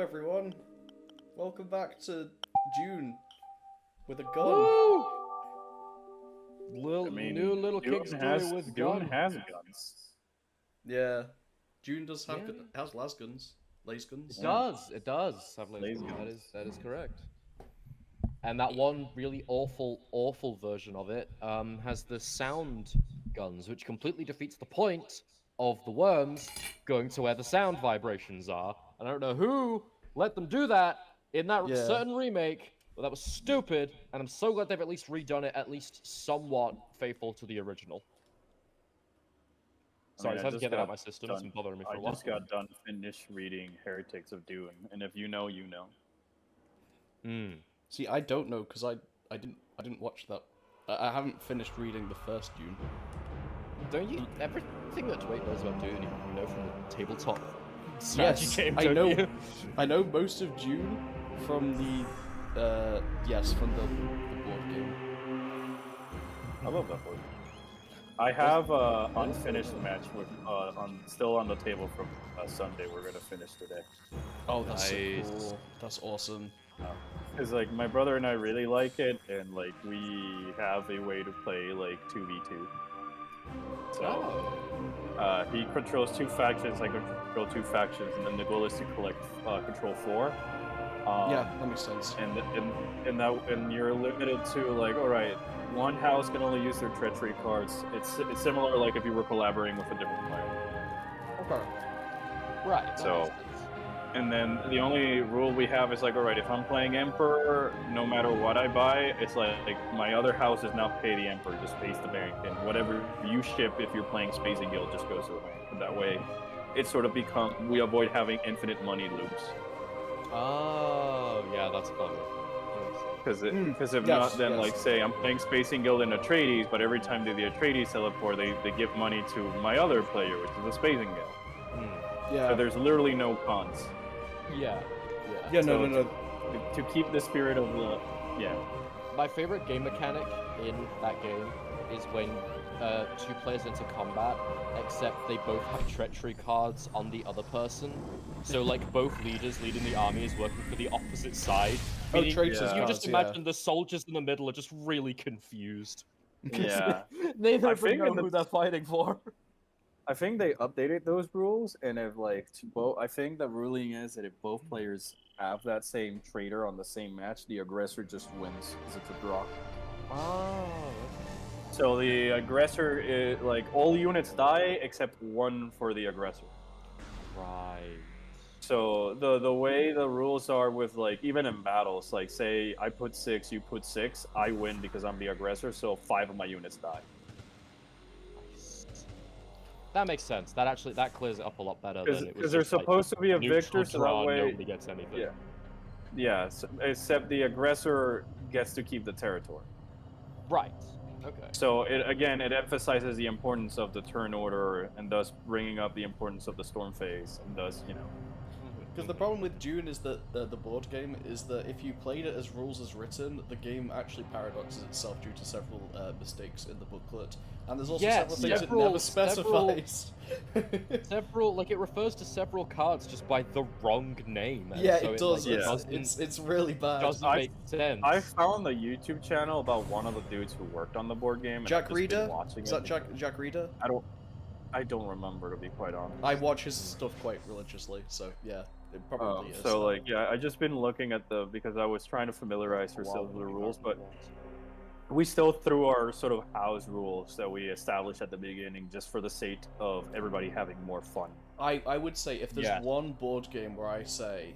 everyone. Welcome back to Dune with a gun. Woo! New little Dune kick story with Dune gun. has guns. Yeah, Dune does have Yeah. has las guns, laser guns. It does. It does have laser Laser guns. guns. That is correct. And that one really awful version of it has the sound guns, which completely defeats the point of the worms going to where the sound vibrations are. And I don't know who let them do that in that Yeah. certain remake, but that was stupid. And I'm so glad they've at least redone it, at least somewhat faithful to the original. Sorry, I just had to get that out of my system. It's been bothering me for a while. I just got done finished reading Heretics of Dune, and if you know, you know. See, I don't know because I didn't watch that. I haven't finished reading the first Dune. Don't you? Everything that Dwight knows about Dune, you know from the tabletop strategy Yes, game, I don't know. you? I know most of Dune from the from the board game. I love that board. I have unfinished match with still on the table from Sunday. We're gonna finish today. Oh, that's Nice. so cool. That's awesome. Cause like my brother and I really like it, and like we have a way to play like 2v2. So he controls two factions, I control two factions, and then the goal is to control four. Yeah, that makes sense. And you're limited to like, all right, one house can only use their treachery cards. It's similar like if you were collaborating with a different player. Okay. Right. that So- makes sense. And then the only rule we have is like, all right, if I'm playing Emperor, no matter what I buy, it's like my other house does not pay the Emperor, just pays the bank, and whatever you ship if you're playing Spacing Guild just goes to the bank. And that way, it sort of we avoid having infinite money loops. Oh, yeah, that's clever. That makes sense. Because if Yes, not, then yes. like say I'm playing Spacing Guild and Atreides, but every time the Atreides teleport, they give money to my other player, which is the Spacing Guild. Yeah. So there's literally no cons. Yeah. Yeah. So No. To keep the spirit of the My favorite game mechanic in that game is when two players enter combat, except they both have treachery cards on the other person. So like both leaders leading the army is working for the opposite side. Oh, Meaning traitors Yeah. you cards, just imagine the soldiers in the middle are just really confused. yeah. Neither I of them think know in the- who they're fighting for. I think they updated those rules, and if like I think the ruling is that if both players have that same traitor on the same match, the aggressor just wins because it's a draw. Oh. So the aggressor is like all units die except one for the aggressor. Right. So the way the rules are with like even in battles, like say I put 6, you put 6, I win because I'm the aggressor, so 5 of my units die. That makes sense. That clears it up a lot better than it was. Because there's just, like, supposed to be a neutral victor, so draw, that way nobody gets anything. Yeah. Yeah, except the aggressor gets to keep the territory. Right. Okay. So it emphasizes the importance of the turn order, and thus bringing up the importance of the storm phase, and thus Because the problem with Dune is that the board game is that if you played it as rules as written, the game actually paradoxes itself due to several mistakes in the booklet, and there's also Yes, several things it never specifies. Several, like it refers to several cards just by the wrong name. and Yeah, so it does. Like, It's really bad. doesn't make sense. I found the YouTube channel about one of the dudes who worked on the board game. And Jack I've just been Reader? watching Is it. that Jack Reader? I don't remember, to be quite honest. I watch his stuff quite religiously, so yeah, it probably is. So like I just been looking at because I was trying to familiarize ourselves with the rules, but we still threw our sort of house rules that we established at the beginning just for the sake of everybody having more fun. I would say if there's Yeah. one board game where I say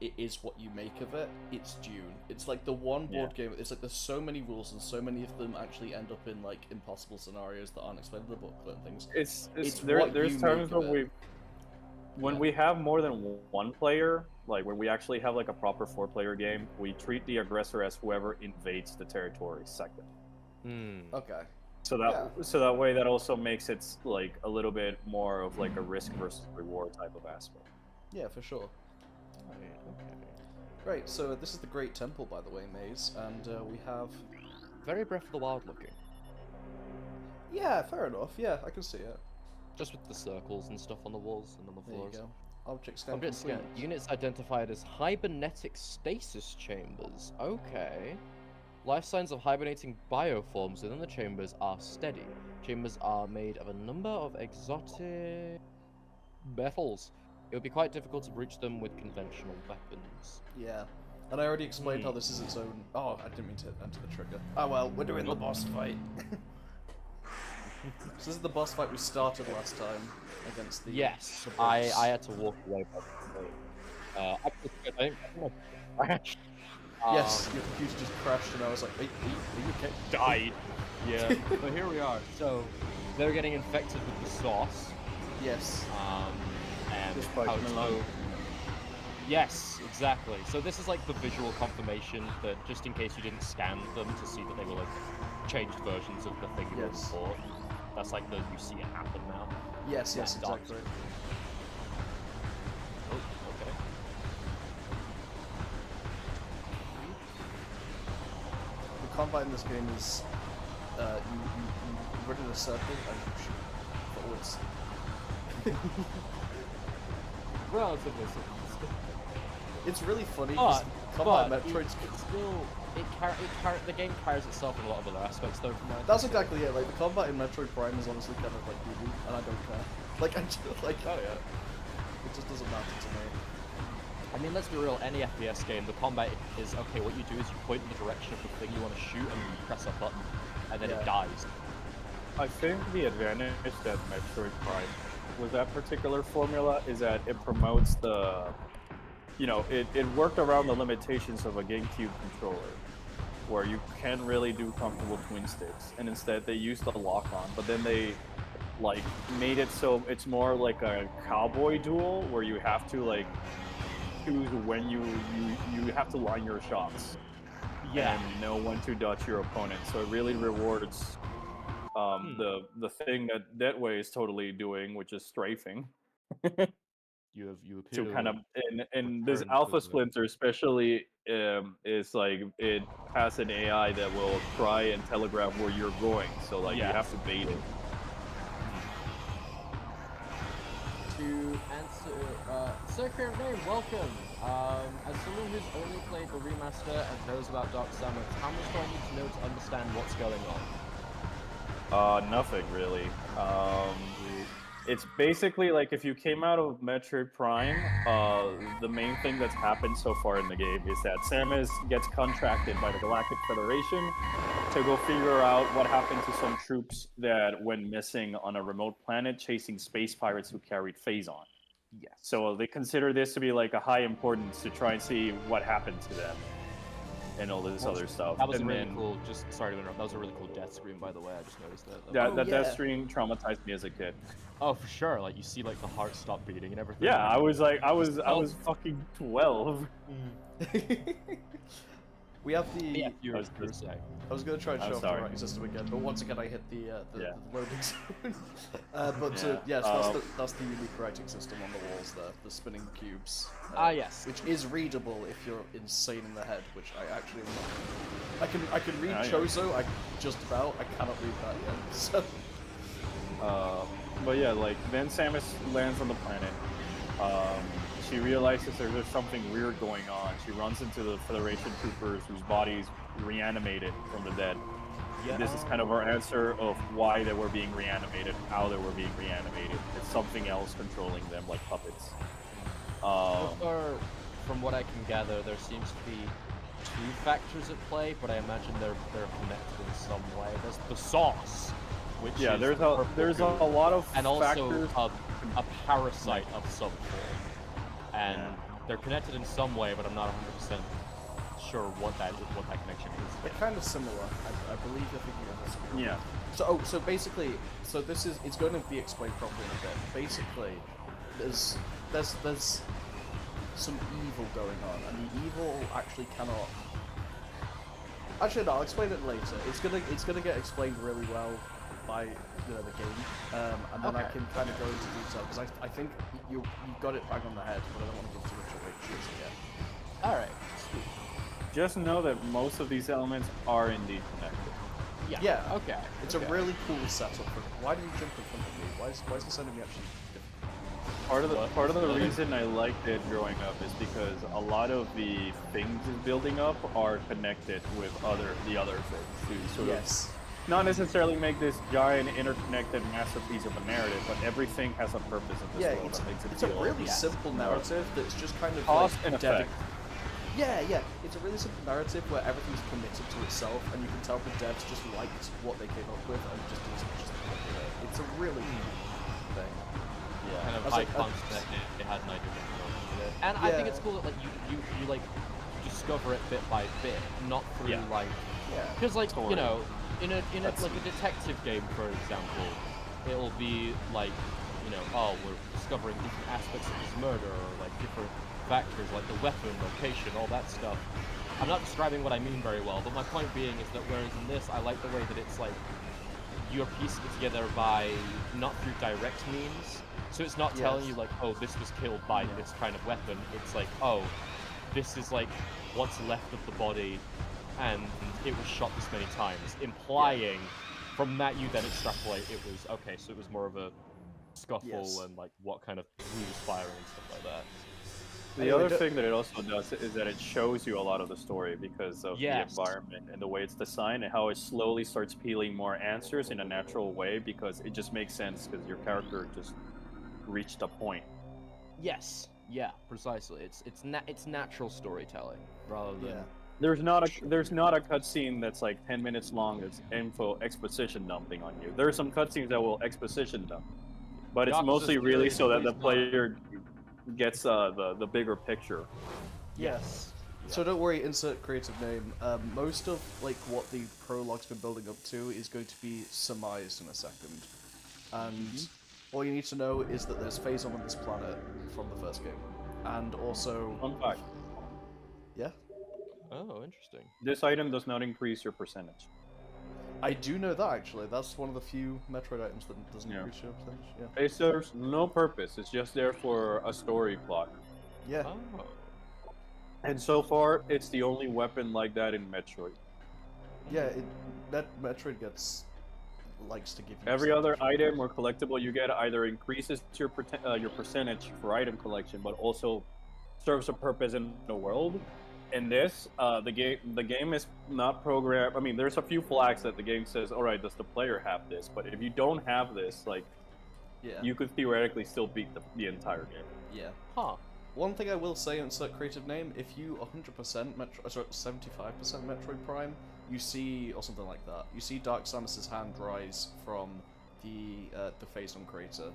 it is what you make of it, it's Dune. It's like the one board game, it's like there's so many rules and so many of them actually end up in like impossible scenarios that aren't explained in the booklet and things. It's what there's you times make of when it. when we have more than one player, like when we actually have like a proper 4-player game, we treat the aggressor as whoever invades the territory second. Okay. So that way that also makes it like a little bit more of like a risk versus reward type of aspect. Yeah, for sure. Okay. Right, so this is the Great Temple, by the way, Maze, and we have... Very Breath of the Wild looking. Yeah, fair enough. Yeah, I can see it. Just with the circles and stuff on the walls and on the There you floors. go. Object scan Object scan. complete. Units identified as hibernetic stasis chambers. Okay. Life signs of hibernating bioforms within the chambers are steady. Chambers are made of a number of exotic metals. It would be quite difficult to breach them with conventional weapons. Yeah. And I already explained how this is its own... Oh, I didn't mean to enter the trigger. Oh well, we're doing the boss fight. So this is the boss fight we started last time against the... Yes, the I boss. had to walk away. I think I crashed. Yes, your computer just crashed and I was like, are you okay? Died. Yeah, but here we are. So, they're getting infected with the sauce. Yes. And Just like how Milan. Yes, exactly. So this is like the visual confirmation that just in case you didn't scan them to see that they were like changed versions of the thing you were Yes. before. That's like the you see it happen now. Yes, Yeah, yes, dark. exactly. Oh, okay. The combat in this game is you run in a circle and you shoot forwards. Relatively simple. It's really funny because combat in Metroid's... it's still the game carries itself in a lot of other aspects though. From my That's exactly it. Like the combat in Metroid Prime is honestly kind of like doo-doo, and I don't care. Like I just like, Oh yeah. it just doesn't matter to me. I mean, let's be real, any FPS game, the combat is, okay, what you do is you point in the direction of the thing you want to shoot and you press a button, and then Yeah. it dies. I think the advantage that Metroid Prime with that particular formula is that it promotes the, you know, it worked around the limitations of a GameCube controller, where you can't really do comfortable twin sticks, and instead they used the lock-on, but then they like made it so it's more like a cowboy duel where you have to like choose when you have to line your shots. Yeah. And know when to dodge your opponent. So it really rewards the thing that Deadway is totally doing, which is strafing. You To appear kind of and this return Alpha to the- Splinter especially is like it has an AI that will try and telegraph where you're going. So like Yeah. you have to bait it. To answer, Sir Name, welcome. As someone who's only played the remaster and knows about Dark Samus, how much do I need to know to understand what's going on? Nothing really. It's basically like if you came out of Metroid Prime, the main thing that's happened so far in the game is that Samus gets contracted by the Galactic Federation to go figure out what happened to some troops that went missing on a remote planet chasing space pirates who carried Phazon. Yes. So they consider this to be like a high importance to try and see what happened to them and all this other stuff. That was And a really then- cool, just sorry to interrupt, that was a really cool death screen, by the way, I just noticed that. Yeah, Oh, that yeah. Death Stream traumatized me as a kid. Oh, for sure, like, you see, like, the heart stop beating and everything. Yeah, I was like, I was Oh. fucking 12. We have the... Yeah, you were I was saying. I was going to try and I'm show off the sorry. writing system again, but once again I hit the Yeah. loading zone. But Yeah. yes, that's the unique writing system on the walls there, the spinning cubes. Yes. Which is readable if you're insane in the head, which I actually am not. I can read Yeah, yeah. Chozo, just about. I cannot read that yet. So But yeah, like then Samus lands on the planet. She realizes there's something weird going on. She runs into the Federation troopers whose bodies reanimated from the dead. Yeah. This is kind of our answer of why they were being reanimated, how they were being reanimated. It's something else controlling them, like puppets. From what I can gather, there seems to be two factors at play, but I imagine they're connected in some way. There's the sauce, which Yeah, is there's the a purple there's goo, a lot of and also factors. a parasite of some form, and Yeah. they're connected in some way, but I'm not 100% sure what that connection is. they're kind of similar. I believe you're thinking of this. Yeah. So basically, it's going to be explained properly in a bit. Basically, there's some evil going on, and the evil actually cannot. Actually, no, I'll explain it later. It's gonna get explained really well by the game, and then I Okay. can kind of go into detail because I think you got it bang on the head, but I don't want to give too much away just yet. All right. Sweet. Just know that most of these elements are indeed connected. Yeah. Yeah. Okay. It's okay. a really cool setup. Why did you jump in front of me? Why is the sound of me actually different? part of the reason I liked it growing up is because a lot of the things it's building up are connected with the other things to sort Yes. of not necessarily make this giant interconnected masterpiece of a narrative, but everything has a purpose in this Yeah, world that makes it it's a feel really simple narrative that's just kind of cause like and effect. Yeah, it's a really simple narrative where everything's committed to itself, and you can tell the devs just liked what they came up with and just it's a really thing. Yeah, Kind of I was high like, concept. It had an idea of what it wanted. And I think it's cool that like you like discover it bit by bit, not through like because like Story. you know in a like a detective game, for example, it'll be like you know, oh, we're discovering different aspects of this murder, or like different factors like the weapon, location, all that stuff. I'm not describing what I mean very well, but my point being is that whereas in this, I like the way that it's like you're piecing it together by not through direct means. So it's not telling you like, oh, this was killed by this kind of weapon. It's like, oh, this is like what's left of the body, and it was shot this many times, implying from that you then extrapolate it was okay. So it was more of a scuffle and like what kind of who was firing and stuff like that. The other thing that it also does is that it shows you a lot of the story because of the environment and the way it's designed and how it slowly starts peeling more answers in a natural way because it just makes sense because your character just reached a point. Yes, yeah, precisely. It's natural storytelling rather than There's not a cutscene that's like 10 minutes long that's exposition dumping on you. There are some cutscenes that will exposition dump, but it's mostly really so that the player gets the bigger picture. Yes. So don't worry, insert creative name. Most of like what the prologue's been building up to is going to be surmised in a second, and all you need to know is that there's Phazon on this planet from the first game, and also. Fun fact. Yeah. Oh, interesting. This item does not increase your percentage. I do know that actually. That's one of the few Metroid items that doesn't increase your percentage. Yeah. It serves no purpose. It's just there for a story plot. Yeah. Oh. And so far, it's the only weapon like that in Metroid. Yeah, that Metroid likes to give you every other item or collectible you get either increases your percentage for item collection, but also serves a purpose in the world. In this, the game is not programmed. I mean, there's a few flags that the game says, "All right, does the player have this?" But if you don't have this, like, you could theoretically still beat the entire game. Yeah. Huh. One thing I will say, insert creative name, if you 100% 75% Metroid Prime, you see, or something like that, you see Dark Samus's hand rise from the Phazon crater.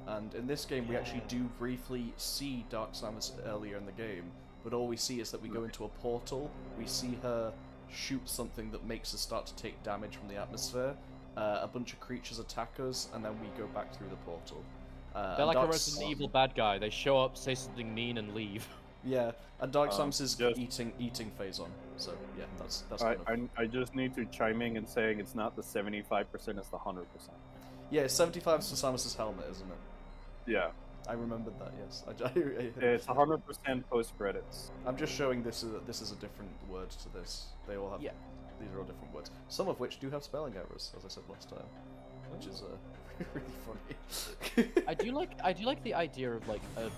And in this game, we actually do briefly see Dark Samus earlier in the game, but all we see is that we go into a portal, we see her shoot something that makes us start to take damage from the atmosphere, a bunch of creatures attack us, and then we go back through the portal. They're like a Resident Evil bad guy. They show up, say something mean, and leave. Yeah, and Dark Samus is eating Phazon. So yeah, that's. I just need to chime in and saying it's not the 75%, it's the 100%. Yeah, 75 is for Samus's helmet, isn't it? Yeah. I remembered that. Yes. It's 100% post credits. I'm just showing this is a different word to this. They all have. Yeah. These are all different words. Some of which do have spelling errors, as I said last time, which is really funny. I do like the idea of like a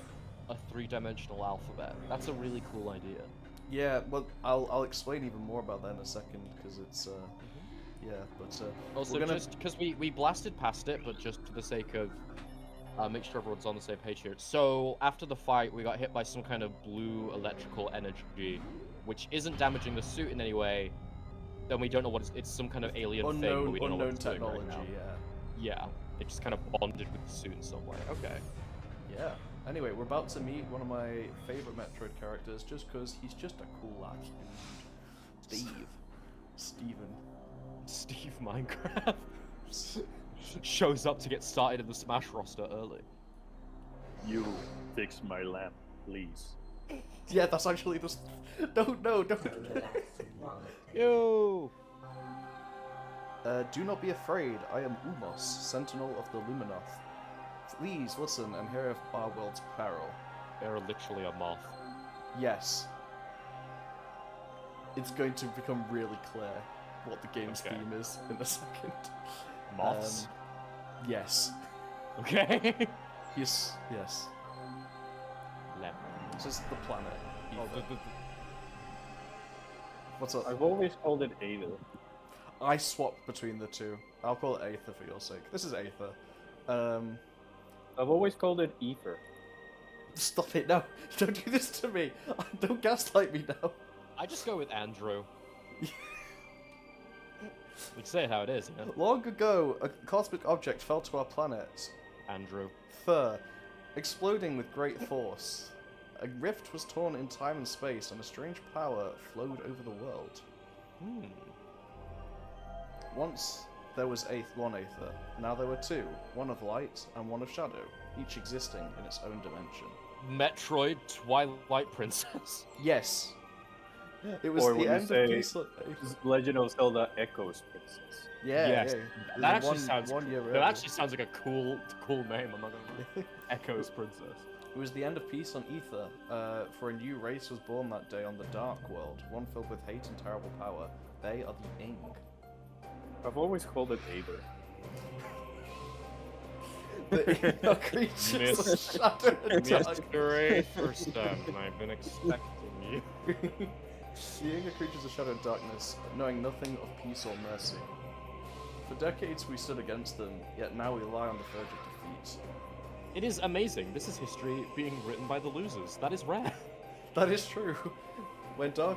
three-dimensional alphabet. That's a really cool idea. Yeah, well, I'll explain even more about that in a second because it's yeah, but also just because we blasted past it, but just for the sake of make sure everyone's on the same page here. So after the fight, we got hit by some kind of blue electrical energy, which isn't damaging the suit in any way. Then we don't know what it's some kind of alien thing, but we don't know what it's doing right now. Yeah, it just kind of bonded with the suit in some way. Okay. Yeah. Anyway, we're about to meet one of my favorite Metroid characters, just because he's just a cool ass dude. Steve Minecraft shows up to get started in the Smash roster early. You fix my lamp, please. Yeah, that's actually the. Don't. Yo. Do not be afraid. I am Umos, Sentinel of the Luminoth. Please listen and hear of our world's peril. They're literally a moth. Yes. It's going to become really clear what the game's theme is in a second. Moths? Yes. Okay. Yes. This is the planet. Oh, Ether. What's up? I've always called it Aether. I swapped between the two. I'll call it Aether for your sake. This is Aether. I've always called it Ether. Stop it! No, don't do this to me. Don't gaslight me now. I just go with Andrew. We say it how it is, you know? Long ago, a cosmic object fell to our planet. Andrew. Fur, exploding with great force. A rift was torn in time and space, and a strange power flowed over the world. Once there was one Aether, now there were two, one of light and one of shadow, each existing in its own dimension. Metroid Twilight Princess. Yes. It was Or the when you end say- of Peace on Aether. Legend of Zelda Echoes Princess. Yeah, Yes. yeah. That actually sounds. one year That earlier. actually sounds like a cool name. I'm not gonna lie. Echoes Princess. It was the end of peace on Ether, for a new race was born that day on the Dark World, one filled with hate and terrible power. They are the Ing. I've always called it Aether. The Ing are creatures of shadow and dark. Mr. Aetherstone, I've been expecting you. The Ing are creatures of shadow and darkness, knowing nothing of peace or mercy. For decades we stood against them, yet now we lie on the verge of defeat. It is amazing. This is history being written by the losers. That is rare. That is true. When Dark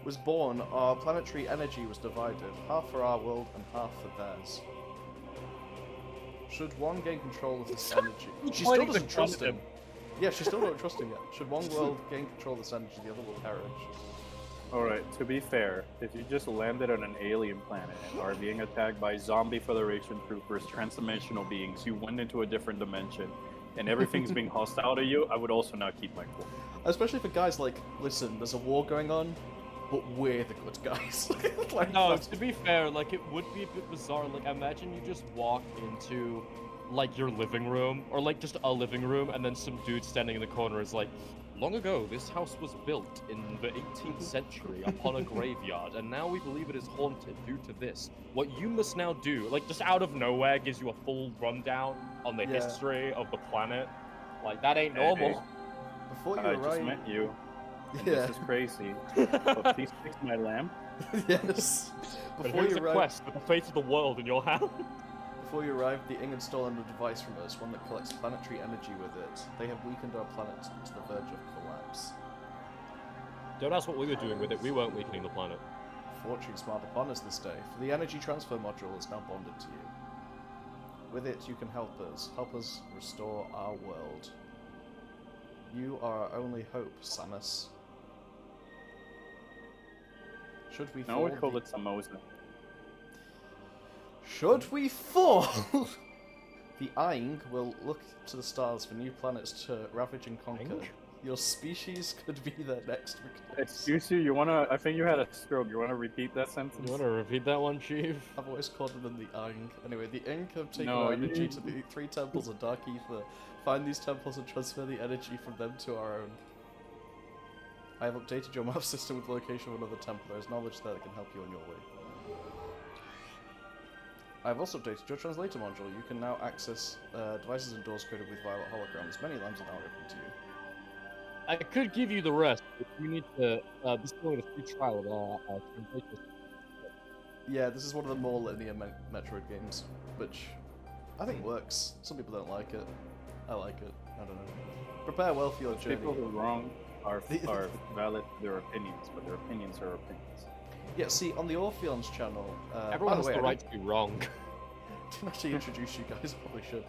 was born, our planetary energy was divided, half for our world and half for theirs. Should one gain control of this energy... She still doesn't trust him. Yeah, she still don't trust him yet. Should one world gain control of this energy, the other will perish. Alright, to be fair, if you just landed on an alien planet and are being attacked by zombie Federation troopers, transdimensional beings, you went into a different dimension, and everything's being hostile to you, I would also not keep my cool. Especially for guys like, listen, there's a war going on, but we're the good guys. Like, No, that's- to be fair, like, it would be a bit bizarre. Like, imagine you just walk into, like, your living room, or, like, just a living room, and then some dude standing in the corner is like, long ago, this house was built in the 18th century upon a graveyard, and now we believe it is haunted due to this. What you must now do, like, just out of nowhere, gives you a full rundown on the Yeah. history of the planet. Like, that ain't Hey, normal. Before you I just arrive... met you, and Yeah. this is crazy, but please fix my lamp. Yes. But Before here's you a arrive... quest with the fate of the world in your hand. Before you arrive, the Ing install a device from us, one that collects planetary energy with it. They have weakened our planet to the verge of collapse. Don't ask what we were doing with it. We weren't weakening the planet. Fortune smiled upon us this day, for the energy transfer module is now bonded to you. With it, you can help us restore our world. You are our only hope, Samus. Should we No, fall? we call it Samosa. Should we fall? The Aing will look to the stars for new planets to ravage and conquer. Aing? Your species could be their next victims. Excuse you, you wanna, I think you had a stroke, you wanna repeat that sentence? You want to repeat that one, Chief? I've always called them the Aing. Anyway, the Ing have taken No, our you- energy to the 3 temples of Dark Ether. Find these temples and transfer the energy from them to our own. I have updated your map system with the location of another temple. There is knowledge there that can help you on your way. I have also updated your translator module. You can now access devices and doors coded with violet holograms. Many lands are now open to you. I could give you the rest, but you need to. This is only a free trial of our translation. Yeah, this is one of the more linear Metroid games, which I think works. Some people don't like it. I like it. I don't know. Prepare well for your journey. People who are wrong are valid to their opinions, but their opinions are opinions. Yeah, see, on the Orpheon's channel... Everyone by has the way, the I right to be wrong. didn't actually introduce you guys, probably should.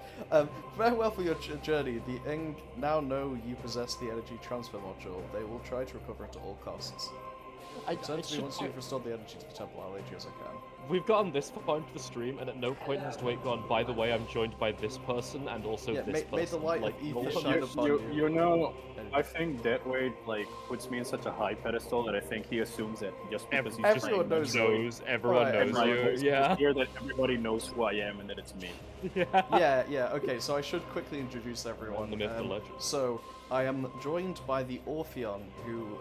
Prepare well for your journey. The Ing now know you possess the energy transfer module. They will try to recover it at all costs. Return to me once you've restored the energy to the temple. I'll aid you as I can. We've gotten this far into the stream, and at no point has Dwight gone, by the way, I'm joined by this person, and also Yeah, this may the person. light of Like, ether no- shine upon you. You know, I think Deadweight like puts me in such a high pedestal that I think he assumes that just because he's just Everyone playing knows Metroid, everyone Right, knows everyone you. Yeah. Here that everybody knows who I am and that it's me. Yeah. Yeah, okay, so I should quickly introduce everyone. The myth, the legend. So, I am joined by the Orpheon, who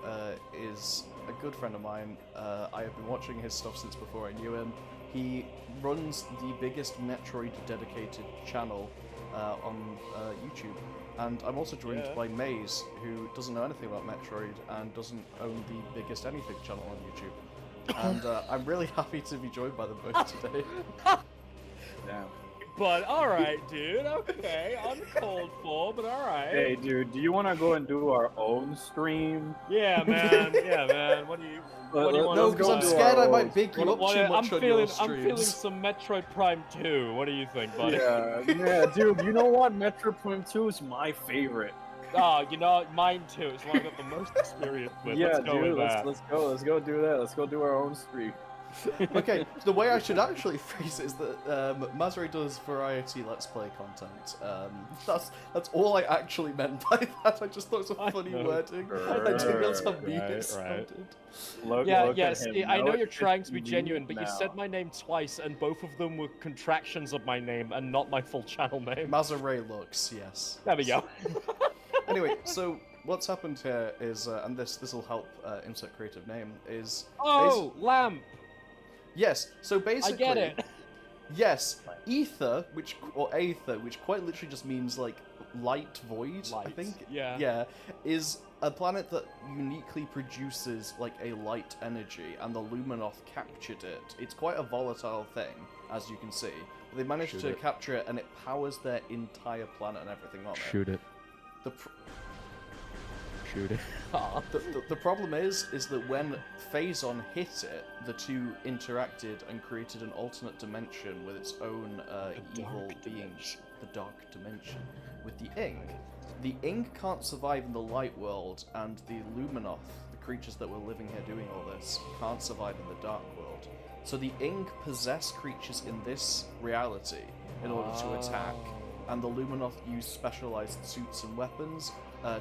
is a good friend of mine. I have been watching his stuff since before I knew him. He runs the biggest Metroid dedicated channel on YouTube. And I'm also joined Yeah. by Maze, who doesn't know anything about Metroid and doesn't own the biggest anything channel on YouTube. And I'm really happy to be joined by them both today. Damn. But alright, dude, okay. Uncalled for, but alright. Hey, dude, do you want to go and do our own stream? Yeah, man. Yeah, man. What do you want No, to because do? I'm scared I might big you What- up what- too I'm much on feeling, your I'm feeling streams. some Metroid Prime 2. What do you think, buddy? Yeah, dude. You know what? Metro Prime 2 is my favorite. Oh, you know, mine too. It's one I've got the most experience with. Yeah, Let's go dude. with that. Let's go do that. Let's go do our own stream. Okay, the way I should actually phrase it is that Mazuri does variety Let's Play content. That's all I actually meant by that. I just thought it was a I funny know. wording. I didn't realize how mean Right, it right. sounded. Look Yeah, at yes, him. I know Now you're it's trying to be me genuine, but you now. said my name twice, and both of them were contractions of my name and not my full channel name. Mazare looks, yes. There we go. Anyway, so what's happened here is, and this will help insert creative name, is... Oh, lamp! Yes, so basically... I get it. Yes, ether, or aether, which quite literally just means like light void, I Light, think. yeah. Yeah, is a planet that uniquely produces like a light energy, and the Luminoth captured it. It's quite a volatile thing, as you can see. But they managed Shoot to it. capture it, and it powers their entire planet and everything on it. Shoot it. The pr- Shoot it. the problem is that when Phazon hit it, the two interacted and created an alternate dimension with its own evil dark beings. dimension. The dark dimension. With the Ing. The Ing can't survive in the light world, and the Luminoth, the creatures that were living here doing all this, can't survive in the dark world. So the Ing possess creatures in this reality in order to attack, and the Luminoth use specialized suits and weapons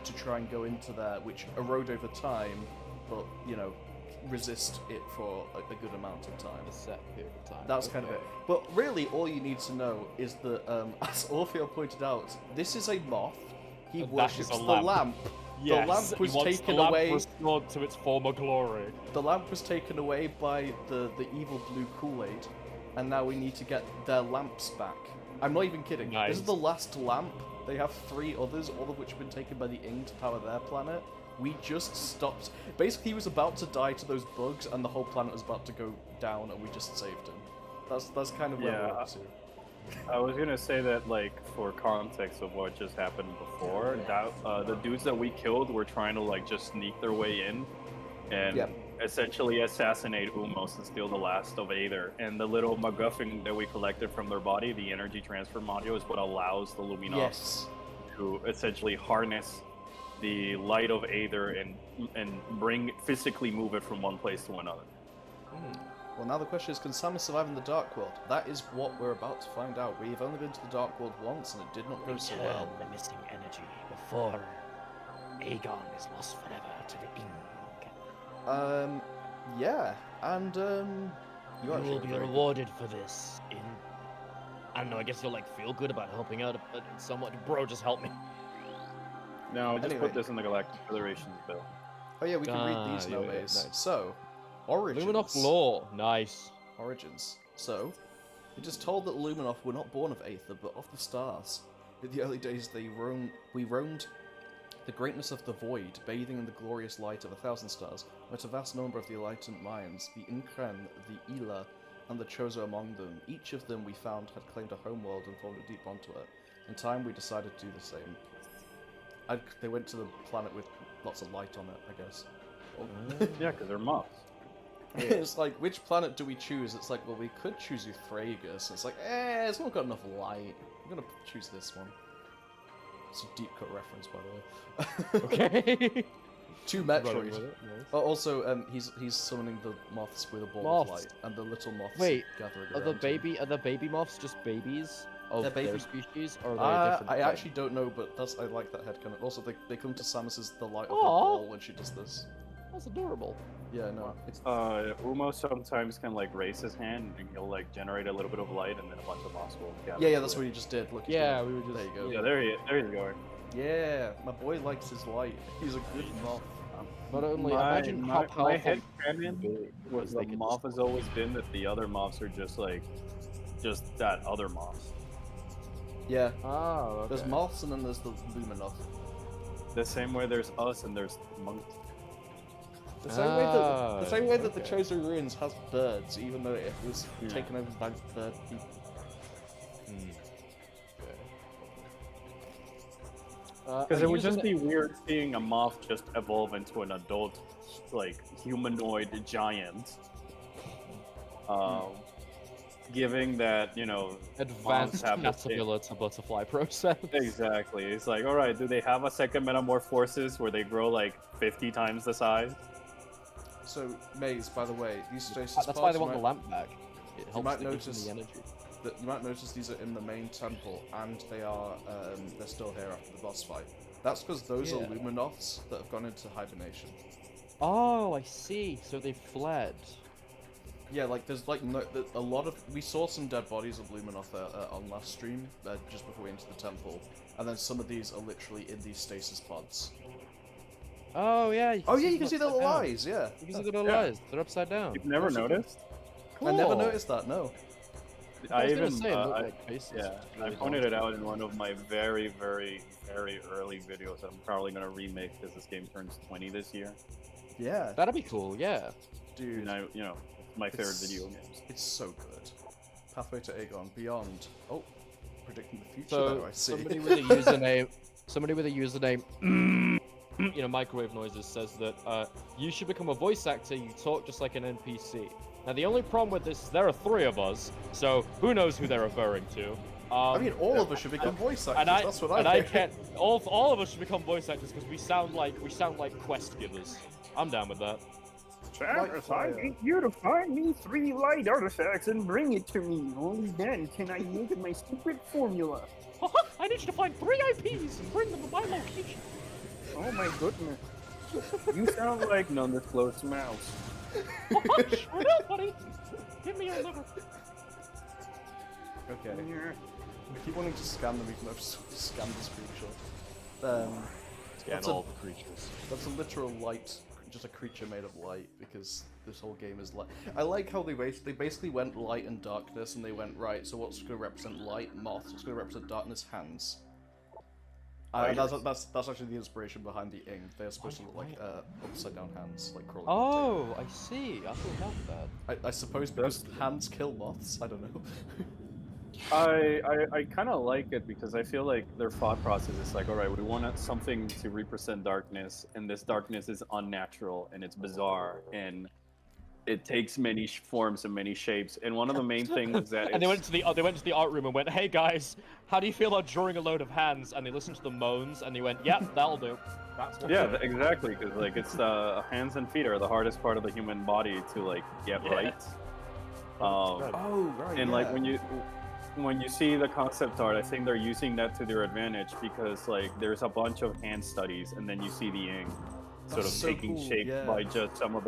to try and go into there, which erode over time, but, you know, resist it for a good amount of time. A set period of time. That's kind of it. But really, all you need to know is that, as Orpheus pointed out, this is a moth. He And that worships is a the lamp. lamp. Yes, the lamp he was wants taken the lamp away. restored to its former glory. The lamp was taken away by the evil blue Kool-Aid, and now we need to get their lamps back. I'm not even kidding. Nice. This is the last lamp. They have 3 others, all of which have been taken by the Ing to power their planet. We just stopped. Basically, he was about to die to those bugs, and the whole planet was about to go down, and we just saved him. That's kind of where Yeah. we're up to. I was gonna say that, like, for context of what just happened before, that the dudes that we killed were trying to like just sneak their way in, and Yep. essentially assassinate Umos and steal the last of Aether. And the little MacGuffin that we collected from their body, the energy transfer module, is what allows the Luminoth Yes. to essentially harness the light of Aether and physically move it from one place to another. Well, now the question is, can Samus survive in the Dark World? That is what we're about to find out. We've only been to the Dark World once, and it did not go so well. the missing energy before Aegon is lost forever to the Ing. Yeah, and, you You actually will have be very- rewarded for this. I don't know. I guess you'll like feel good about helping out, but somewhat. Bro, just help me. Now, just Anyway. put this in the Galactic Federation's bill. Oh yeah, we can read these now, yeah, Maze. nice. So, origins. Luminoth lore, nice. Origins. So, it is told that Luminoth were not born of Aether, but of the stars. In the early days, we roamed the greatness of the void, bathing in the glorious light of 1,000 stars, met a vast number of the enlightened minds, the Inkren, the Ela, and the Chozo among them. Each of them we found had claimed a homeworld and formed a deep onto it. In time, we decided to do the same. They went to the planet with lots of light on it, I guess. Yeah, because they're moths. It's like, which planet do we choose? It's like, well, we could choose Euphragus. It's like, it's not got enough light. I'm gonna choose this one. It's a deep cut reference, by the way. Okay. To Running Metroid. with it, nice. Oh, also, he's summoning the moths with a ball of Moths. light, and the little moths Wait, gathering Are around him. the baby moths just babies of They're their baby- species, or are they a different I thing? actually don't know, but I like that headcanon. Also, they come to Samus's the light of her Aw. ball when she does this. That's adorable. Yeah, no, it's Umo sometimes can like raise his hand and he'll like generate a little bit of light and then a bunch of moths will gather. yeah, to that's it. what he just did. Look, he's Yeah, doing it. we were just. There you go. Yeah, there he's going. Yeah, my boy likes his light. He's a good moth. Not only My imagine how my powerful. head canon was they the could moth has always been that the other moths are just like, just that other moth. Yeah. Oh, okay. There's moths and then there's the Luminoth. The same way there's us and there's monks. The same way that the Chosen Ruins has birds, even though it was taken over by bird people. Because it would just be weird seeing a moth just evolve into an adult, like, humanoid giant. Giving that, you know, advanced caterpillar to butterfly process. Exactly. It's like, all right, do they have a second metamorphosis where they grow like 50 times the size? So, Maze, by the way, these stasis That's why they want the lamp back. It helps might to give notice them the energy. that you might notice these are in the main temple, and they are they're still here after the boss fight. That's because those are Luminoths that have gone into hibernation. Oh, I see. So they fled. Yeah, like there's like a lot of we saw some dead bodies of Luminoth on last stream just before we entered the temple, and then some of these are literally in these stasis pods. Oh yeah. You can see the little eyes. Yeah. You can see the little eyes. They're upside down. You've never noticed? Cool. I never noticed that. No. I was gonna even say, it looked like faces. I pointed it out in one of my very, very, very early videos that I'm probably gonna remake because this game turns 20 this year. Yeah. That'd be cool. Yeah, Dude. and it's my favorite video games. It's so good. Pathway to Aegon Beyond. Oh, predicting the future. So Though, I see. somebody with a username, microwave noises says that you should become a voice actor. You talk just like an NPC. Now the only problem with this is there are 3 of us, so who knows who they're referring to. I mean, all of us should become voice actors. That's what I think. can't. All of us should become voice actors because we sound like quest givers. I'm down with that. Travis, I need you to find me 3 light artifacts and bring it to me. Only then can I make my secret formula. I need you to find 3 IPs and bring them to my location. Oh my goodness. You sound like an undisclosed mouse. Shut up, buddy. Give me your liver. Okay. If you wanting to scan them, you can just scan the screenshot. Scan all the creatures. That's a literal light, just a creature made of light, because this whole game is light. I like how they basically went light and darkness, and they went, right, so what's going to represent light? Moths. What's going to represent darkness? Hands. That's actually the inspiration behind the ing. They're supposed to look like upside down hands, like crawling. Oh, I see. I thought about that. I suppose because hands kill moths. I don't know. I kind of like it because I feel like their thought process is like, all right, we want something to represent darkness, and this darkness is unnatural and it's bizarre and it takes many forms and many shapes. And one of the main things that and they went to the art room and went, hey guys, how do you feel about drawing a load of hands? And they listened to the moans and they went, yeah, that'll do. That's what exactly, because like it's hands and feet are the hardest part of the human body to like get right. Right. And like when you see the concept art, I think they're using that to their advantage because like there's a bunch of hand studies, and then you see the ink sort of taking shape by just some of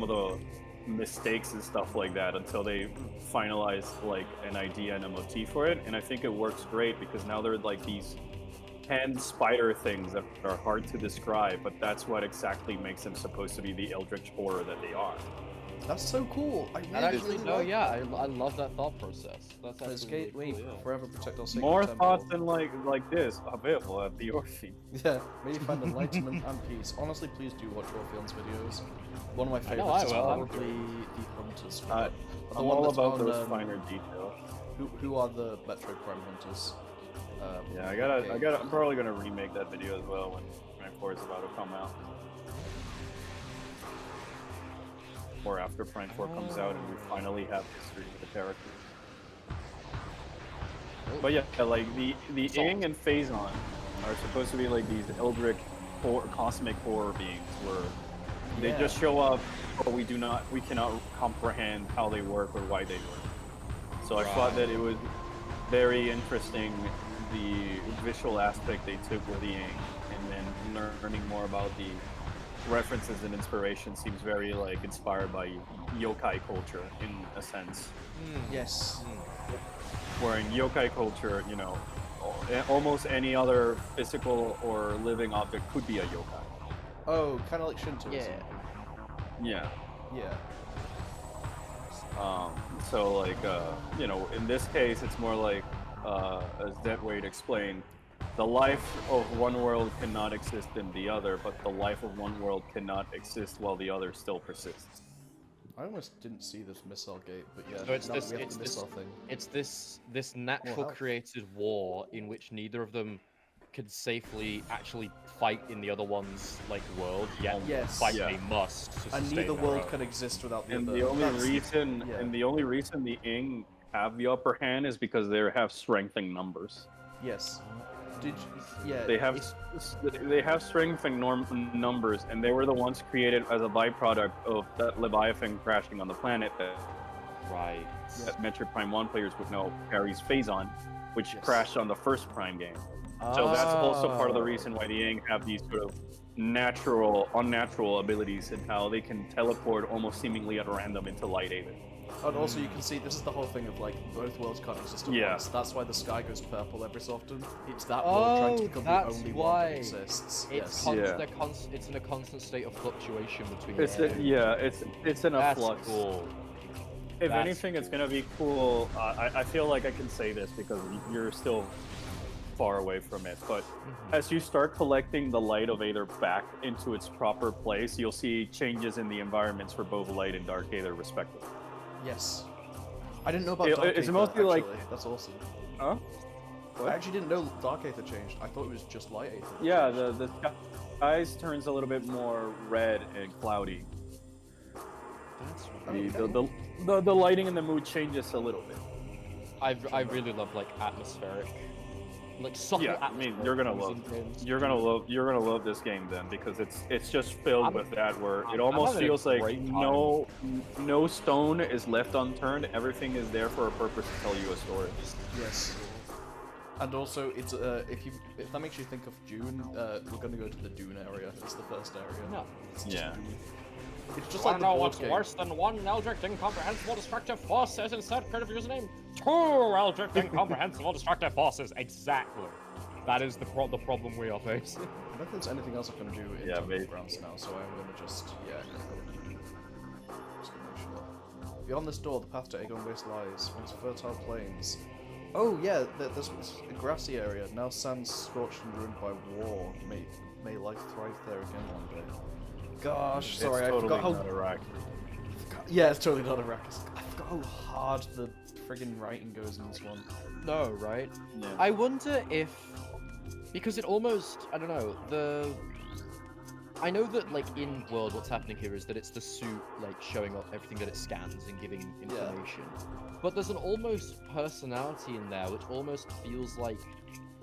the mistakes and stuff like that until they finalize like an idea and a motif for it. And I think it works great because now they're like these hand spider things that are hard to describe, but that's what exactly makes them supposed to be the eldritch horror that they are. That's so cool. I love that thought process. That's actually really cool, forever protect our sacred More temple. thoughts than like this available at the Orpheum. Yeah, may you find enlightenment and peace. Honestly, please do watch Orpheon's videos. One of my favorites is probably the Hunters. I'm all about those finer details. Who are the Metroid Prime Hunters? I'm probably gonna remake that video as well when Prime 4 is about to come out. Or after Prime 4 comes out and we finally have history of the character. But yeah, like the Ing and Phazon are supposed to be like these eldritch cosmic horror beings where they just show up, but we cannot comprehend how they work or why they work. So I thought that it was very interesting, the visual aspect they took with the Ing, and then learning more about the references and inspiration seems very like inspired by yokai culture in a sense. Yes. Where in yokai culture, almost any other physical or living object could be a yokai. Oh, kind of like Shintoism. Yeah. Yeah. So like, in this case, it's more like as Deadweight explained, the life of one world cannot exist in the other, but the life of one world cannot exist while the other still persists. I almost didn't see this missile gate, but yeah, So it's now this, we have it's the this, missile thing. it's this natural health. created war in which neither of them could safely actually fight in the other one's like world. Yet Yes. fight Yeah. they must. To And sustain neither their world own. can exist without the And other. the only That's- reason, yeah. and the only reason the Ing have the upper hand is because they have strength in numbers. Yes. Did yeah? They have strength in numbers, and they were the ones created as a byproduct of that Leviathan crashing on the planet Right. that Metroid Prime 1 players would know carries Phazon, which Yes. crashed on the first Prime game. So that's also part of the reason why the Ing have these sort of unnatural abilities and how they can teleport almost seemingly at random into Light Aether. And also, you can see this is the whole thing of like both worlds can't exist at Yeah. once. That's why the sky goes purple every so often. It's that world trying to become the that's only why. one that exists. It's Yes. Yeah. it's in a constant state of fluctuation between. It's the two. it's in a That's flux. cool. If That's anything, it's gonna be cool. I feel like I can say this because you're still far away from it. But as you start collecting the Light of Aether back into its proper place, you'll see changes in the environments for both Light and Dark Aether, respectively. Yes. I didn't know about It- Dark it's Aether, mostly like- actually. That's awesome. Huh? I actually didn't know Dark Aether changed. I thought it was just Light Aether. that Yeah, changed. the skies turns a little bit more red and cloudy. That's The lighting in the mood changes a little bit. I really love like atmospheric, like subtle Yeah, I mean, atmospheric you're gonna things love in games. you're gonna love this game then because it's just filled I'm- with that where I'm it almost having a feels like great time. no stone is left unturned. Everything is there for a purpose to tell you a story. Yes. And also, it's if that makes you think of Dune, we're gonna go to the Dune area. It's the first area. No. It's just Yeah. Dune. It's just Wanna like the know board what's game. worse than one Eldritch incomprehensible destructive force says insert creative username? Two Eldritch incomprehensible destructive forces. Exactly. That is the problem we are facing. I don't think there's anything else I can do in Yeah, Jungle maybe. Grounds now, so I'm gonna just go. Just gonna make sure. Beyond this door, the path to Aegon Waste lies, once fertile plains. Oh yeah, there's a grassy area, now sands scorched and ruined by war. May life thrive there again one day. Gosh, sorry, it's I totally forgot how... not Iraq. Yeah, it's totally not Arrakis. I forgot how hard the friggin' writing goes in this one. No, right? Yeah. I wonder if, because it almost, I don't know, I know that like in World, what's happening here is that it's the suit like showing up everything that it scans and giving information. But there's an almost personality in there, which almost feels like,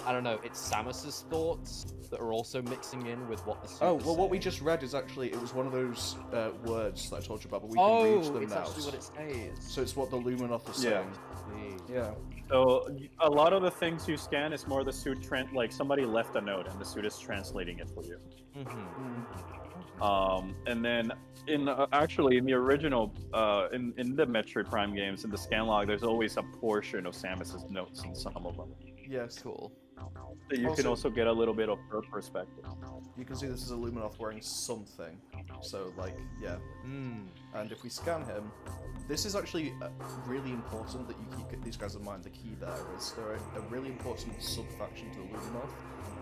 I don't know, it's Samus's thoughts that are also mixing in with what the suit Oh, is well, what we saying. just read is actually, it was one of those words that I told you about, but we can read them it's now. actually what it says. So it's what the Luminoth is Yeah. saying. Yeah. So a lot of the things you scan is more the suit like somebody left a note and the suit is translating it for you. And then actually in the original in the Metroid Prime games in the scan log, there's always a portion of Samus's notes in some of them. Yes. Cool. So you can also get a little bit of her perspective. You can see this is a Luminoth wearing something. So, like, yeah. Hmm. And if we scan him, this is actually really important that you keep these guys in mind. The key bearers, they're a really important sub-faction to the Luminoth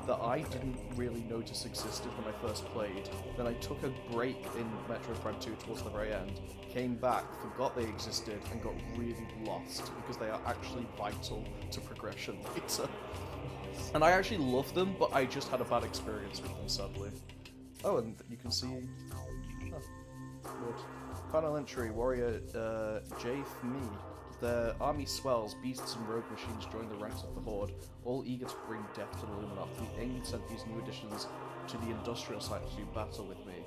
that I didn't really notice existed when I first played. Then I took a break in Metroid Prime 2 towards the very end, came back, forgot they existed, and got really lost because they are actually vital to progression later. And I actually love them, but I just had a bad experience with them, sadly. Oh, and you can see... Oh, good. Final entry, warrior Jafe Me. Their army swells, beasts and rogue machines join the ranks of the Horde, all eager to bring death to the Luminoth. The Ing sent these new additions to the industrial site to do battle with me.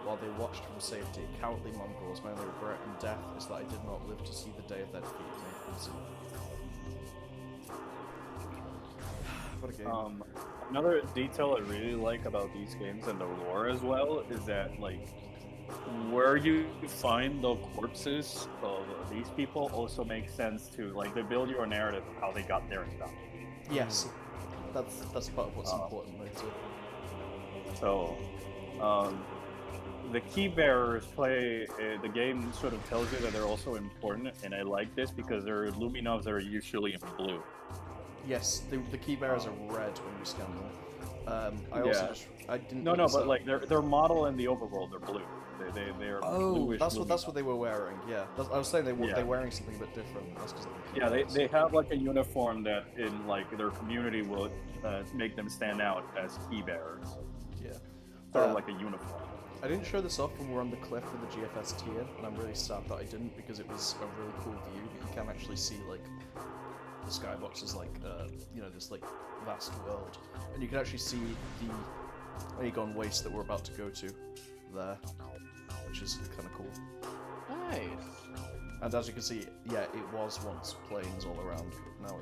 While they watched from safety, cowardly mongrels, my only regret in death is that I did not live to see the day of their defeat. What a game. Another detail I really like about these games and the lore as well is that like where you find the corpses of these people also makes sense too. Like they build your narrative of how they got there and stuff. Yes, that's part of what's important later. So, the key bearers play the game sort of tells you that they're also important, and I like this because they're Luminoths that are usually in blue. Yes, the key bearers are red when you scan them. I also just I didn't. No, but like their model in the overworld, they're blue. They're bluish. That's what they were wearing. Yeah, I was saying they're wearing something a bit different. That's because they have like a uniform that in like their community will make them stand out as key bearers. Yeah, sort of like a uniform. I didn't show this off when we were on the cliff with the GFS tier, and I'm really sad that I didn't because it was a really cool view. You can actually see like the skybox is like this like vast world, and you can actually see the Aegon waste that we're about to go to there, which is kind of cool. Nice. And as you can see, yeah, it was once plains all around. Now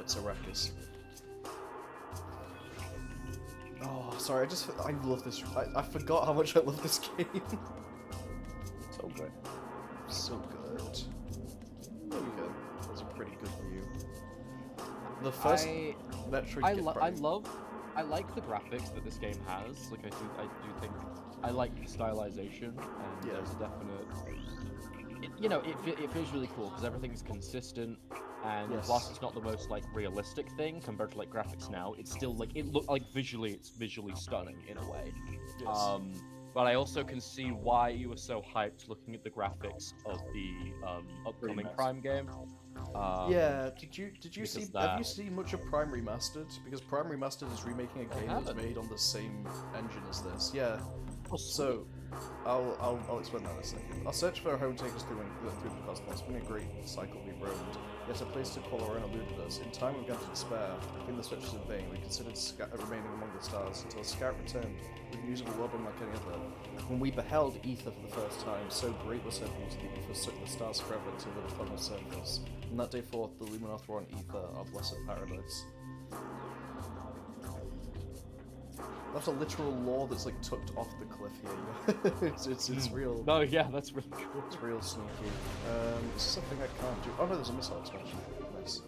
it's Arrakis. Oh, sorry. I love this. I forgot how much I love this game. So good. So good. There we go. That's a pretty good view. The first Metroid. I like the graphics that this game has. Like I do think I like the stylization, and there's a definite. It feels really cool because everything's consistent, and whilst it's not the most like realistic thing compared to like graphics now, it's still like it's visually stunning in a way. Yes. But I also can see why you were so hyped looking at the graphics of the upcoming Prime game. Yeah, did you see? Have you seen much of Prime Remastered? Because Prime Remastered is remaking a game that's made on the same engine as this. Yeah. So, I'll explain that in a second. I'll search for a home take us through the cosmos. It's been a great cycle we've roamed. Yet a place to call our own eluded us. In time we've gone to despair. In the search in vain, we considered remaining among the stars until a scout returned with news of a world unlike any other. When we beheld ether for the first time, so great was her beauty that we forsook the stars forever until they were upon the surface. From that day forth, the Luminoth were on ether, our blessed paradise. That's a literal lore that's like tucked off the cliff here. it's real. No, yeah, that's really cool. It's real sneaky. This is something I can't do. Oh no, there's a missile expansion. Nice.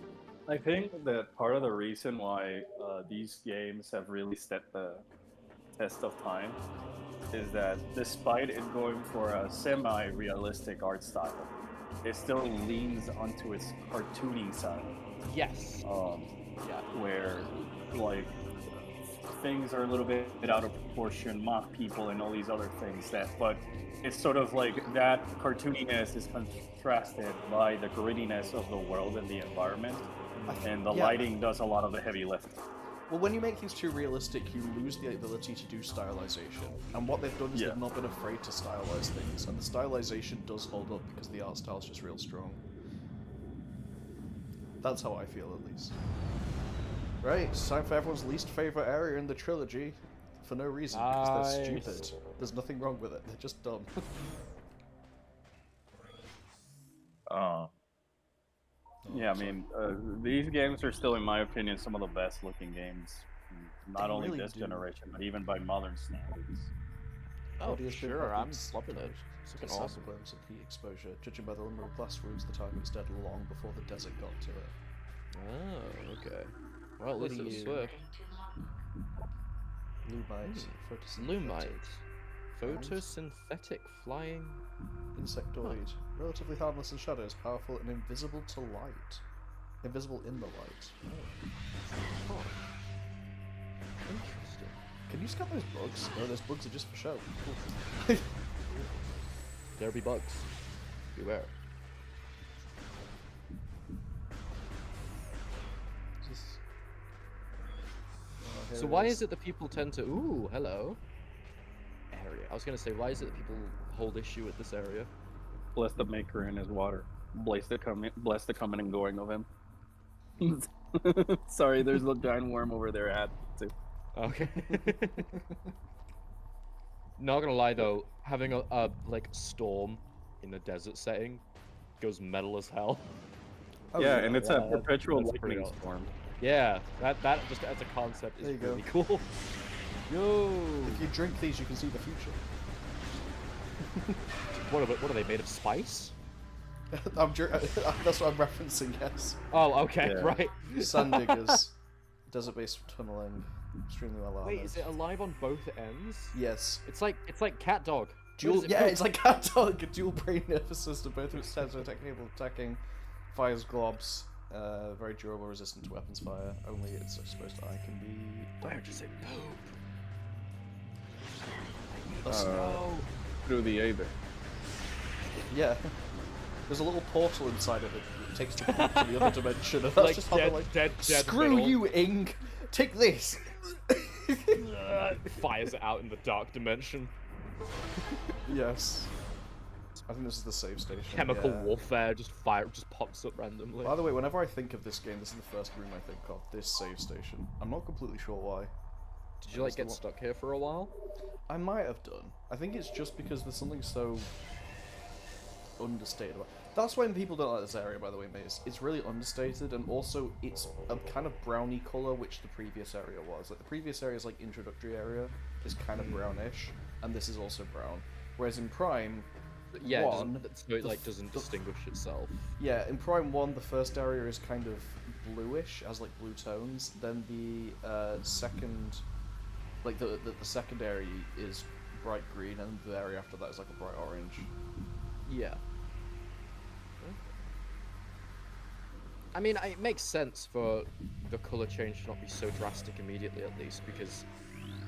I think that part of the reason why these games have really stood the test of time is that despite it going for a semi-realistic art style, it still leans onto its cartoony side. Yes. Where like things are a little bit out of proportion, mock people and all these other things but it's sort of like that cartooniness is contrasted by the grittiness of the world and the environment, and the lighting does a lot of the heavy lifting. Well, when you make things too realistic, you lose the ability to do stylization. And what they've done is they've not been afraid to stylize things, and the stylization does hold up because the art style is just real strong. That's how I feel, at least. Right, it's time for everyone's least favorite area in the trilogy, for no reason, because they're stupid. There's nothing wrong with it, they're just dumb. Yeah, I mean, these games are still, in my opinion, some of the best looking games, not only really this do. generation, but even by modern standards. Oh, Audio sure, I'm swapping loving it. It's looking awesome. Burns of heat exposure. Judging by the number of blast wounds, the target was dead long before the desert got to it. Oh, okay. Well, at What least are it was you? swift. Lumite, photosynthetic, Lumite. Photosynthetic flying. insectoid, relatively harmless in shadows, powerful and invisible to light. Invisible in the light. Oh. Interesting. Can you scan those bugs? No, those bugs are just for show. Cool. There be bugs. Beware. So why is it that people tend to... Ooh, hello. Area. I was going to say, why is it that people hold issue with this area? Bless the maker in his water. Bless the coming and going of him. Sorry, there's a giant worm over there. I had to. Okay. Not gonna lie though, having a like storm in a desert setting goes metal as hell. Oh, yeah, and it's a that's perpetual pretty lightning awesome. storm. Yeah, that just as a concept is There you really go. cool. Yo. If you drink these, you can see the future. What are they made of? Spice? That's what I'm referencing, yes. Oh, okay, Yeah. right. Sand diggers, desert-based tunneling, extremely well armored. Wait, is it alive on both ends? Yes. It's like cat dog. Dual, it's like cat dog, a dual brain nervous system, both of its heads are capable of attacking, fires globs, Very durable, resistant to weapons fire. Only it's exposed to eye can be. Where does it go? Through the Aether. Yeah. There's a little portal inside of it that takes the to the other dimension, and that's Like just how they're like, dead screw middle. you, Ing! Take this! Fires it out in the dark dimension. Yes. I think this is the save station. Chemical yeah. warfare, just pops up randomly. By the way, whenever I think of this game, this is the first room I think of, this save station. I'm not completely sure why. Did you like get stuck here for a while? I might have done. I think it's just because there's something so understated about it. That's when people don't like this area, by the way, mate. It's really understated, and also it's a kind of browny colour, which the previous area was. Like, the previous area's like introductory area is kind of brownish, and this is also brown. Whereas in Prime, Yeah, one, so it like doesn't distinguish itself. yeah, in Prime 1, the first area is kind of bluish, has like blue tones. Then the second, like the second area is bright green, and the area after that is like a bright orange. Yeah. I mean, it makes sense for the color change to not be so drastic immediately, at least, because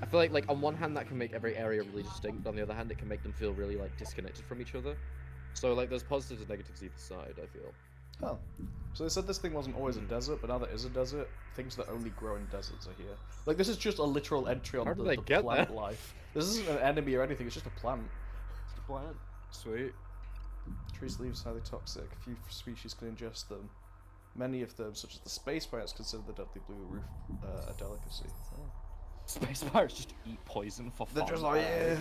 I feel like on one hand that can make every area really distinct, on the other hand it can make them feel really like disconnected from each other. So like there's positives and negatives either side, I feel. Oh. So they said this thing wasn't always a desert, but now there is a desert. Things that only grow in deserts are here. Like, this is just a literal entry on How the, did they the get plant there? life. This isn't an enemy or anything, it's just a plant. It's a plant. Sweet. Trees' leaves are highly toxic. Few species can ingest them. Many of them, such as the space pirates, consider the deadly blue roof a delicacy. Oh. Space pirates just eat poison for They're fun. just like, yeah.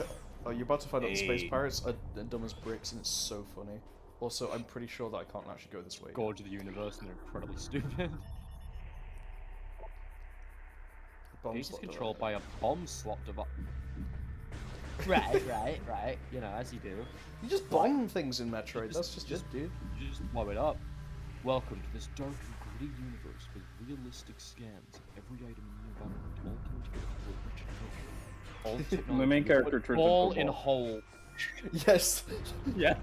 Oh, you're about to find out the space pirates are dumb as bricks, and it's so funny. Also, I'm pretty sure that I can't actually go this way. Gorge of the universe, and they're incredibly stupid. Bomb He's slot controlled by a bomb slot device. Right. You know, as you do. You just bomb things in Metroid, that's just it, dude. You just blow it up. Welcome to this dark and gritty universe with realistic scans of every item in the environment, all technology. The main character turns all into a in ball. whole. Yes! Yeah.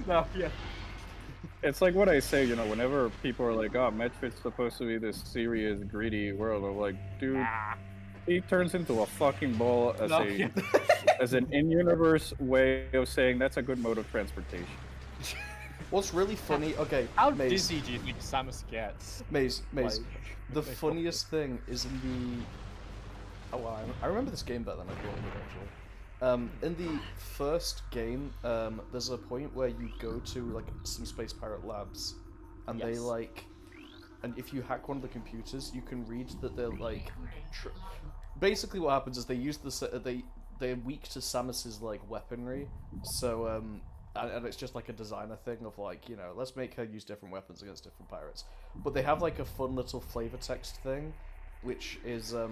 No, yeah. It's like what I say, you know, whenever people are like, oh, Metroid's supposed to be this serious, greedy world, I'm like, dude, he turns into a fucking ball as No, yeah. as an in-universe way of saying that's a good mode of transportation. What's really funny, okay, How Maze, dizzy do you think Samus gets? Maze, Like, the funniest thing is in the... Oh, well, I remember this game better than I thought I would, actually. In the first game, there's a point where you go to, like, some space pirate labs, and they, Yes. like... And if you hack one of the computers, you can read that they're, like... Basically what happens is they use they're weak to Samus's, like, weaponry, so, and it's just like a designer thing of like, you know, let's make her use different weapons against different pirates. But they have like a fun little flavor text thing, which is that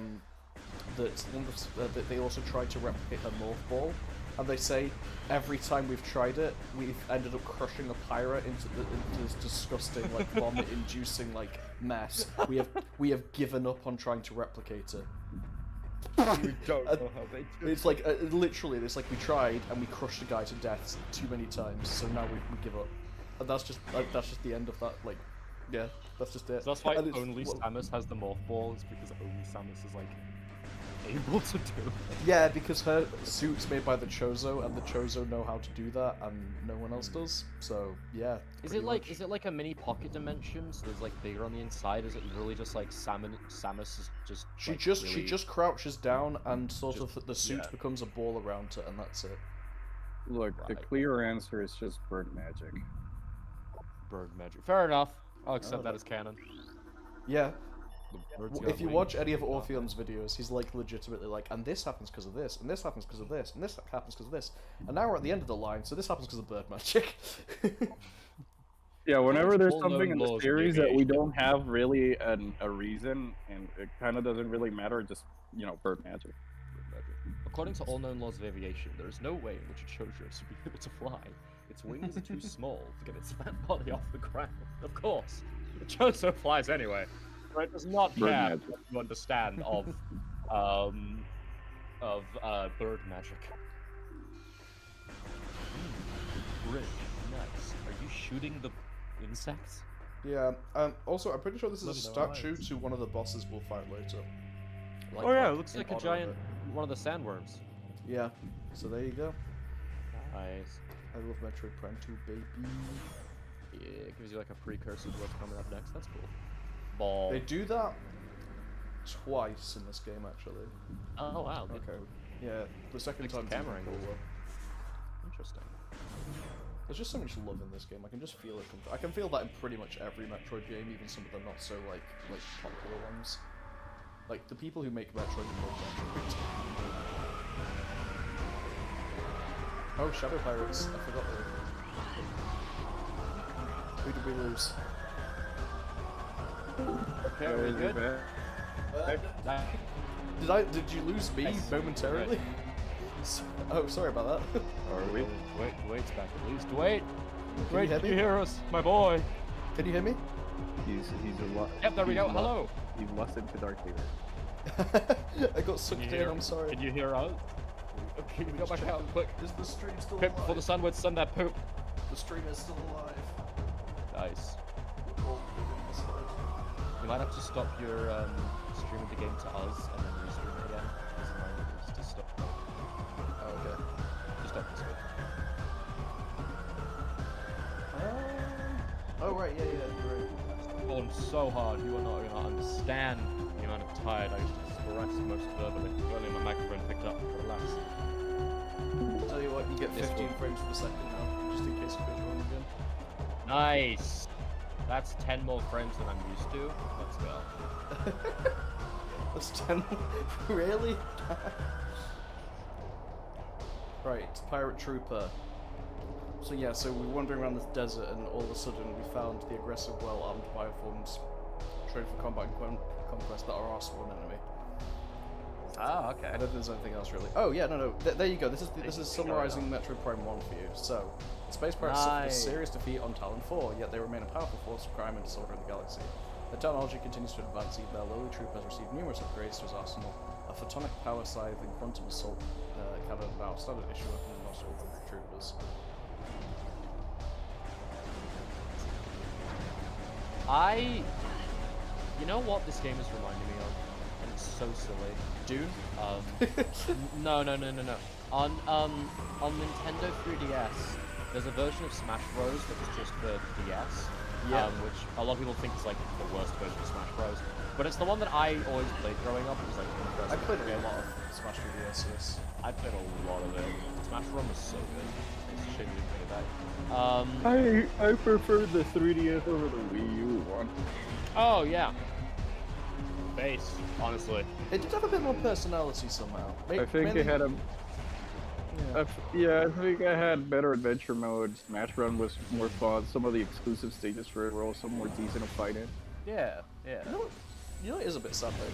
they also tried to replicate her morph ball, and they say every time we've tried it, we've ended up crushing a pirate into this disgusting like vomit-inducing like mess. We have given up on trying to replicate it. We don't know how they do it. It's like literally, it's like we tried and we crushed a guy to death too many times, so now we give up. And that's just the end of that. Like, yeah, that's just it. So that's why And it's- only well, Samus has the morph ball, is because only Samus is like able to do it. Yeah, because her suit's made by the Chozo, and the Chozo know how to do that, and no one else does. So yeah. Is pretty much. it like a mini pocket dimension? So there's like bigger on the inside. Is it literally just like Samus is just? She like, just really... she just crouches down, and sort Just- of the suit yeah. becomes a ball around her, and that's it. Look, the Right. clear answer is just bird magic. bird magic. Fair enough. I'll accept Oh, that as canon. Yeah. The bird's If got you wings. watch any of Orpheon's videos, he's like legitimately like, and this happens because of this, and this happens because of this, and this happens because of this, and now we're at the end of the line, so this happens because of bird magic. Yeah, whenever there's All something known in the laws of series that we aviation. don't have really a reason, and it kind of doesn't really matter, just, you know, bird magic. Bird magic. According to all known laws of aviation, there is no way in which a chojo should be able to fly. Its wings are too small to get its fat body off the ground. Of course, the chozo flies anyway. But it does not Bird care magic. what you understand of bird magic. Bridge, nice. Are you shooting the insects? Yeah. Also, I'm pretty sure this is a Living their statue lives. to one of the bosses we'll fight later. Like, Oh yeah, like, it looks in like a honor of giant it. one of the sandworms. Yeah. So there you go. Nice. I love Metroid Prime 2, baby. Yeah, it gives you like a precursor to what's coming up next. That's cool. Ball. They do that twice in this game, actually. Oh wow. Good. Okay. Yeah, the second Fix time the camera angle. cooler. Interesting. There's just so much love in this game. I can just feel it. I can feel that in pretty much every Metroid game, even some of the not so like popular ones. Like the people who make Metroid love Metroid. Oh, Shadow Pirates! I forgot them. Who did we lose? Okay, are we good? Did you lose me Yes. momentarily? Oh, sorry about that. Are we? Wait's back at least. Wait! Can Wait, you hear can me? you hear us? My boy! Can you hear me? He's a lot. Yep, there we go. Hello! He's lost into Darth Vader. I got sucked Can you in, hear- I'm sorry. Can you hear us? Okay, we got back out quick. Is the stream still Quick before the sun would send that poop. The stream is still alive. Nice. Oh, goodness. You might have to stop your stream of the game to us and then restream it again. Because mine needs to stop. Oh, okay. Just stop this way. Oh, right, yeah, you're right. Going so hard, you are not going to understand the amount of tired I used to express most verbally. Only my microphone picked up. Relax. Tell you what, you get This 15 one. frames per second now, just in case it goes wrong again. Nice. That's 10 more frames than I'm used to. Let's go. That's 10. Really? Right, Pirate Trooper. So yeah, so we were wandering around this desert and all of a sudden we found the aggressive, well-armed bioforms trained for combat and conquest that are our sworn enemy. Ah, okay. I don't think there's anything else really. Oh yeah, no. There you go. This is summarizing Metroid Prime 1 for you. So, the space pirates suffered a Nice. serious defeat on Talon 4, yet they remain a powerful force of crime and disorder in the galaxy. The technology continues to advance, even their lowly troop has received numerous upgrades to its arsenal. A photonic power scythe and quantum assault cannon are now standard issue weapons and hostile troopers. You know what this game is reminding me of? And it's so silly. Dune? No. On Nintendo 3DS, there's a version of Smash Bros. That was just for DS. Yeah. Which a lot of people think is like the worst version of Smash Bros. But it's the one that I always played growing up. It was like one of the first I played games. a lot of Smash 3DS, yes. I played a lot of it. Smash Run was so good. It's a shame you didn't bring it back. I prefer the 3DS over the Wii U one. Oh yeah. Base, honestly. It did have a bit more personality somehow. I think it had a. I think I had better adventure mode. Smash Run was more fun. Some of the exclusive stages for it were also more decent to fight in. Yeah. You know it is a bit sad though.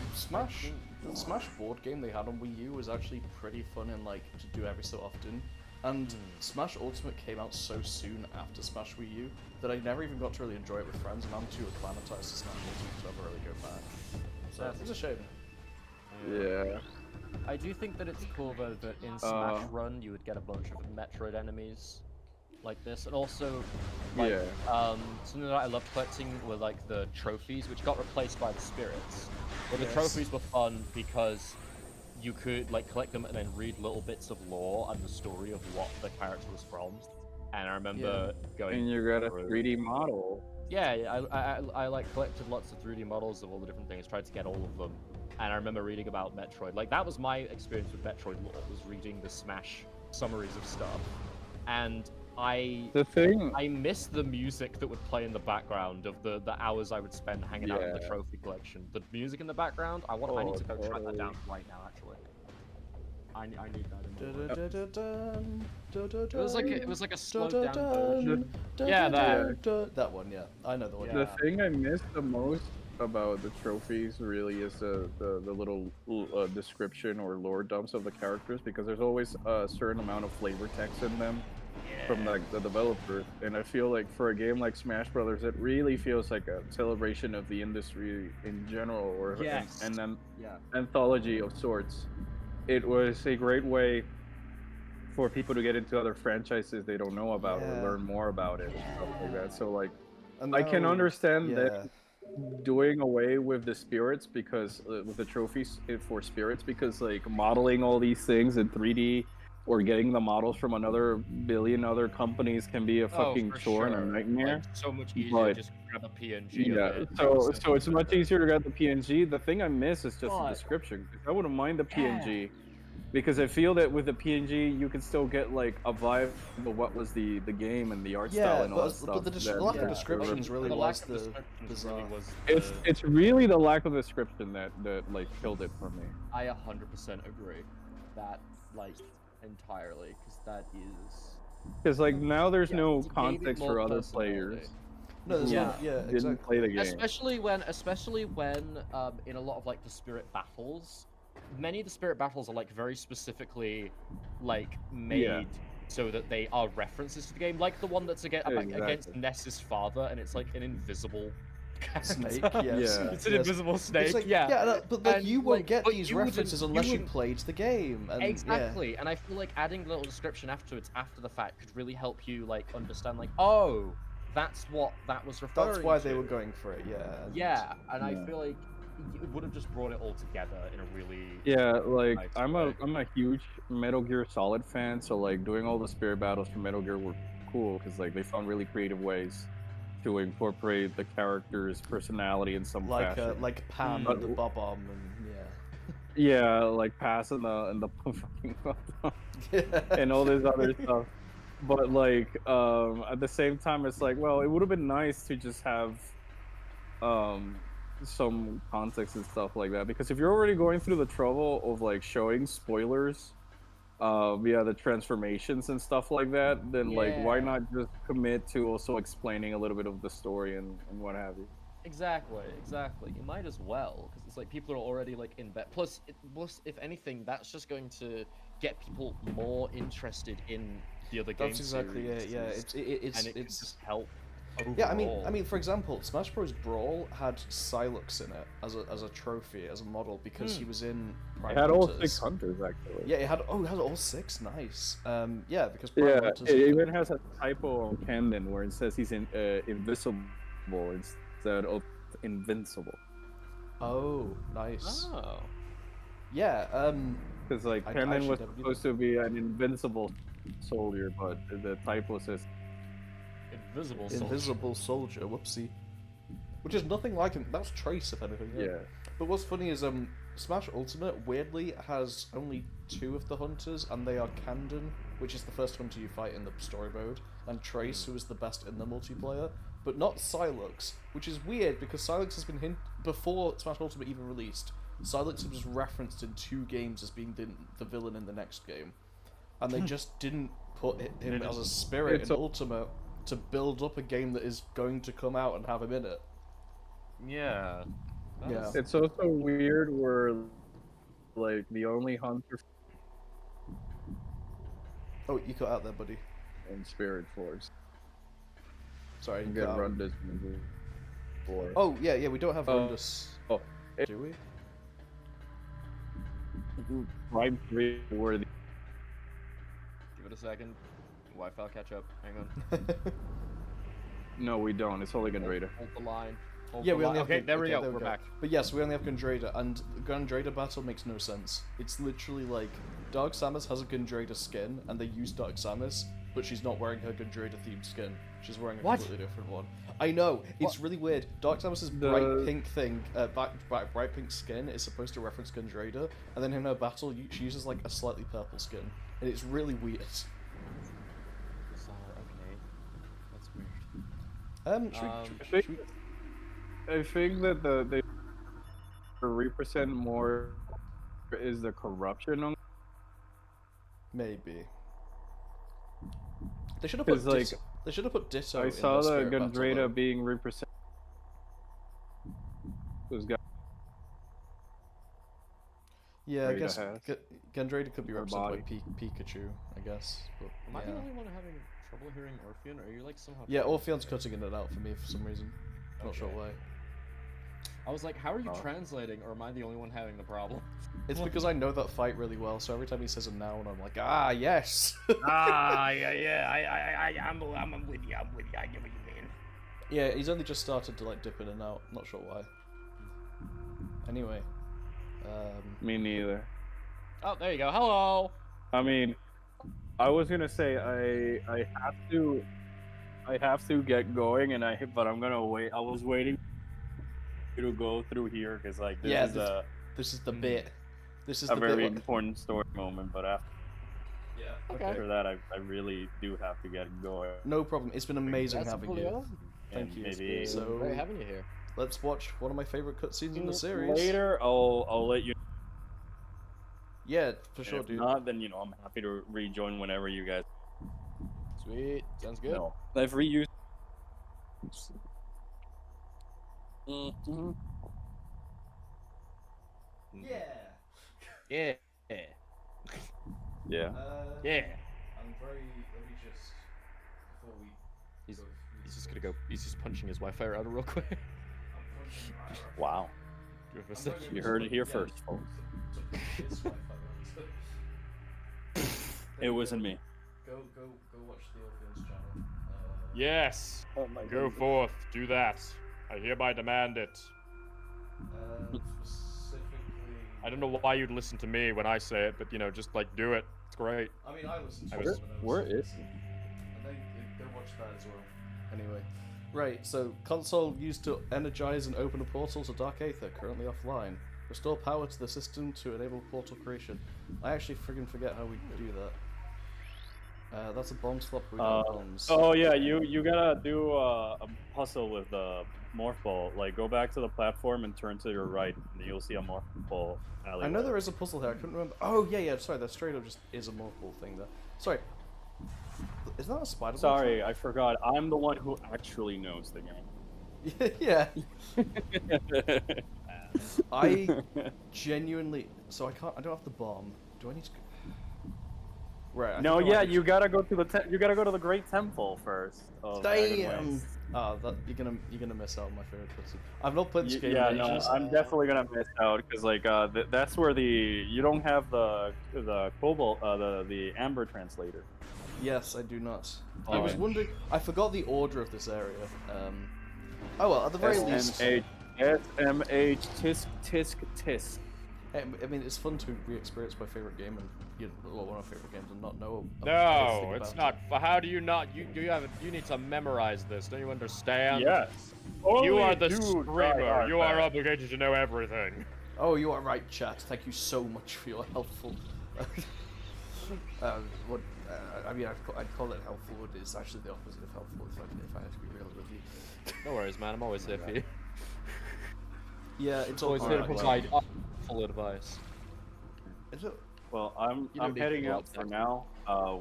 The Smash board game they had on Wii U was actually pretty fun and like to do every so often. And Smash Ultimate came out so soon after Smash Wii U that I never even got to really enjoy it with friends, and I'm too acclimatized to Smash Ultimate to ever really go back. So it's a shame. Yeah. I do think that it's cool though that in Smash Run you would get a bunch of Metroid enemies like this, and also like something that I loved collecting were like the trophies, which got replaced by the spirits. But the trophies were fun because you could like collect them and then read little bits of lore and the story of what the character was from. And I remember going. And you got a through- 3D model. Yeah, I like collected lots of 3D models of all the different things, tried to get all of them. And I remember reading about Metroid. Like that was my experience with Metroid lore, was reading the Smash summaries of stuff. And I miss the music that would play in the background of the hours I would spend hanging out in the trophy collection. The music in the background, I need to go track that down right now actually. I need that in It was like a slowed down version. Yeah, that one, yeah. I know the one. The thing I miss the most about the trophies really is the little description or lore dumps of the characters, because there's always a certain amount of flavor text in them from like the developer, and I feel like for a game like Smash Brothers, it really feels like a celebration of the industry in general, or an anthology of sorts. It was a great way for people to get into other franchises they don't know about or learn more about it and stuff like that. So like And I can now- understand yeah. that doing away with the spirits because with the trophies for spirits because like modeling all these things in 3D or getting the models from another billion other companies can be a fucking for chore and a sure. nightmare. Like, so much easier But to just grab a PNG yeah, of it. so it's much easier to get the PNG. The thing I miss is just the But- description. 'Cause I wouldn't mind the Yeah. PNG because I feel that with the PNG you can still get like a vibe of what was the game and the art style and all that stuff. but the that- lack of that- descriptions really the was lack of the descriptions bizarre. really was. It's really the lack of description that like killed it for me. I 100% agree. That like entirely, because that is. Because like now there's Yeah, no it gave it context more for other personality. players No, there's who no, yeah, didn't exactly. play the game. Especially when in a lot of like the spirit battles, many of the spirit battles are like very specifically like made Yeah. so that they are references to the game, like the one that's against Exactly. Ness's father, and it's like an invisible Snake, character. yes. Yeah. It's an Yes. invisible snake. It's like, yeah. but like And, you won't like, get but these you wouldn't- references you unless you wouldn't- played the game. And, Exactly, and I feel like adding a little description afterwards, after the fact, could really help you like understand, like, oh, that's what that was Yeah. referring That's why to. they were going for it, yeah. And- Yeah, and I Yeah. feel like it would have just brought it all together in a really. Yeah, like Nice I'm way. a huge Metal Gear Solid fan, so like doing all the spirit battles for Metal Gear were cool because like they found really creative ways to incorporate the character's personality in some fashion. Like Pam But- and the Bob-omb and Yeah, like Pass and the fucking yeah. and all this other stuff. But like at the same time it's like, well, it would have been nice to just have some context and stuff like that because if you're already going through the trouble of like showing spoilers via the transformations and stuff like that, then like why Yeah. not just commit to also explaining a little bit of the story and what have you. Exactly. You might as well, because it's like people are already like in bed. Plus, if anything, that's just going to get people more interested in the other game That's exactly it, yeah. series, and it can It's just help. Yeah, I overall. mean, for example, Smash Bros. Brawl had Silux in it as a trophy, as a model, because he was in Prime It had all Hunters. 6 hunters actually. Yeah, it had all 6. Nice. Yeah, because Prime Yeah, Hunters. it even has a typo on Camden where it says he's invisible instead of invincible. Oh, nice. Oh. Yeah. Because like I Camden should was have- supposed to be an invincible soldier, but the typo says Invisible soldier. Invisible Soldier. Whoopsie. Which is nothing like him. That's Trace, if anything. yeah. But what's funny is Smash Ultimate weirdly has only 2 of the hunters, and they are Camden, which is the first hunter you fight in the story mode, and Trace, who is the best in the multiplayer, but not Silux, which is weird because Silux has been before Smash Ultimate even released. Silux was referenced in 2 games as being the villain in the next game, and they just didn't put him as a spirit It's in Ultimate to build up a game that is going to come out and have him in it. Yeah. Yeah. It's also weird where like the only hunter Oh, you cut out there, buddy. in Spirit Force Sorry, you can cut get out. run this movie for. Oh, yeah, we don't have Oh. Rundus. Oh, it- Do we? Prime 3 where the Give it a second. Wi-Fi will catch up. Hang on. no, we don't. It's only Gandrada. Hold the line. Hold Yeah, the we only line. have Okay, there we go. We're go. back. But yes, we only have Gandrada, and the Gandrada battle makes no sense. It's literally like Dark Samus has a Gandrada skin, and they use Dark Samus, but she's not wearing her Gandrada themed skin. She's wearing a What? completely different one. I know, it's really weird. Dark Samus's bright pink thing, bright pink skin is supposed to reference Gandrada, and then in her battle, she uses like a slightly purple skin, and it's really weird. Okay. That's weird. Should we I think that they represent more is the corruption on maybe. They should have put 'Cause, like, they should have put Ditto. I in saw the Spirit Battle, though. Gandrada being represented. Those guys. Yeah, I Gandrada guess has. Gandrada could be Her represented body. by Pikachu, I guess. But, Am I the yeah. only one having trouble hearing Orpheon? Or are you like somehow? Yeah, Orpheon's cutting in and out for me for some reason. Not sure Okay. why. I was like, how are you Oh. translating, or am I the only one having the problem? It's because I know that fight really well, so every time he says a noun, I'm like, ah, yes. Ah, yeah, I'm with you, I get what you mean. Yeah, he's only just started to like dip in and out. Not sure why. Anyway. Me neither. Oh, there you go. Hello. I mean, I was gonna say I have to get going, but I'm gonna wait. I was waiting to go through here because like this is the bit. This is a the very bit. important story moment. But Yeah. Okay. after that, I really do have to get going. No problem. It's been amazing That's having cool, you. yeah. Thank you. Maybe So Great having you here. let's watch one of my favorite cutscenes in the series. later, I'll let you. Yeah, for And sure, if dude. not, then I'm happy to rejoin whenever you guys. Sweet. Sounds good. No, I've reused. Mm-hmm. Yeah. Yeah. Yeah. Yeah. I'm very. Let me just. Before we. He's just gonna go. He's just punching his Wi-Fi router real quick. Wow. Give him a sec. You heard it here first, folks. It wasn't me. Go watch the Orpheus channel. Yes. Oh my Go forth. Do that. I hereby demand it. Specifically. I don't know why you'd listen to me when I say it, but just like do it. It's great. I mean, I listened to I it. was- Where is he? And they go watch that as well. Anyway. Right, so console used to energize and open a portal to Dark Aether, currently offline. Restore power to the system to enable portal creation. I actually friggin' forget how we do that. That's a bomb slot we got bombs. Oh yeah, you gotta do a puzzle with the morph ball. Like go back to the platform and turn to your right, and you'll see a morph ball alleyway. I know there is a puzzle here, I couldn't remember. Oh, yeah, sorry, that straight up just is a morph ball thing there. Sorry. Is that a spider? Sorry, I forgot. I'm the one who actually knows the game. Yeah. I genuinely. So I don't have the bomb. Do I need to? Right. I No, think I yeah, might you gotta go to the Great Temple first. Damn. You're gonna miss out on my favorite cutscene. I've not played this game Yeah, in no, ages. I'm definitely gonna miss out because like that's where you don't have the cobalt the amber translator. Yes, I do not. I Alright. was wondering. I forgot the order of this area. Oh well, at the very least. SMH tisk tisk tisk. I mean, it's fun to re-experience my favorite game and one of my favorite games and not know. No, it's not. How do you not? You need to memorize this. Don't you understand? Yes. You Only are the dude streamer. die You are hard. obligated to know everything. Oh, you are right, chat. Thank you so much for your helpful. I mean, I'd call it helpful, but it's actually the opposite of helpful if I had to be real with you. No worries, man. I'm always there for you. Yeah, it's Always all here to right. provide full advice. Is it? Well, You don't I'm need heading to go out for outside. now.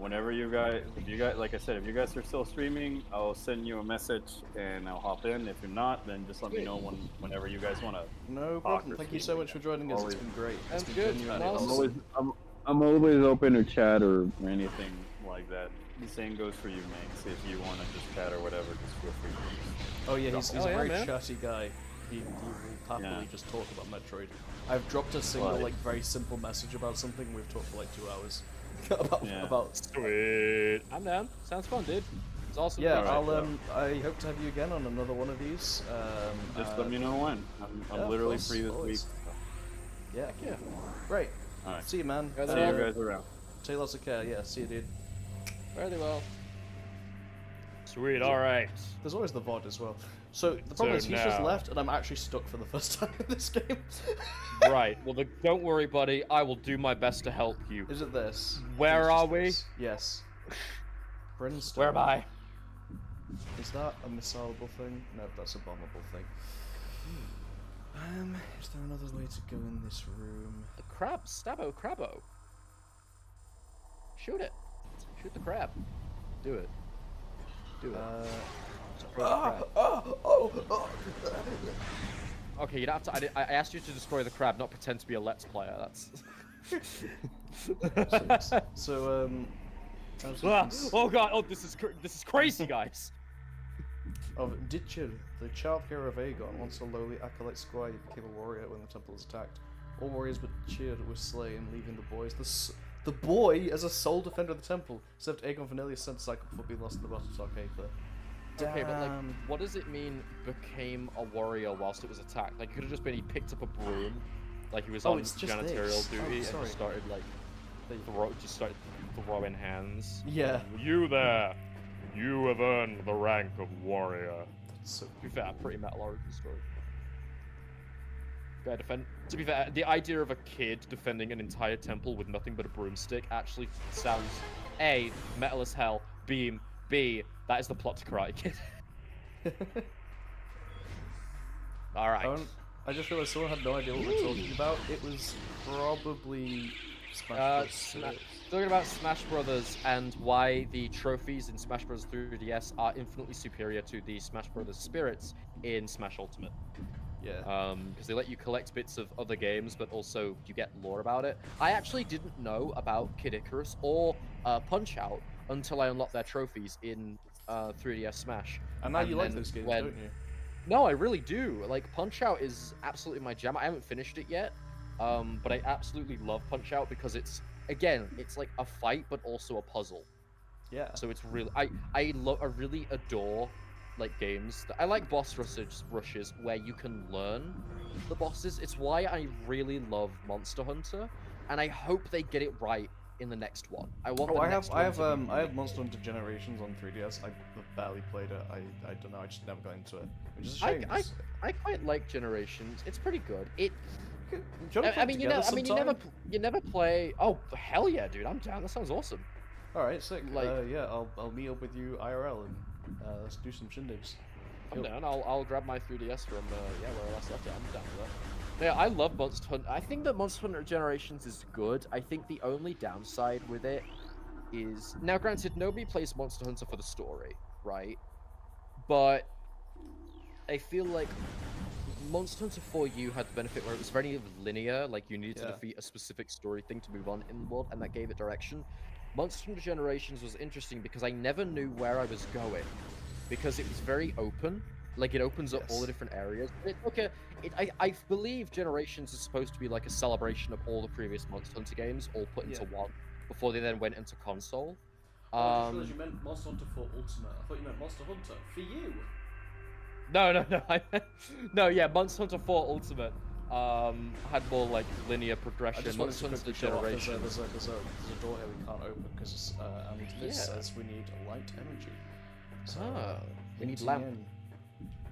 Whenever if you guys, like I said, if you guys are still streaming, I'll send you a message and I'll hop in. If you're not, then just let me know whenever you guys wanna. No Talk problem. or Thank you speak so much for joining us. It's Always. been great. It's Sounds been good. genuinely Awesome. awesome. I'm always open to chat or anything like that. The same goes for you, Max. If you wanna just chat or whatever, just feel free. Oh yeah, he's Oh, a yeah, very man. chatty guy. He will happily Yeah. just talk about Metroid. I've dropped a single Right. like very simple message about something. We've talked for like 2 hours Yeah. about. Sweet. I'm down. Sounds fun, dude. It's awesome. Yeah, Alright, I'll well. I hope to have you again on another one of these. Just let me know when. yeah, I'm of literally course, free this always. week. Yeah, yeah. Right. Alright. See you, man. Yeah, See you guys around. Take lots of care. Yeah, see you, dude. Fairly well. Sweet. All right. There's always the VOD as well. So the problem is he's just now- left, and I'm actually stuck for the first time in this game. Right. Well, don't worry, buddy. I will do my best to help you. Is it this? Where It's are just we? this. Yes. Brimstone. Where am I? Is that a missileable thing? No, that's a bombable thing. Is there another way to go in this room? The crab. Stabbo crabbo. Shoot it. Shoot the crab. Do it. Do it. Destroy the crab. Okay, you don't have to. I asked you to destroy the crab, not pretend to be a Let's Player. That's. So, as you Ah, can see- oh god! Oh, this is crazy, guys. of Ditchir, the child hero of Aegon, once a lowly acolyte squire, he became a warrior when the temple was attacked. All warriors but Chir were slain, leaving the boys. The boy, as a sole defender of the temple, served Aegon for nearly a century cycle before being lost in the battle of Dark Aether. Okay, but like, Damn. what does it mean became a warrior whilst it was attacked? Like, it could have just been he picked up a broom, like he was Oh, on it's just janitorial this. duty, Oh, and sorry. just started like, just started throwing hands. Yeah. You there? You have earned the rank of warrior. So To be fair, pretty metal origin story. Fair to be fair, the idea of a kid defending an entire temple with nothing but a broomstick actually sounds A, metal as hell, B, that is the plot to Karate Kid. Alright. I just realized someone had no idea what we're talking about. It was probably Smash Bros. Talking about Smash Brothers and why the trophies in Smash Bros. 3DS are infinitely superior to the Smash Brothers spirits in Smash Ultimate. Yeah. Because they let you collect bits of other games, but also you get lore about it. I actually didn't know about Kid Icarus or Punch-Out until I unlocked their trophies in 3DS Smash. And now you like then those games, when- don't you? No, I really do. Like, Punch-Out is absolutely my jam. I haven't finished it yet, but I absolutely love Punch-Out because it's, again, it's like a fight, but also a puzzle. Yeah. So it's really, I really adore like games. I like boss rushes where you can learn the bosses. It's why I really love Monster Hunter, and I hope they get it right in the next one. I want. Oh, the I next have one to be I have Monster Hunter Generations on 3DS. I barely played it. I don't know. I just never got into it, which is a shame. I quite like Generations. It's pretty good. It. Do you wanna play I mean, you know, together sometime? you never play. Oh hell yeah, dude! I'm down. That sounds awesome. All right, sick. like- Yeah, I'll meet up with you IRL and let's do some shindigs. I'm down. I'll grab my 3DS from where I last left it. I'm down with that. Yeah, I love Monster Hunter. I think that Monster Hunter Generations is good. I think the only downside with it is now, granted, nobody plays Monster Hunter for the story, right? But I feel like Monster Hunter 4U had the benefit where it was very linear. Like you needed to Yeah. defeat a specific story thing to move on in the world, and that gave it direction. Monster Hunter Generations was interesting because I never knew where I was going, because it was very open. Like it opens up all the different areas. I believe Generations is supposed to be like a celebration of all the previous Monster Hunter games, all put into one, before they then went into console. I just realized you meant Monster Hunter for Ultimate. I thought you meant Monster Hunter for you. No. No, yeah, Monster Hunter 4 Ultimate had more like linear I progression. just wanted to Monster Hunter quickly show off Generations. there's a door here we can't open because and this says we need light energy. So we need hinting lamp. in,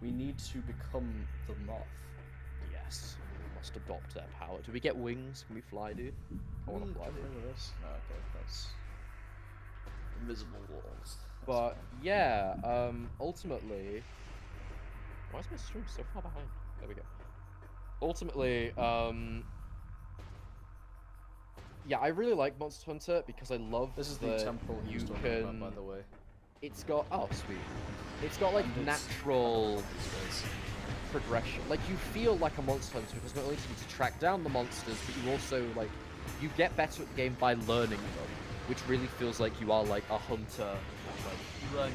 we need to become the moth. Yes, we must adopt their power. Do we get wings? Can we fly, dude? I want to fly, dude. Look at this. No, okay, that's invisible walls. But yeah, ultimately, why is my stream so far behind? There we go. Ultimately, yeah, I really like Monster Hunter because I love This is that the temple you used on the map, can. by the way. It's got sweet. It's got like And it's- natural progression. Like you feel like a Monster Hunter because not only do you need to track down the monsters, but you also like you get better at the game by learning them, which really feels like you are like a hunter, like running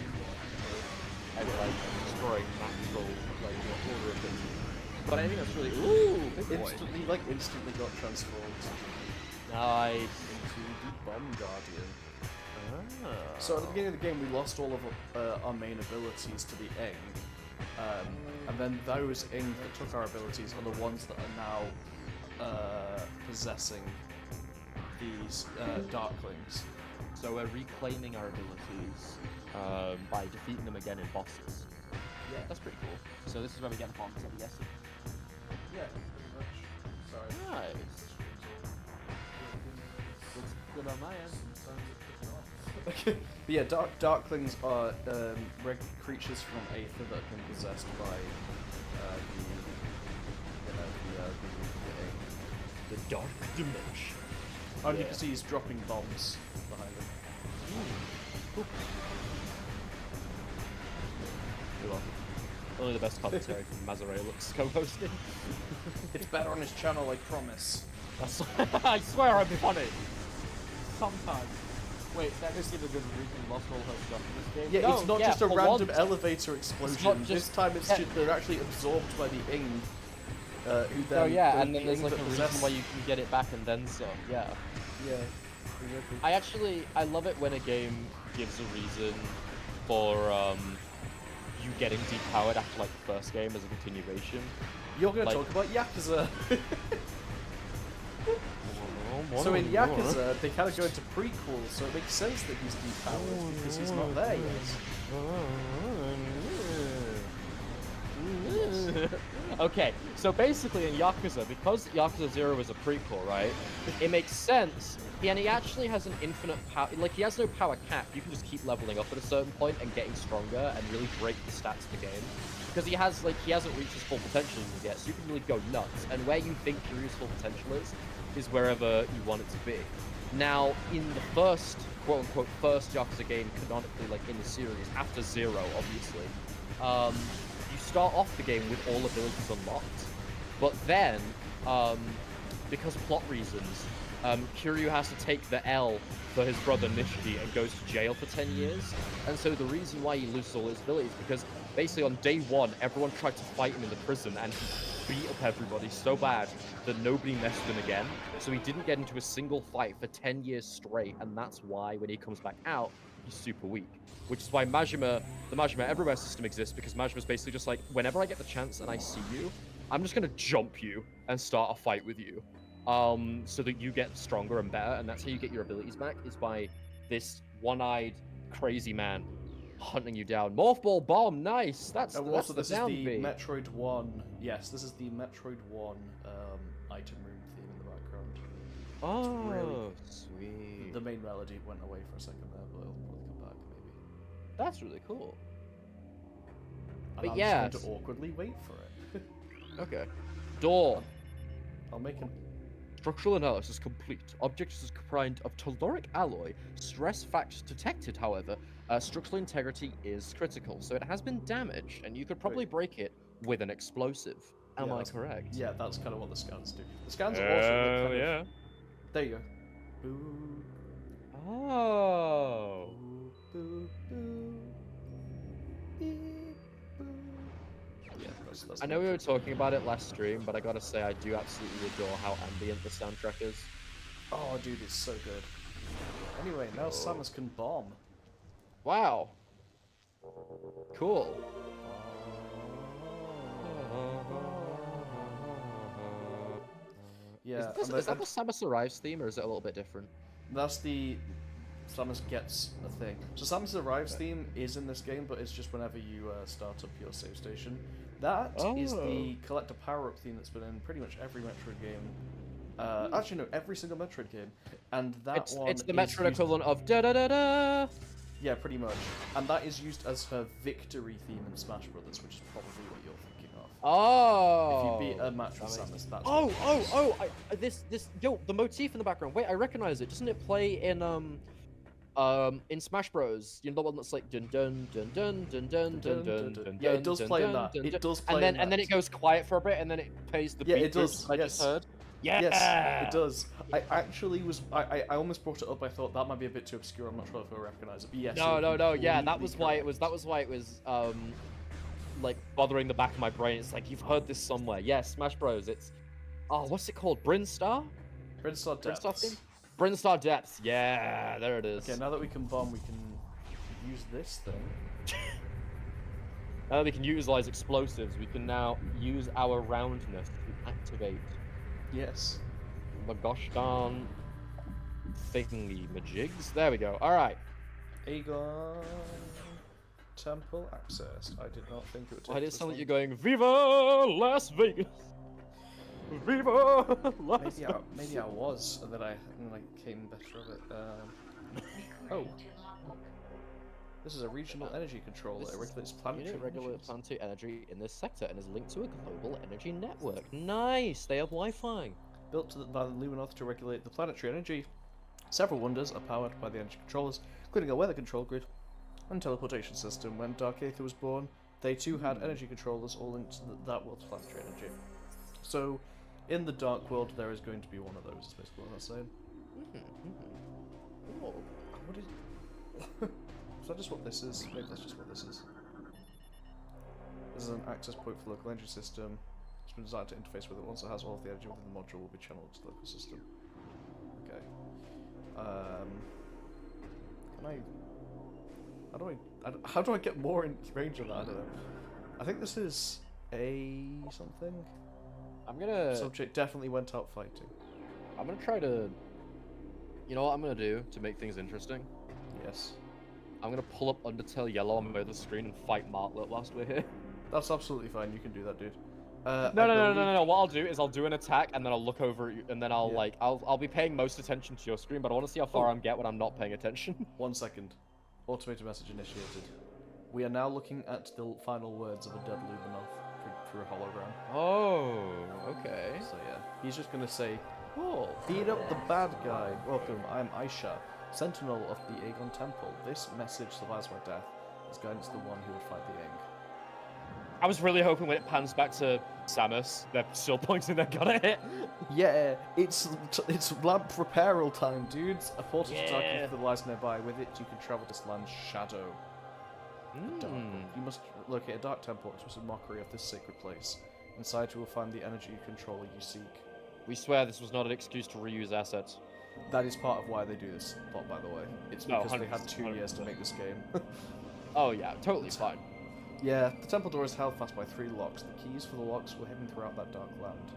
and like destroying natural like order of things. But I think that's really big boy. Instantly got transformed Nice. into the Bomb Guardian. Ah. So at the beginning of the game, we lost all of our main abilities to the Ing, and then those Ing that took our abilities are the ones that are now possessing these Darklings. So we're reclaiming our abilities by defeating them again in bosses. Yeah, That's pretty cool. So this is where we get the bombs, I'm guessing. yeah, pretty much. Sorry. Nice. Looks good on my end. Okay. But yeah, Darklings are creatures from Aether that have been possessed by The dark dimension. Oh, you can see he's dropping bombs behind him. You're welcome. Only the best commentary from Mazarelux co-hosting. It's better on his channel, I promise. I swear I'd be funny. Sometimes. Wait, that is the good reason lost all her stuff in this game. Yeah, No, it's not yeah, just a for random once. elevator explosion. just- This time it's yeah. just, they're actually absorbed by the Ing, who then... Oh yeah, the and then there's Ing like a that reason possess- why you can get it back and then some. Yeah. Yeah. I love it when a game gives a reason for you getting depowered after like the first game as a continuation. You're going to Like- talk about Yakuza. So in Yakuza, they kind of go into prequels, so it makes sense that he's depowered because he's not there yet. Okay, so basically in Yakuza, because Yakuza 0 is a prequel, right? It makes sense. And he actually has an infinite power. Like, he has no power cap. You can just keep leveling up at a certain point and getting stronger and really break the stats of the game. Because he hasn't reached his full potential yet, so you can really go nuts. And where you think Kiryu's full potential is wherever you want it to be. Now, in the first, quote-unquote, first Yakuza game, canonically, like, in the series, after 0, obviously, you start off the game with all abilities unlocked. But then, because of plot reasons, Kiryu has to take the L for his brother Nishiki and goes to jail for 10 years. And so the reason why he loses all his abilities is because basically on day 1, everyone tried to fight him in the prison and he beat up everybody so bad that nobody messed with him again. So he didn't get into a single fight for 10 years straight, and that's why when he comes back out, he's super weak. Which is why the Majima Everywhere system exists, because Majima's basically just like, whenever I get the chance and I see you, I'm just gonna jump you and start a fight with you. So that you get stronger and better, and that's how you get your abilities back, is by this one-eyed crazy man hunting you down. Morph Ball Bomb, nice! That's Also, the this is down the beat. Metroid 1. Yes, this is the Metroid 1 item room theme in the background. Oh, really- sweet. The main melody went away for a second there, but it'll probably come back maybe. That's really cool. And But I'm yes. just going to awkwardly wait for it. Okay. Door. I'll make an... Structural analysis complete. Object is comprised of telluric alloy. Stress factor detected, however. Structural integrity is critical, so it has been damaged, and you could probably break it with an explosive. Am I correct? Yeah, that's kind of what the scans do. The scans are also like kind yeah. of... There you go. Boo, Oh. boo, boo, beep, boo. Yeah, that's I know we were talking about it last stream, but I gotta say I do absolutely adore how ambient the soundtrack is. Oh, dude, it's so good. Anyway, now Samus can bomb. Wow. Cool. Yeah, Is that the Samus Arrives theme, or is it a little bit different? that's the Samus gets a thing. So Samus Arrives theme is in this game, but it's just whenever you start up your save station. That is the collector power-up theme that's been in pretty much every Metroid game. Actually, no, every single Metroid game. And that It's the is Metroid used... equivalent of da da da da. Yeah, pretty much. And that is used as her victory theme in Smash Brothers, which is probably what you're thinking of. Oh. If you beat a match with Samus, that's Oh, what it is. this, yo, the motif in the background. Wait, I recognize it. Doesn't it play in Smash Bros? You know the one that's like dun dun dun dun dun dun dun dun dun. Yeah, it does dun, play in dun, that. dun, It dun. does play And in then that. it goes quiet for a bit, and then it plays the Yeah, beat it does, I just yes. heard. Yeah. Yes, it does. I actually was. I almost brought it up. I thought that might be a bit too obscure. I'm not sure if I recognize it. But yes. No. Yeah, that completely was why it correct. was. That was why it was. Like bothering the back of my brain. It's like you've heard this somewhere. Yes, Smash Bros. It's. Oh, what's it called? Brinstar? Brinstar Depths. Brinstar theme? Brinstar Depths. Yeah, there it is. Okay, now that we can bomb, we can use this thing. Now that we can utilize explosives, we can now use our roundness to activate Yes. the gosh darn thingy majigs. There we go. All right. Aegon Temple accessed. I did not think it would take. Why did it this sound like long. you're going Viva Las Vegas? Viva Las Maybe I was, and then I came better of it. Oh. This is a regional energy controller. It regulates planetary Unit regulates emissions. planetary energy in this sector and is linked to a global energy network. Nice. They have Wi-Fi. Built by the Luminoth to regulate the planetary energy. Several wonders are powered by the energy controllers, including a weather control grid and teleportation system. When Dark Aether was born, they too had energy controllers all linked to that world's planetary energy. So, in the Dark World, there is going to be one of those, is basically what I'm saying. Oh. What is... Is that just what this is? Maybe that's just what this is. This is an access point for the local energy system. It's been designed to interface with it. Once it has all of the energy within the module, will be channeled to the local system. Okay. Can I... How do How do I get more in range of that? I don't know. I think this is a something. I'm gonna. Subject definitely went out fighting. I'm gonna try to. You know what I'm gonna do to make things interesting? Yes. I'm gonna pull up Undertale Yellow on my other screen and fight Martlet whilst we're here. That's absolutely fine. You can do that, dude. No. What I'll do is I'll do an attack and then I'll look over at you and then I'll Yeah. like I'll be paying most attention to your screen, but I want to see how far I'm get when I'm not paying attention. 1 second. Automated message initiated. We are now looking at the final words of a dead Luminoth through a hologram. Oh, okay. So yeah, he's just gonna say, Cool. "Beat up the bad guy. Welcome. I'm Aisha, Sentinel of the Aegon Temple. This message survives my death as guidance to the one who would fight the Aang." I was really hoping when it pans back to Samus, they're still pointing their gun at it. Yeah, it's lamp repair time, dudes. A portal to Yeah. dark that lies nearby. With it, you can travel to this land's shadow. The dark one. You must locate a dark temple which was a mockery of this sacred place. Inside, you will find the energy controller you seek. We swear this was not an excuse to reuse assets. That is part of why they do this plot, by the way. It's No, because they had 100%, 2 years to make this game. Oh yeah, totally fine. Yeah, the temple door is held fast by 3 locks. The keys for the locks were hidden throughout that dark land.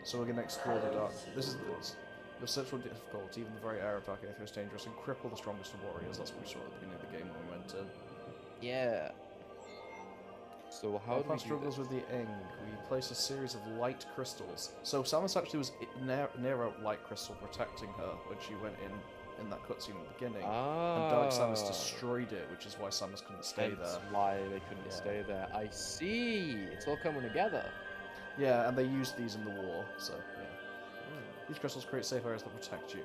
So we're going to explore the dark. This is this. Your search will be difficult. Even the very air of Dark Aether is dangerous and cripple the strongest of warriors. That's what we saw at the beginning of the game when we went in. Yeah. So how do we Our do struggles this? with the Ing. We place a series of light crystals. So Samus actually was near a light crystal protecting her when she went in that cutscene at the beginning. And Dark Samus destroyed it, which is why Samus couldn't stay Hence there. why they couldn't Yeah. stay there. I see. It's all coming together. Yeah, and they used these in the war, so yeah. These crystals create safe areas that protect you.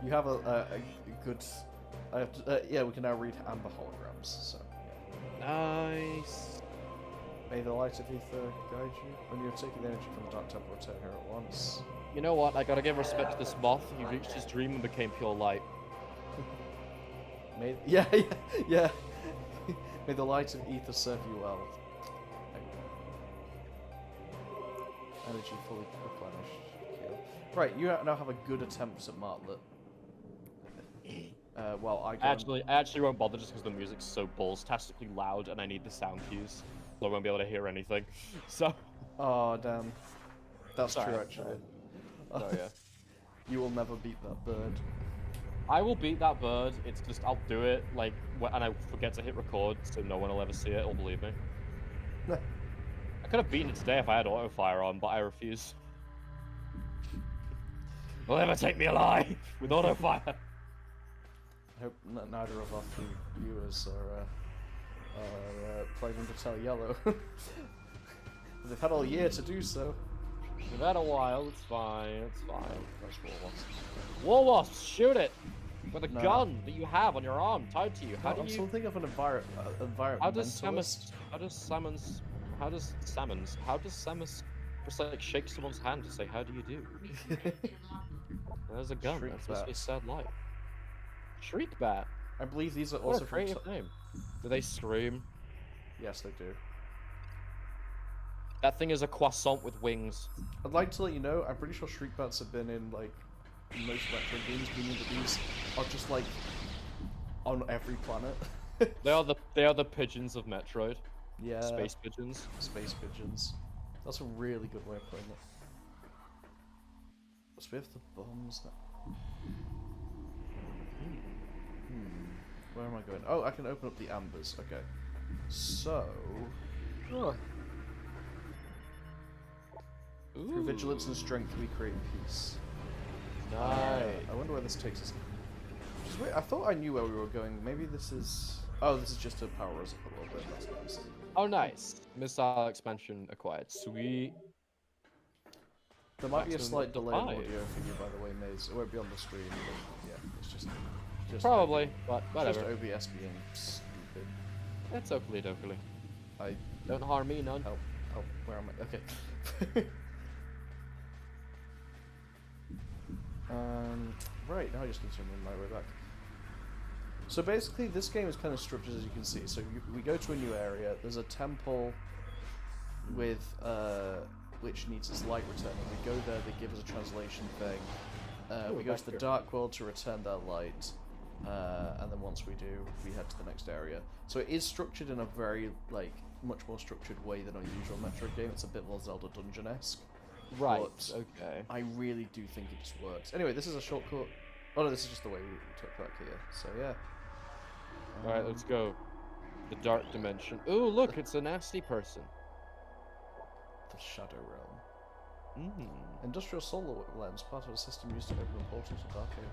You have a good... I have to, yeah, we can now read amber holograms, so yeah. Nice. May the light of ether guide you. When you have taken the energy from the dark temple, return here at once. You know what? I gotta give respect to this moth. He reached his dream and became pure light. May May the light of ether serve you well. Energy fully replenished. Kill. Right, you now have a good attempt at Martlet. Well, I actually won't bother just because the music's so balls-tastically loud and I need the sound cues. So I won't be able to hear anything. So. Oh, damn. That's Sorry. true, actually. Oh, yeah. You will never beat that bird. I will beat that bird. It's just, I'll do it, like, and I forget to hit record, so no one will ever see it or believe me. I could have beaten it today if I had auto fire on, but I refuse. Will never take me alive with auto fire. I hope neither of our 3 viewers are playing Undertale Yellow. They've had all year to do so. We've had a while, it's fine, it's fine. That's War Wasp, shoot it! With a gun that you have on your arm tied to you. How do I'm you... still thinking of an environmentalist. How does Samus just like shake someone's hand to say, how do you do? There's a gun, Shriek that's supposed to be a Bat. sad light. Shriek Bat? I believe these are What also a from... creative name. Do they scream? Yes, they do. That thing is a croissant with wings. I'd like to let you know, I'm pretty sure Shriek Bats have been in, like, most Metroid games, meaning that these are just, like, on every planet. They are the pigeons of Metroid. Yeah. Space pigeons. Space pigeons. That's a really good way of putting it. So we have the bombs now. Where am I going? Oh, I can open up the ambers. Okay. So... Through vigilance and strength, we create peace. Nice. I wonder where this takes us. Just wait, I thought I knew where we were going. Maybe this is... Oh, this is just to power us up a little bit. That's nice. Oh, nice. Missile expansion acquired. Sweet. There might be a Maximum slight delay in 5. audio for you, by the way, Maze. It won't be on the screen, but yeah, it's just Probably, but Just whatever. OBS being stupid. That's oakley dokley. I... Don't harm me none. Oh, where am I? Okay. Right, now I just need to remember my way back. So basically, this game is kind of structured as you can see. So we go to a new area, there's a temple with, which needs its light returning. We go there, they give us a translation thing, We go to the Dark World to return their light, and then once we do, we head to the next area. So it is structured in a very, like, much more structured way than a usual Metroid game. It's a bit more Zelda Dungeon-esque. Right, But okay. I really do think it just works. Anyway, this is a shortcut. Oh no, this is just the way we took back here. So yeah. Alright, let's go. The Dark Dimension. Ooh, look, it's a nasty person. The Shadow Realm. Mm. Industrial solar lens, part of a system used to open a portal to Dark Area.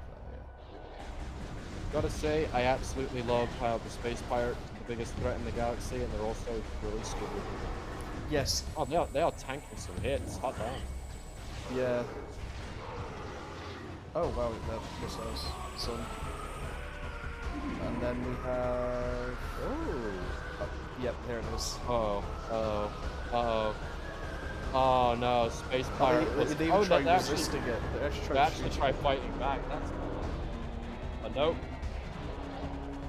Gotta say, I absolutely love how the space pirates are the biggest threat in the galaxy, and they're also really stupid. Yes. Oh, they are tanking some hits. Hot damn. Yeah. Oh wow, that missiles. Sun. And then we have. Oh. Yep, there it is. Oh no, space pirate. They even try resisting it. They actually try fighting back. That's nope.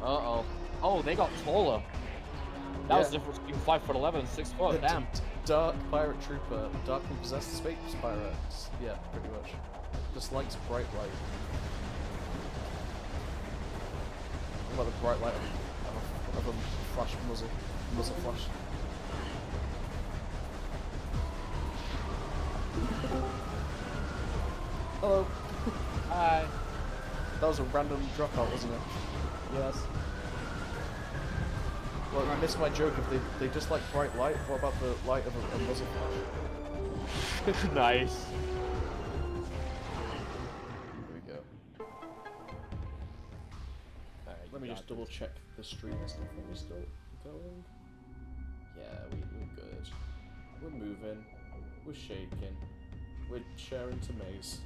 Uh-oh. Oh, they got taller. That was the difference between 5'11" and 6 foot. Damn. Dark pirate trooper, dark and possessed space pirates. Yeah, pretty much. Just likes bright light. What about the bright light of a flash muzzle flash? Hello. Hi. That was a random dropout, wasn't it? Yes. Well, I missed my joke. If they just like bright light, what about the light of a muzzle flash? Nice. Here we go. Let me just double check the stream and stuff. Are we still going? Yeah, we're good. We're moving. We're shaking. We're sharing to maze.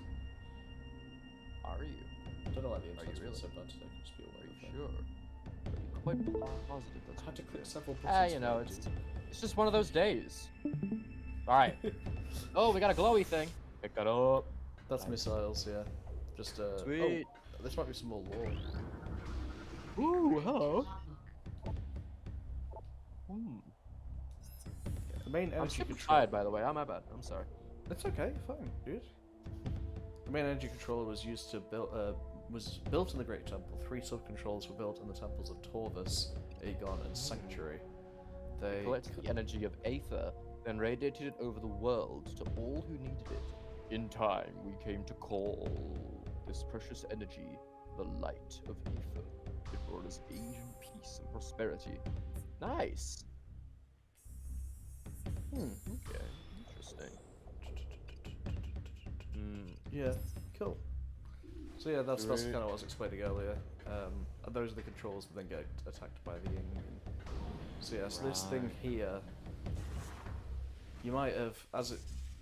Are you? I don't know why the internet's really? been so bad today. Just be aware of it. Sure. Quite positive. I had to click several buttons. You know, it's just one of those days. All right. Oh, we got a glowy thing. Pick that up. That's missiles, yeah. Just Sweet. Oh, this might be some more lore. Ooh, hello. The main I'm energy super controller. tired, by the way. My bad. I'm sorry. It's okay, fine, dude. The main energy controller was used to build. Was built in the Great Temple. 3 sub-controllers were built in the temples of Torvus, Aegon, and Sanctuary. They collected the energy of Aether, then radiated it over the world to all who needed it. In time, we came to call this precious energy the light of Aether. It brought us age and peace and prosperity. Nice. Okay. Interesting. Yeah, cool. So yeah, that's kind of what I was explaining earlier. And those are the controls that then get attacked by the Ying. So yeah, so this thing here, you might have, as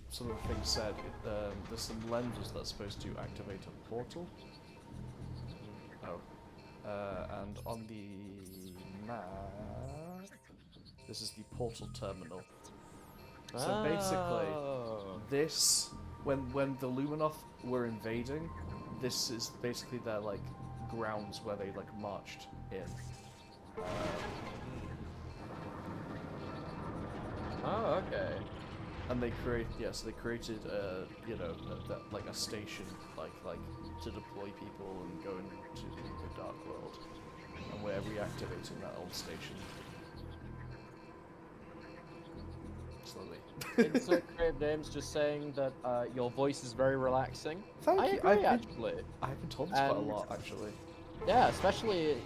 some of the things said, there's some lenses that are supposed to activate a portal. Oh. And on the map, this is the portal terminal. So basically, this, when the Luminoth were invading, this is basically their, like, grounds where they, like, marched in. Oh, okay. And they created, you know, like a station, like to deploy people and go into the Dark World, and we're reactivating that old station slowly. Insert Crave Names just saying that your voice is very relaxing. Thank I you. agree, actually. I've been told this quite a lot, actually. Yeah, especially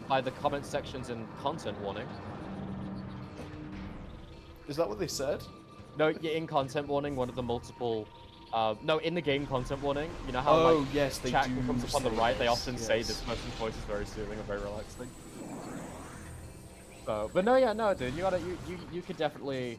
by the comment sections in content warning. Is that what they said? No, yeah, in content warning, one of the multiple. No, in the game content warning, you know how Oh, like yes, they chat do comes up on the say right, they this, often say yes. this person's voice is very soothing and very relaxing. So, but no, yeah, no, dude, you could definitely,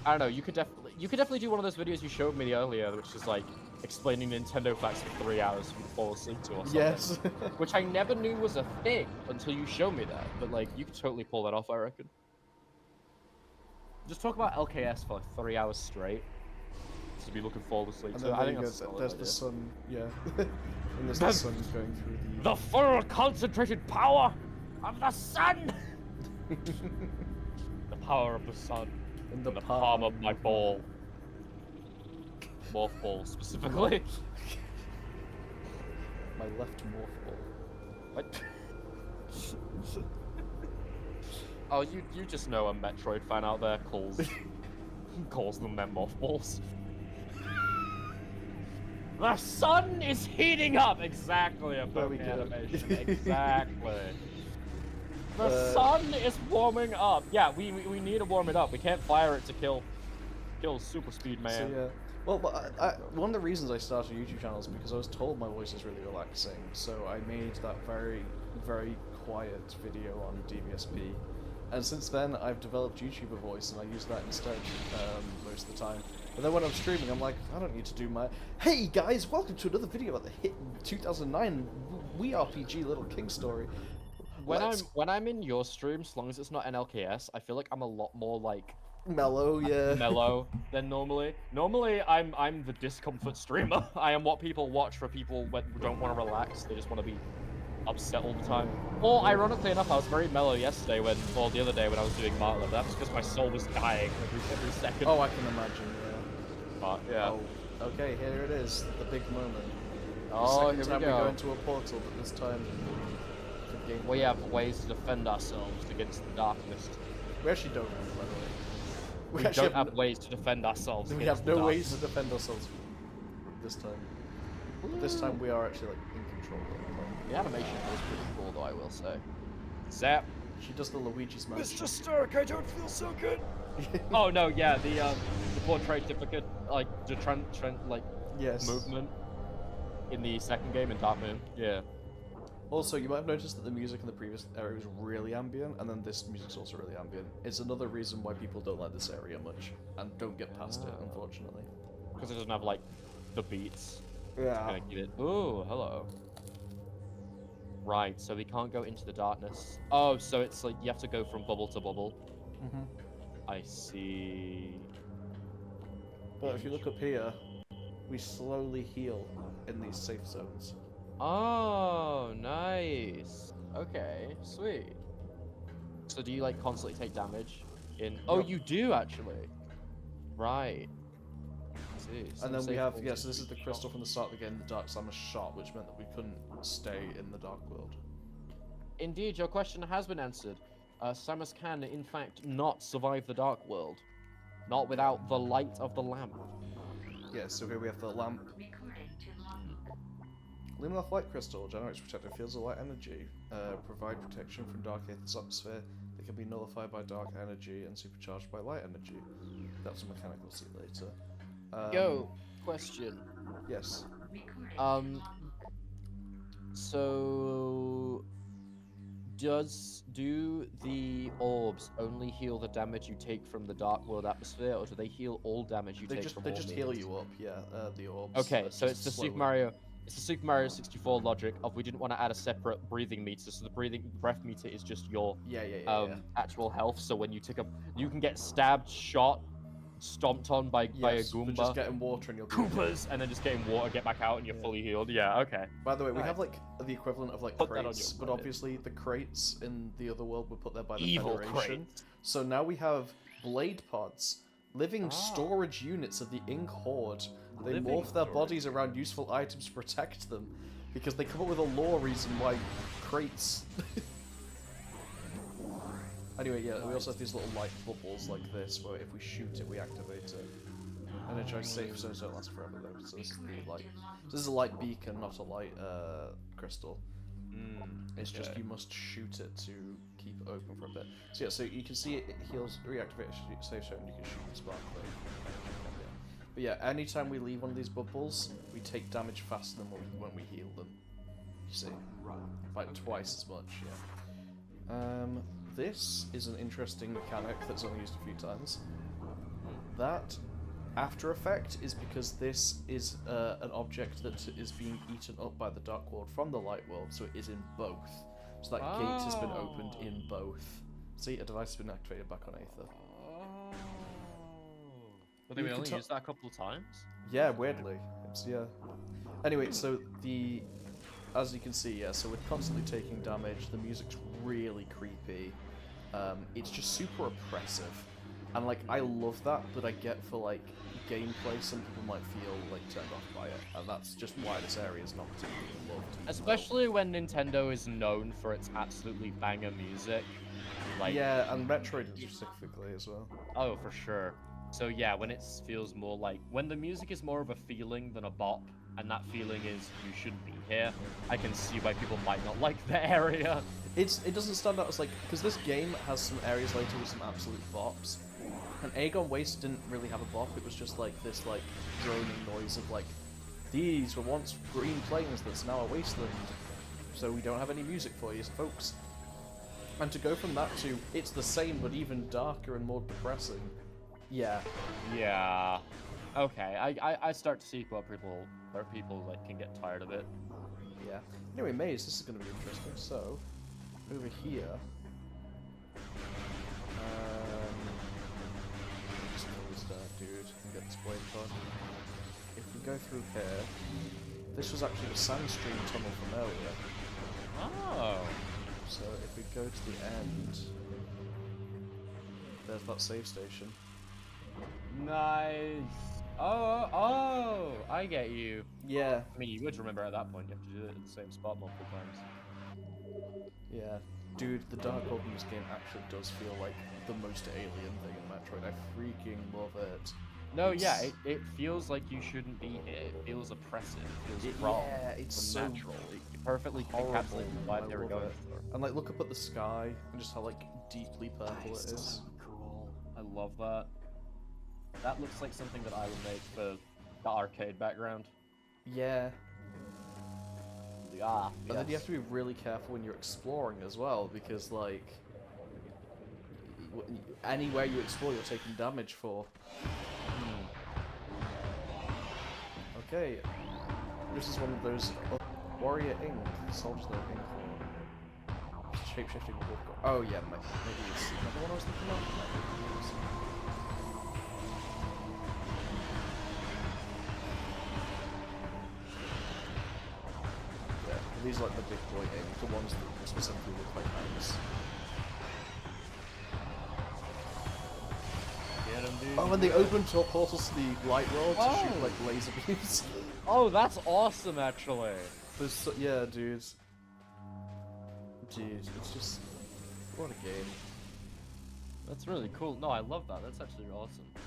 I don't know, you could definitely do one of those videos you showed me earlier, which is like explaining Nintendo facts for 3 hours for you to fall asleep to or something. Yes. Which I never knew was a thing until you showed me that, but like you could totally pull that off, I reckon. Just talk about LKS for like 3 hours straight. To be looking forward to sleep. And So then I there think you that's a go. solid There's idea. the sun, yeah. And there's the sun going through the... The full concentrated power of the sun! The power of the sun In the palm of my ball. Morph ball, specifically. I left mothball. What? Oh, you just know a Metroid fan out there calls them their mothballs. The sun is heating up! Exactly, a There we Pokemon go. animation. Exactly. The sun is warming up. Yeah, we need to warm it up. We can't fire it to kill Super Speed Man. So yeah, well, one of the reasons I started a YouTube channel is because I was told my voice is really relaxing. So I made that very, very quiet video on DVSP, and since then I've developed YouTuber voice, and I use that instead most of the time. But then when I'm streaming, I'm like, I don't need to do my. Hey guys, welcome to another video about the hit 2009 Wii RPG Little King story. When I'm in your stream, as long as it's not NLKS, I feel like I'm a lot more like mellow, yeah. mellow than normally. Normally, I'm the discomfort streamer. I am what people watch for people who don't want to relax. They just want to be upset all the time. Or ironically enough, I was very mellow yesterday or the other day when I was doing Martyr. That was because my soul was dying every second. Oh, I can imagine. Yeah. But yeah. Oh, okay, here it is, the big moment. Oh, the second here we time go. we go into a portal, but this time for game. We have ways to defend ourselves against the darkness. We actually don't, by the way. We actually don't have ways to defend ourselves. We against have the no ways darkness. to defend ourselves this time. But this time we are actually like in control of it. The animation was pretty cool, though, I will say. Zap. She does the Luigi's Mansion. Mr. Stark, I don't feel so good. Oh no, yeah, the portrait difficult, like the Yes. movement in the second game in Dark Moon. Yeah. Also, you might have noticed that the music in the previous area was really ambient, and then this music's also really ambient. It's another reason why people don't like this area much, and don't get past it, unfortunately. Because it doesn't have, like, the beats. Yeah. Gonna get it. Ooh, hello. Right, so we can't go into the darkness. Oh, so it's like you have to go from bubble to bubble. Mm-hmm. I see. But if you look up here, we slowly heal in these safe zones. Oh, nice. Okay, sweet. So do you, like, constantly take damage in... Oh, Yep. you do, actually. Right. I see. And then Some we safe have, zones yes, that this is you the can crystal shop. from the start of the game, the Dark Samus shot, which meant that we couldn't stay in the Dark World. Indeed, your question has been answered. Samus can, in fact, not survive the Dark World. Not without the light of the lamp. Yeah, so here we have the lamp. Luminous light crystal generates protective fields of light energy. Provide protection from dark Aether's atmosphere. They can be nullified by dark energy and supercharged by light energy. That's a mechanical see later. Yo, question. Yes. So do the orbs only heal the damage you take from the Dark World atmosphere, or do they heal all damage you They take just from they all just heal means? you up, yeah, the orbs. Okay, so it's the slowly. Super Mario 64 logic of we didn't want to add a separate breathing meter, so the breath meter is just your Yeah. actual health. So when you you can get stabbed, shot, stomped on by a Yes, but Goomba, just getting water and you'll be Koopas, and then just getting water, get back out, and you're fully healed. Yeah, okay. By the way, we Nice. have like the equivalent of like Put that on crates, your but credit. obviously the crates in the other world were put there by the Evil Federation. crates. So now we have blade pods, living storage units of the Ink Horde. They Living morph their storage. bodies around useful items to protect them, because they come up with a lore reason why crates. Anyway, yeah, we also have these little light bubbles like this, where if we shoot it, we activate it. Energized safe zones don't last forever though, so this is the light. So this is a light beacon, not a light crystal. It's just you must shoot it to keep it open for a bit. So yeah, so you can see it heals, reactivates safe zone, and you can shoot the spark thing. But yeah, anytime we leave one of these bubbles, we take damage faster than when we heal them. You see, like twice as much. Yeah. This is an interesting mechanic that's only used a few times. That after effect is because this is an object that is being eaten up by the Dark World from the Light World, so it is in both. So that gate has been opened in both. See, a device has been activated back on Aether. But they You can only tell- used that a couple of times. Yeah, weirdly. Yeah. Anyway, so as you can see, yeah, so we're constantly taking damage. The music's really creepy. It's just super oppressive, and like I love that I get for like gameplay, some people might feel like turned off by it, and that's just why this area is not particularly loved. Especially when Nintendo is known for its absolutely banger music. Like, yeah, and Metroid specifically as well. oh, for sure. So yeah, when it feels more like when the music is more of a feeling than a bop, and that feeling is you shouldn't be here, I can see why people might not like the area. It doesn't stand out as like, because this game has some areas later with some absolute bops, and Aegon Waste didn't really have a bop. It was just like this like droning noise of like, these were once green plains that's now a wasteland, so we don't have any music for you folks. And to go from that to it's the same but even darker and more depressing. Yeah. Yeah. Okay, I start to see where people like can get tired of it. Yeah. Anyway, Maze, this is going to be interesting. So, over here. Just kill this dude and get this blade pod. If we go through here, this was actually the Sandstream tunnel from earlier. Oh. So if we go to the end, there's that save station. Nice. Oh, I get you. Yeah. I mean, you would remember at that point, you have to do it in the same spot multiple times. Yeah. Dude, the Dark Orb in this game actually does feel like the most alien thing in Metroid. I freaking love it. No, yeah, it feels like you shouldn't be here. It feels oppressive. It feels wrong. Yeah, it's so unnatural. It perfectly encapsulates the vibe they were going for. And like, look up at the sky and just how like deeply purple it is. So cool. I love that. That looks like something that I would make for the arcade background. Yeah. Ah, But then you have to be really careful when you're exploring as well, because like anywhere you explore, you're taking damage for. Okay, this is one of those warrior ink soldiers that ink shape-shifting wolf. Oh yeah, maybe it's another one I was thinking of. Yeah, these are like the big boy ink, the ones that specifically look like hands. Oh, and they open portals to the light world to shoot like laser beams. Oh, that's awesome, actually. Yeah, dude. Dude, it's just what a game. That's really cool. No, I love that. That's actually awesome. I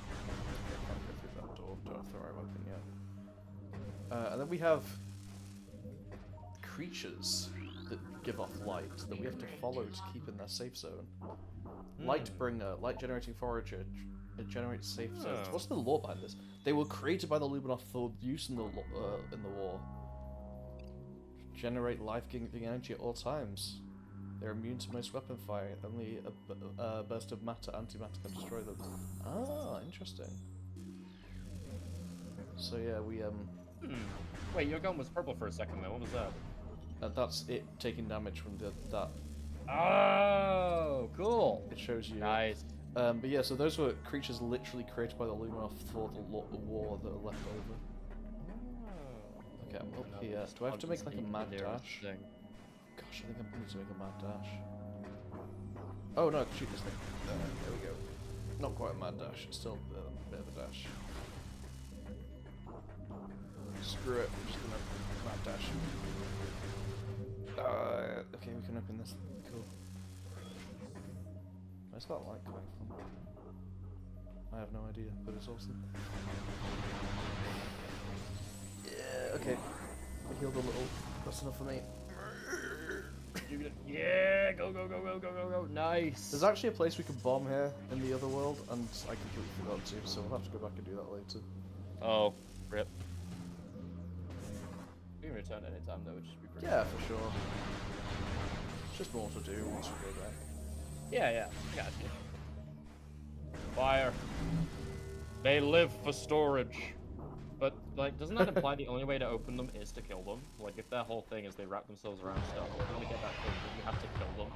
can't go through that door. Don't have the right weapon yet. And then we have creatures that give off light that we have to follow to keep in their safe zone. Lightbringer, light generating forager. It generates safe zones. What's the lore behind this? They were created by the Luminoth for use in the war. Generate life-giving energy at all times. They're immune to most weapon fire. Only a burst of matter, antimatter can destroy them. Ah, interesting. So yeah, we Wait, your gun was purple for a second there. What was that? that's it taking damage from that. Oh, cool. It shows you. Nice. But yeah, so those were creatures literally created by the Luminoth for the war that are left over. Okay, I'm up here. Do I have to make like a mad dash? Gosh, I think I need to make a mad dash. Oh no, I can shoot this thing. There we go. Not quite a mad dash, it's still a bit of a dash. Screw it, I'm just gonna mad dash. Okay, we can open this. Cool. Where's that light coming from? I have no idea, but it's awesome. Yeah, okay. I healed a little. That's enough for me. Yeah, go. Nice. There's actually a place we could bomb here in the other world, and I completely forgot to, so we'll have to go back and do that later. Oh, rip. We can return anytime though, which should be pretty Yeah, for sure. It's just more to do once we go back. Yeah, I got you. Fire. They live for storage. But, like, doesn't that imply the only way to open them is to kill them? Like, if their whole thing is they wrap themselves around stuff, if you want to get that thing, then you have to kill them.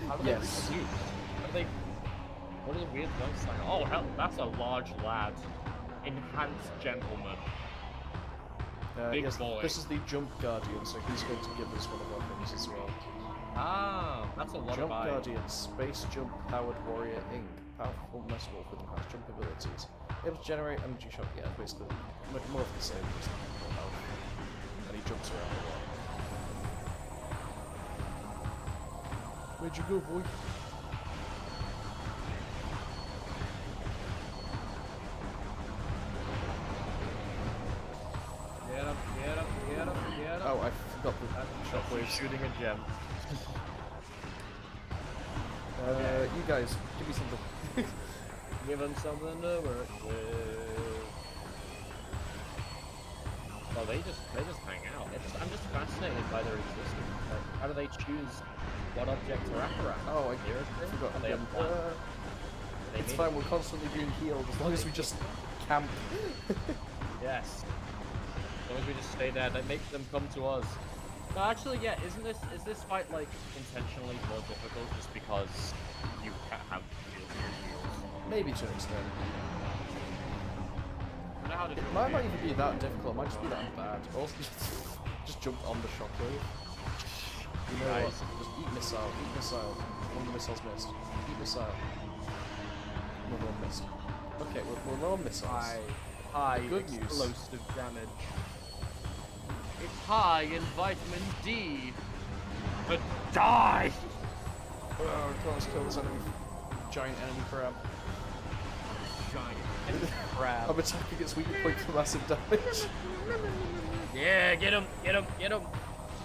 How do they reproduce? What are the weird notes like? Oh, hell, that's a large lad. Enhanced gentleman. Big boy. This is the Jump Guardian, so he's going to give us one of our things as well. Ah, that's a lot Jump of Guardian, Space Jump Powered Warrior Inc. Powerful Metal Wolf with enhanced jump abilities. Able to generate energy shock, yeah, basically. More of the same, just more health. And he jumps around a lot. Where'd you go, boy? Get up, get up, get up, get up. Oh, I forgot the shockwave. Shooting a gem. You guys, give me something. Give him something to work with. Well, they just hang out. I'm just fascinated by their existence. Like, how do they choose what objects are apparatus? Oh, I forgot Are they again. It's mean- fine, we're constantly being healed as long as we just camp. Yes. As long as we just stay there, that makes them come to us. No, actually, yeah. Is this fight like intentionally more difficult just because you can't have Maybe to an extent. I know how to do It might not even be that difficult, it might just be that bad. Also, just jump on the shockwave. You know what? Nice. Just eat missile, eat missile. One of the missiles missed. Eat missile. Another one missed. Okay, we're on missiles. High Good news. explosive damage. It's high in vitamin D. But die! Oh, can't kill this enemy. Giant enemy crab. Giant crab. I'm attacking its weak point for massive damage. Yeah, get him, get him, get him.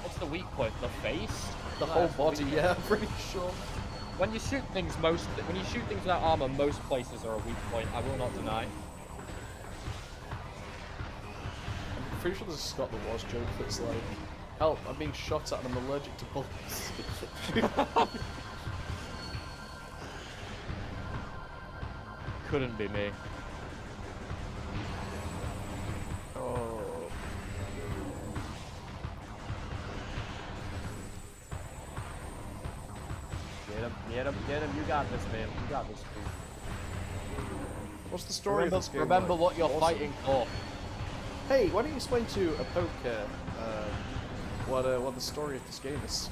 What's the weak point? The face? The No, whole that's the body, weak yeah, I'm pretty sure. When you shoot things without armor, most places are a weak point. I will not deny. I'm pretty sure there's a Scott the Wars joke that's like, help, I'm being shot at and I'm allergic to bullets. Couldn't be me. Oh. Get him, get him, get him. You got this, man. You got this, dude. What's the story of this game? Remember like? what you're Awesome. fighting for. Hey, why don't you explain to a poker what the story of this game is?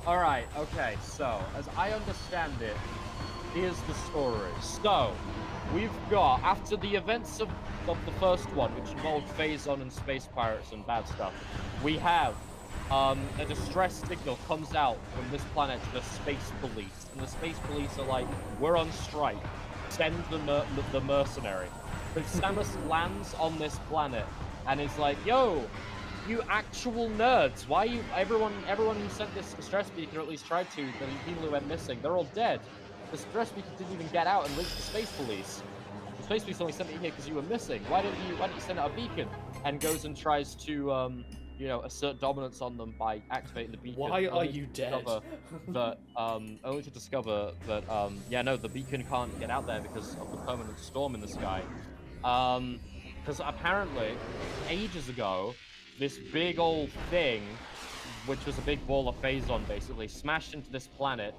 Alright, okay, so, as I understand it, here's the story. So, we've got, after the events of the first one, which involved Phazon and space pirates and bad stuff, we have a distress signal comes out from this planet to the space police. And the space police are like, we're on strike. Send the mercenary. So Samus lands on this planet and is like, yo, you actual nerds, why you everyone who sent this distress beacon, or at least tried to, the people who went missing, they're all dead. The distress beacon didn't even get out and reach the space police. The space police only sent it here because you were missing. Why didn't you send out a beacon? And goes and tries to assert dominance on them by activating the beacon. Why are you dead? Only to discover that the beacon can't get out there because of the permanent storm in the sky. Because apparently, ages ago, this big old thing, which was a big ball of Phazon basically, smashed into this planet,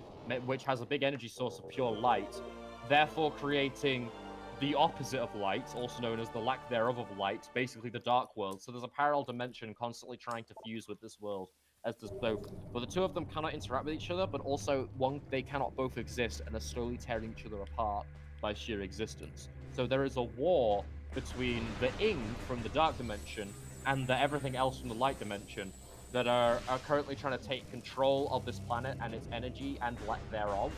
which has a big energy source of pure light, therefore creating the opposite of light, also known as the lack thereof of light, basically the dark world. So there's a parallel dimension constantly trying to fuse with this world, as does both. But the two of them cannot interact with each other, but also, they cannot both exist and are slowly tearing each other apart by sheer existence. So there is a war between the Ing from the dark dimension and the everything else from the light dimension that are currently trying to take control of this planet and its energy and lack thereof.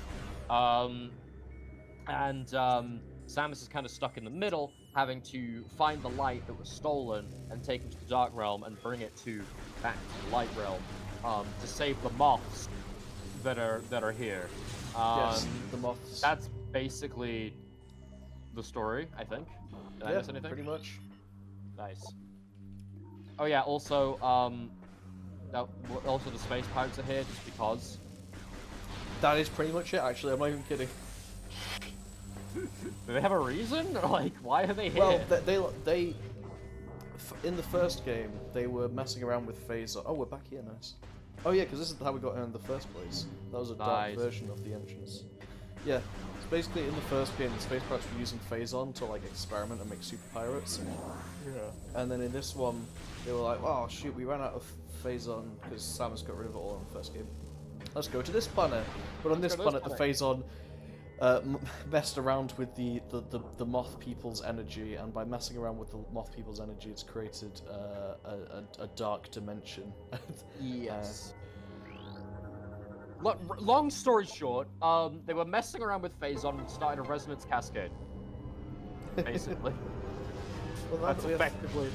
Samus is kind of stuck in the middle, having to find the light that was stolen and take it to the Dark Realm and bring it back to the Light Realm to save the moths that are here. Yes, the moths. That's basically the story, I think. Did I miss anything? Pretty much. Nice. Oh yeah, also the space pirates are here just because. That is pretty much it, actually. I'm not even kidding. Do they have a reason? Or like, why are they here? Well, they in the first game, they were messing around with Phazon. Oh, we're back here, nice. Oh yeah, because this is how we got in the first place. That was a dark version of the entrance. Yeah, so basically in the first game, the space pirates were using Phazon to like experiment and make super pirates. Yeah. And then in this one, they were like, oh shoot, we ran out of Phazon because Samus got rid of it all in the first game. Let's go to this planet. But on this planet, the Phazon messed around with the moth people's energy, and by messing around with the moth people's energy, it's created a dark dimension. Yes. Long story short, they were messing around with Phazon and started a resonance cascade. Basically. Well, That's effectively.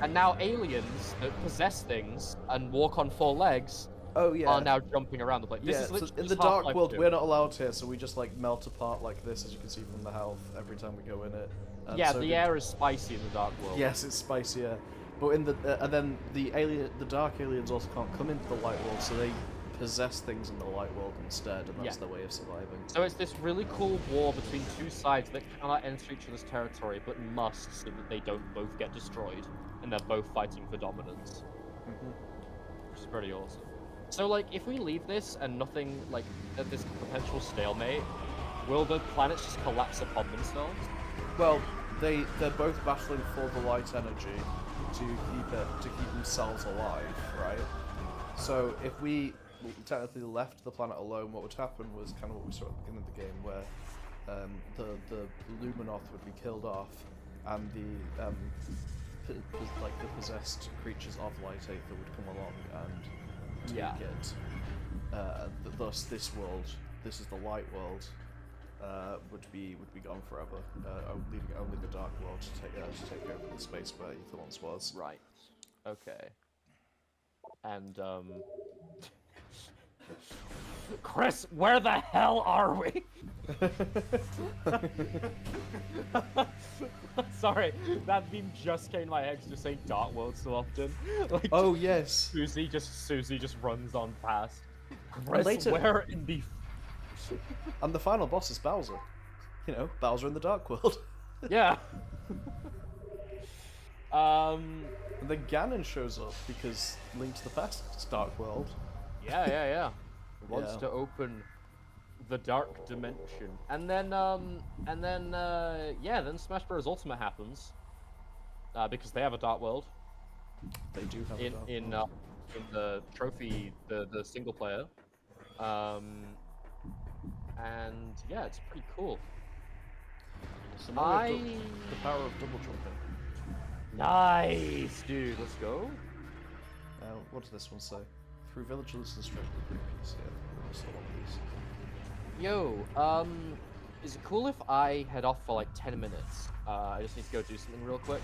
And now aliens that possess things and walk on 4 legs Oh yeah. are now jumping around the place. This Yeah, is so literally in the just dark Half-Life world, 2. we're not allowed here, so we just like melt apart like this, as you can see from the health every time we go in it. And Yeah, so the did- air is spicy in the dark world. Yes, it's spicier, but in the and then the dark aliens also can't come into the light world, so they possess things in the light world instead, and that's Yeah. their way of surviving. So it's this really cool war between 2 sides that cannot enter each other's territory, but must so that they don't both get destroyed, and they're both fighting for dominance. Which is pretty awesome. So, like, if we leave this and nothing, like, at this potential stalemate, will the planets just collapse upon themselves? Well, they're both battling for the light energy to keep themselves alive, right? So if we technically left the planet alone, what would happen was kind of what we saw at the beginning of the game, where the Luminoth would be killed off, and the the possessed creatures of Light Aether would come along and take Yeah. it. Thus, this world, this is the light world, would be gone forever, leaving only the dark world to take over the space where Aether once was. Right. Okay. And, Chris, where the hell are we? Sorry, that meme just came to my head 'cause you're saying Dark World so often. Like, Oh yes. Susie just runs on past. Chris, Later- where in the... And the final boss is Bowser. You know, Bowser in the dark world. Yeah. And then Ganon shows up because Link to the Past is dark world. Yeah. Wants Yeah. to open the dark dimension, and then Smash Bros. Ultimate happens, because they have a dark world They do have a dark in world. the trophy, the single player, and yeah, it's pretty cool. So now we have the power of double jumping. Nice, dude. Let's go. What does this one say? Through villages and straight to the PC. Yeah, so one of these. Yo, is it cool if I head off for like 10 minutes? I just need to go do something real quick.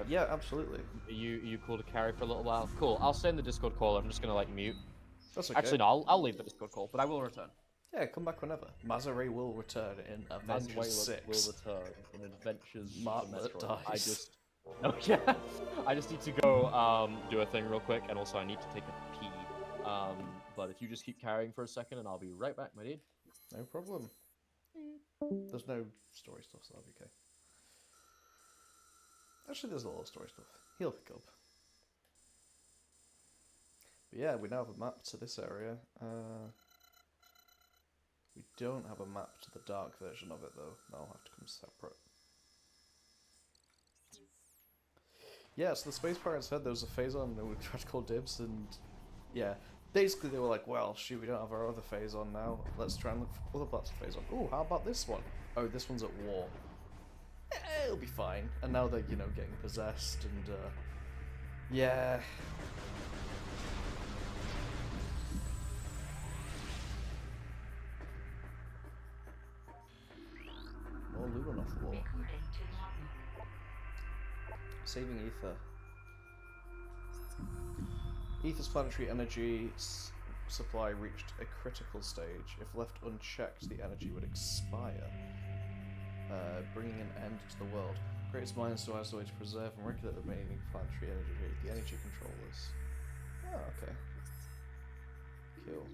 Yeah, absolutely. Are you cool to carry for a little while? Cool. I'll stay in the Discord call. I'm just gonna like mute. That's okay. Actually, no. I'll leave the Discord call, but I will return. Yeah, come back whenever. Mazare will return in Avengers 6. will return in Adventures Martlet of Metroid. dies. Oh yeah. I just need to go do a thing real quick, and also I need to take a pee. But if you just keep carrying for a second, and I'll be right back, my dude. No problem. There's no story stuff, so that'll be okay. Actually, there's a lot of story stuff. He'll pick up. But yeah, we now have a map to this area. We don't have a map to the dark version of it, though. That'll have to come separate. Yeah, so the Space Pirates said there was a Phazon, and we tried to call dibs, and yeah, basically they were like, well, shoot, we don't have our other Phazon now. Let's try and look for other parts of Phazon. Ooh, how about this one? Oh, this one's at war. It'll be fine. And now they're, you know, getting possessed, and yeah. More Luminoth lore. Saving Ether. Ether's planetary energy supply reached a critical stage. If left unchecked, the energy would expire, bringing an end to the world. Greatest minds devise a way to preserve and regulate the remaining planetary energy. The energy controllers. Oh, okay. Cool.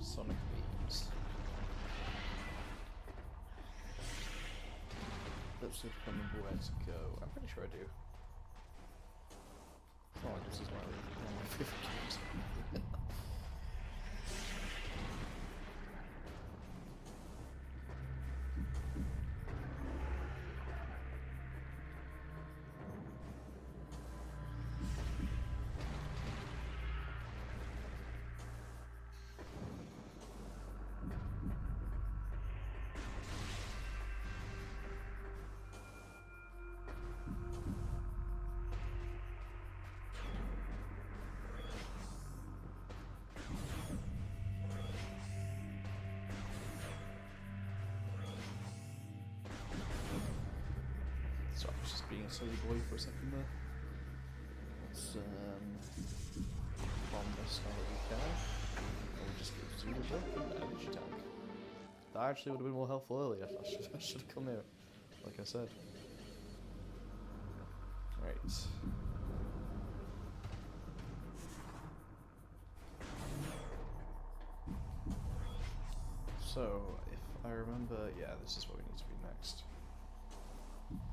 Sonic beams. Let's see if I remember where to go. I'm pretty sure I do. Oh, this is one of my favorite games. being a silly boy for a second there. Let's bomb this now that we can. And we just get zoomed up an energy tank. That actually would have been more helpful earlier. I should have come here, like I said. Right. So, if I remember, yeah, this is where we need to be next.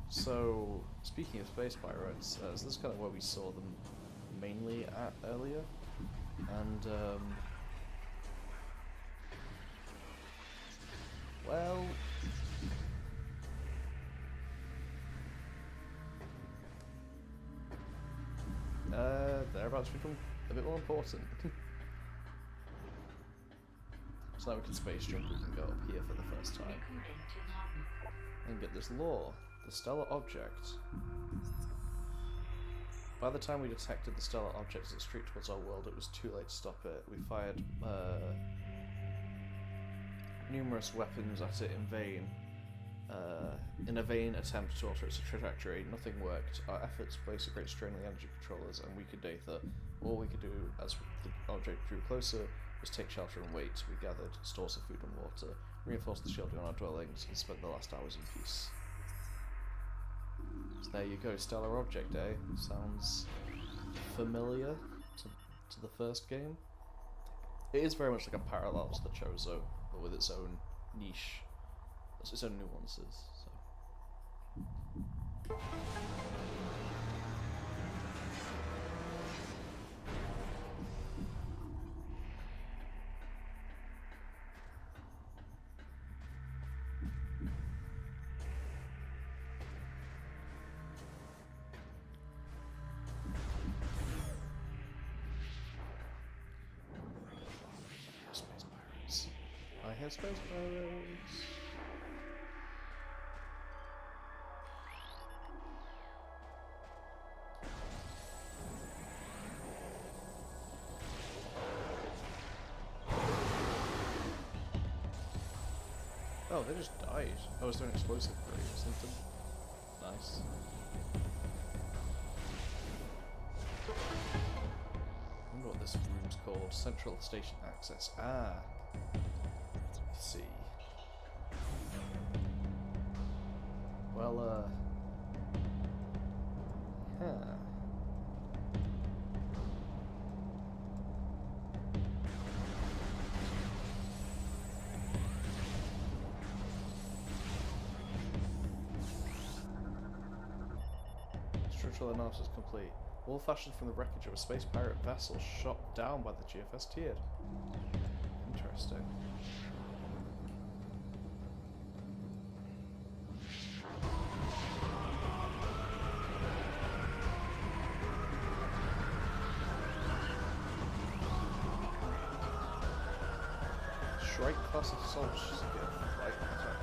So, speaking of space pirates, this is kind of where we saw them mainly at earlier, and well, they're about to become a bit more important. So now we can space jump, we can go up here for the first time. And get this lore, the stellar object. By the time we detected the stellar object as it streaked towards our world, it was too late to stop it. We fired numerous weapons at it in a vain attempt to alter its trajectory. Nothing worked. Our efforts placed a great strain on the energy controllers and weakened Aether. All we could do as the object drew closer was take shelter and wait. We gathered stores of food and water, reinforced the shielding on our dwellings, and spent the last hours in peace. So there you go, stellar object, eh? Sounds familiar to the first game. It is very much like a parallel to the Chozo, but with its own niche, its own nuances. So. I hear space pirates. Oh, they just died. Oh, is there an explosive break or something? Nice. I wonder what this room's called. Central Station Access. Ah. Let's see. Well, Structural analysis complete. All fashioned from the wreckage of a space pirate vessel shot down by the GFS Tiered. Interesting. Strike class assault flight attack.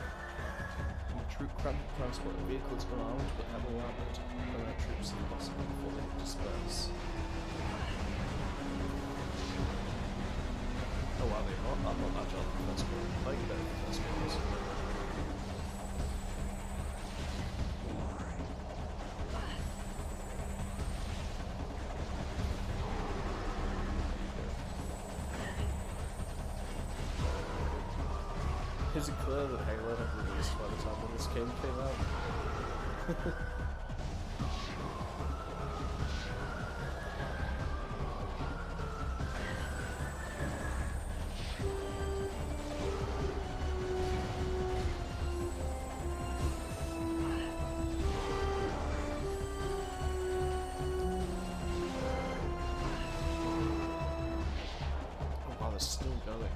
Troop transport vehicles unarmed but heavily armored. Permanent troops if possible before they disperse. Oh wow, I'm not agile in the first one. I like better in the first one. Is it clear that Halo had released by the time that this game came out? Oh wow, they're still going.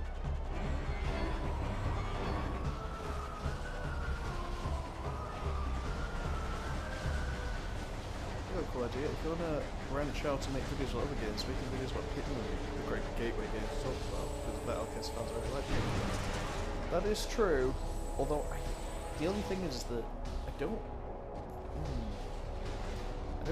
Cool idea. If you want to branch out and make videos about other games, making videos about Hitman would be a great gateway game to talk about, because the LKS fans really like it. That is true, although the only thing is that I don't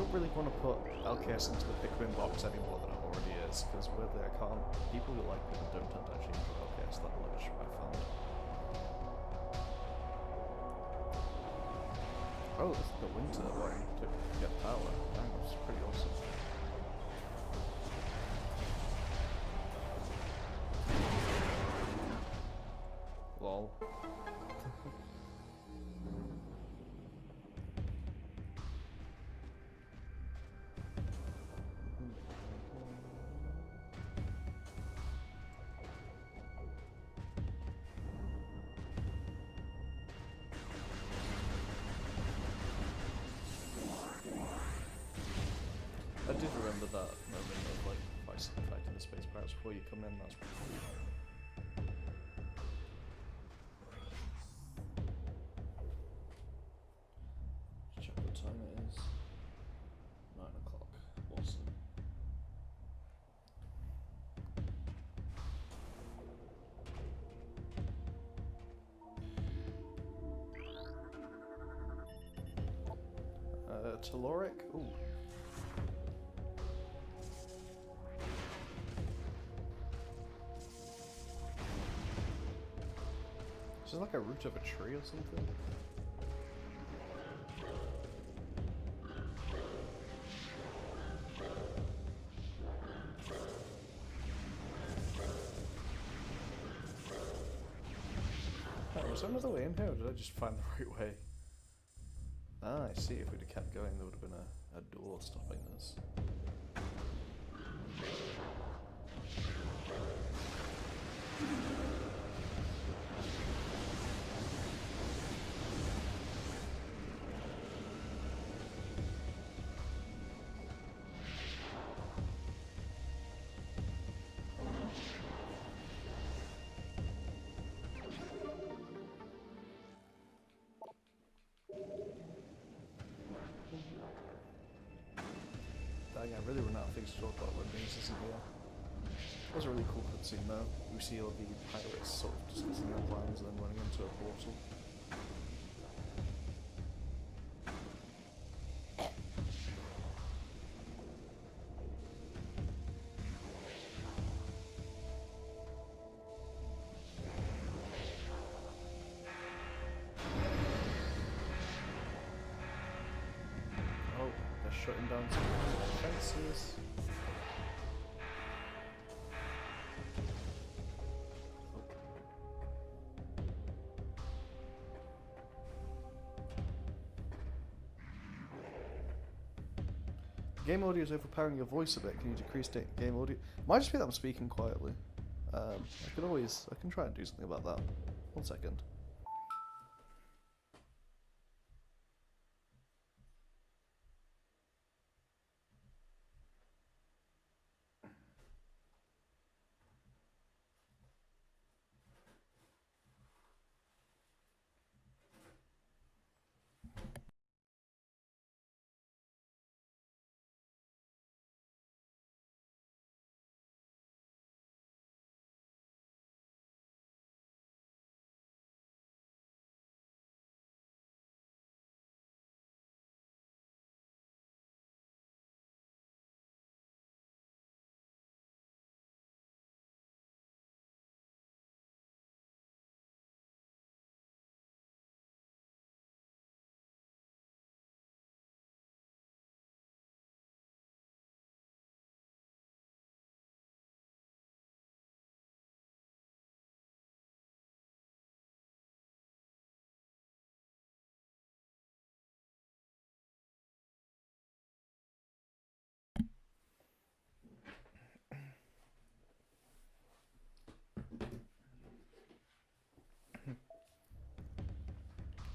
really want to put LKS into the Pikmin box any more than it already is, because weirdly I can't. People who like Pikmin don't tend to actually enjoy LKS that much, I found. Oh, this is the wind turbine to get power. Dang, that's pretty awesome. Lol. I did remember that moment of like fighting the space pirates before you come in. That's pretty cool. Check what time it is. 9 o'clock. Awesome. Teloric? Ooh. Is this like a root of a tree or something? Oh, was there another way in here, or did I just find the right way? Ah, I see. If we'd have kept going, there would have been a door stopping us. Dang, I really run out of things to talk about when Maze isn't here. That was a really cool cutscene though. We see all the pirates sort of discussing their plans and then running into a portal. Oh, they're shutting down some defenses. Game audio is overpowering your voice a bit. Can you decrease game audio? Might just be that I'm speaking quietly. I can try and do something about that. 1 second.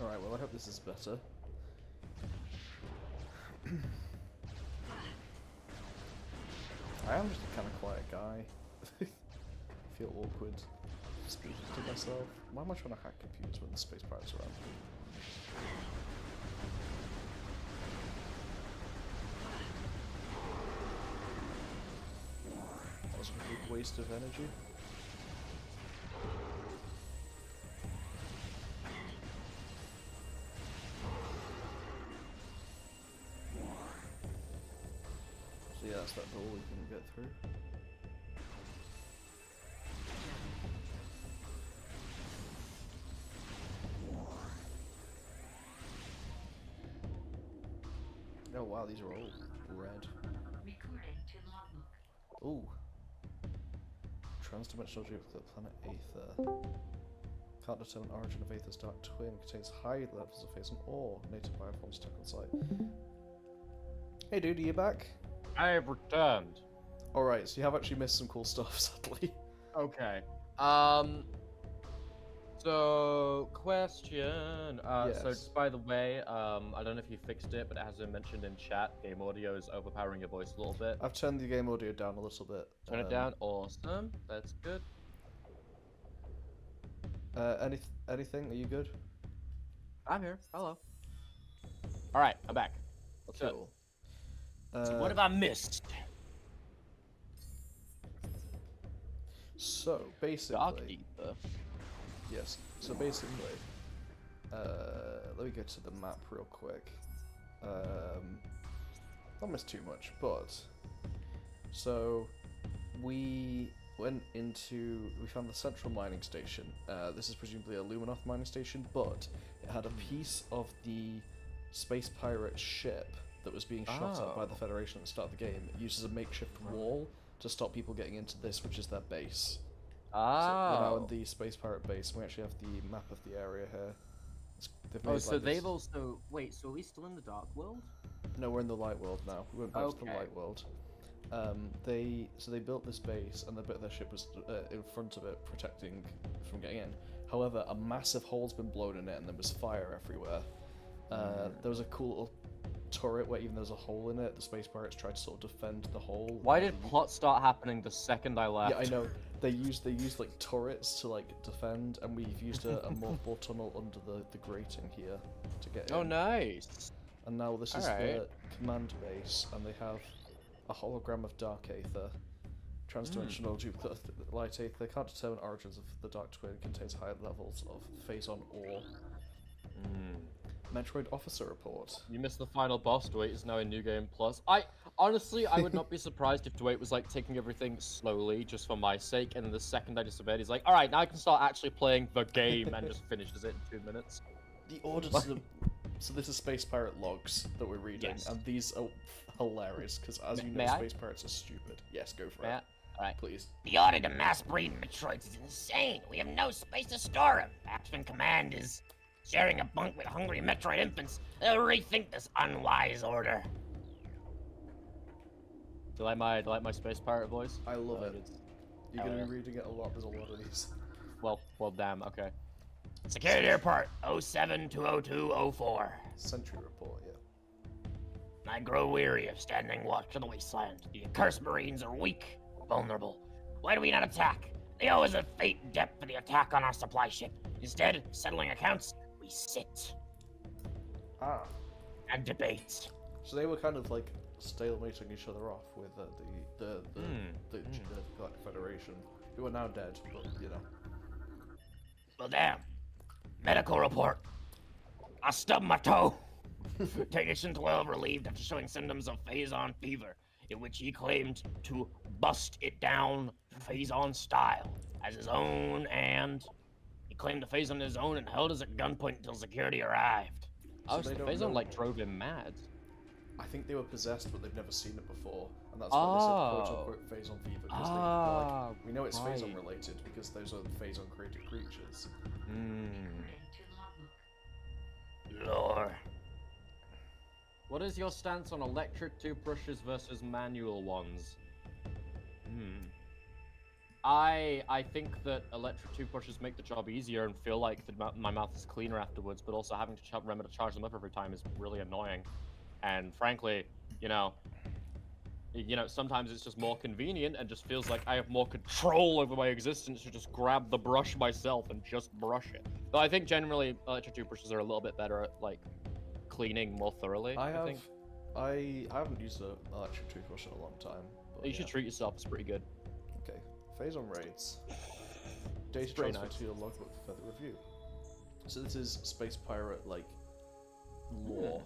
Alright, well I hope this is better. I am just a kind of quiet guy. I feel awkward speaking to myself. Why am I trying to hack computers when the space pirates are around? That was a big waste of energy. So yeah, that's that door we couldn't get through. Oh wow, these are all red. Ooh. Transdimensional duplicate planet Aether. Can't determine origin of Aether's dark twin. Contains high levels of phase on ore. Native bioforms stuck on site. Hey dude, are you back? I have returned. Alright, so you have actually missed some cool stuff, sadly. Okay. So, question. So, Yes. just by the way, I don't know if you fixed it, but it has been mentioned in chat. Game audio is overpowering your voice a little bit. I've turned the game audio down a little bit. Turn it down. Awesome. That's good. Anything? Are you good? I'm here. Hello. All right, I'm back. What's up? Cool. So what have I missed? So basically, Dark Ether. yes. So basically, let me get to the map real quick. Not miss too much, but so we went into, we found the central mining station. This is presumably a Luminoth mining station, but it had a piece of the space pirate ship that was being shot at by the Federation at the start of the game. It uses a makeshift wall to stop people getting into this, which is their base. So we're now in the space pirate base. We actually have the map of the area here. They've also... Wait, so are we still in the Dark World? No, we're in the light world now. We went back to the light world. They built this base, and the bit of their ship was in front of it, protecting from getting in. However, a massive hole's been blown in it, and there was fire everywhere. There was a cool little turret where even there's a hole in it. The space pirates tried to sort of defend the hole. Why did plot start happening the second I left? Yeah, I know. They used like turrets to like defend, and we've used a mothball tunnel under the grating here to get in. Oh, nice. And now this is the command base, and they have a hologram of Dark Aether, transdimensional duplicate light Aether. They can't determine origins of the Dark Twin. Contains high levels of phase-on ore. Metroid Officer Report. You missed the final boss. Dwight is now in New Game Plus. Honestly, I would not be surprised if Dwight was like taking everything slowly just for my sake, and then the second I disobeyed, he's like, all right, now I can start actually playing the game, and just finishes it in 2 minutes. The order to the... So this is Space Pirate logs that we're reading, and these are hilarious, because as you know, Space Pirates are stupid. Yes, go for it. Alright. Please. The order to mass breed Metroids is insane. We have no space to store them. Action Command is sharing a bunk with hungry Metroid infants. They'll rethink this unwise order. Do you like my Space Pirate voice? I love it. You're going to be reading it a lot. There's a lot of these. Well, damn. Okay. Security report 07-202-04. Sentry report, yeah. I grow weary of standing watch on the wasteland. The accursed Marines are weak, vulnerable. Why do we not attack? They owe us a fate debt for the attack on our supply ship. Instead, settling accounts, we sit and debate. So they were kind of like stalemating each other off with the Galactic Federation, who are now dead, but you know. Well, damn. Medical report. I stubbed my toe. Technician 12 relieved after showing symptoms of phase-on fever, in which he claimed to bust it down phase-on style as his own, and he claimed the phase-on his own and held us at gunpoint until security arrived. So the phase-on like drove him mad. I think they were possessed, but they've never seen it before, and that's why they said quote-unquote phase-on fever, because we know it's phase-on related because those are phase-on created creatures. Lore. What is your stance on electric toothbrushes versus manual ones? I think that electric toothbrushes make the job easier and feel like my mouth is cleaner afterwards, but also having to remember to charge them up every time is really annoying. And frankly, you know, sometimes it's just more convenient and just feels like I have more control over my existence to just grab the brush myself and just brush it. Though I think generally electric toothbrushes are a little bit better at like cleaning more thoroughly. I haven't used an electric toothbrush in a long time. But you should treat yourself. It's pretty good. Okay, phase-on raids. Data transfer to your logbook for further review. So this is Space Pirate like lore.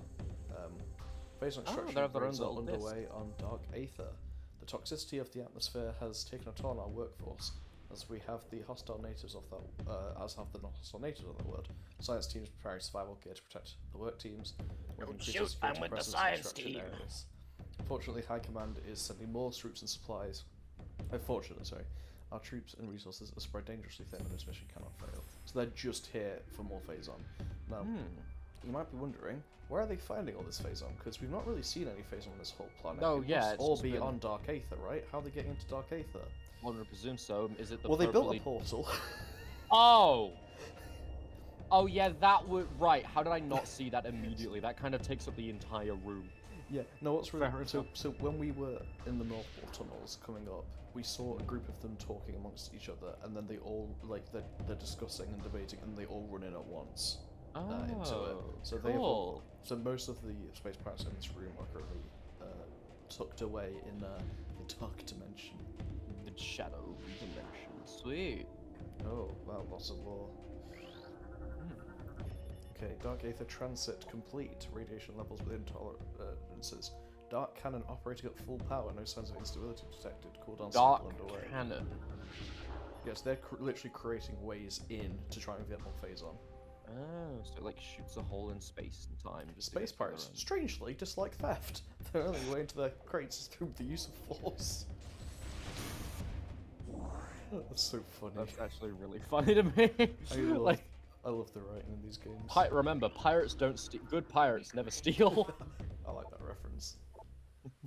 Phase-on extraction raids are underway on Dark Aether. The toxicity of the atmosphere has taken a toll on our workforce. as we have the hostile natives of that, as have the non-hostile natives of the world. Science teams preparing survival gear to protect the work teams. Don't shoot, I'm with the science team. Fortunately, High Command is sending more troops and supplies. Fortunately, sorry. Our troops and resources are spread dangerously thin and this mission cannot fail. So they're just here for more Phazon. Now, you might be wondering, where are they finding all this Phazon? Because we've not really seen any Phazon on this whole planet. No, it yeah, must it's all just be been- on Dark Aether, right? How are they getting into Dark Aether? One would presume so. Is it the Well, they built a purpley- portal. Oh! Oh yeah, that would... Right, how did I not see that immediately? That kind of takes up the entire room. Yeah, no, what's really... Fair So when we were in the North Pole tunnels coming up, we saw a group of them talking amongst each other, and then they all, like, they're discussing and debating, and they all run in at once into it. So they have all, cool. so most of the space pirates in this room are currently tucked away in the dark dimension. The shadow dimension. Sweet. Oh, wow, lots of lore. Okay, Dark Aether transit complete. Radiation levels within tolerances. Dark cannon operating at full power. No signs of instability detected. Cooldown Dark cycle underway. cannon. Yes, they're literally creating ways in to try and get more Phazon. Oh, so it like shoots a hole in space and time. just to Space get to their pirates, own- strangely, dislike theft. Their only way into their crates is through the use of force. That's so funny. That's actually really funny to me. I love the writing in these games. Remember, pirates don't steal. Good pirates never steal. I like that reference.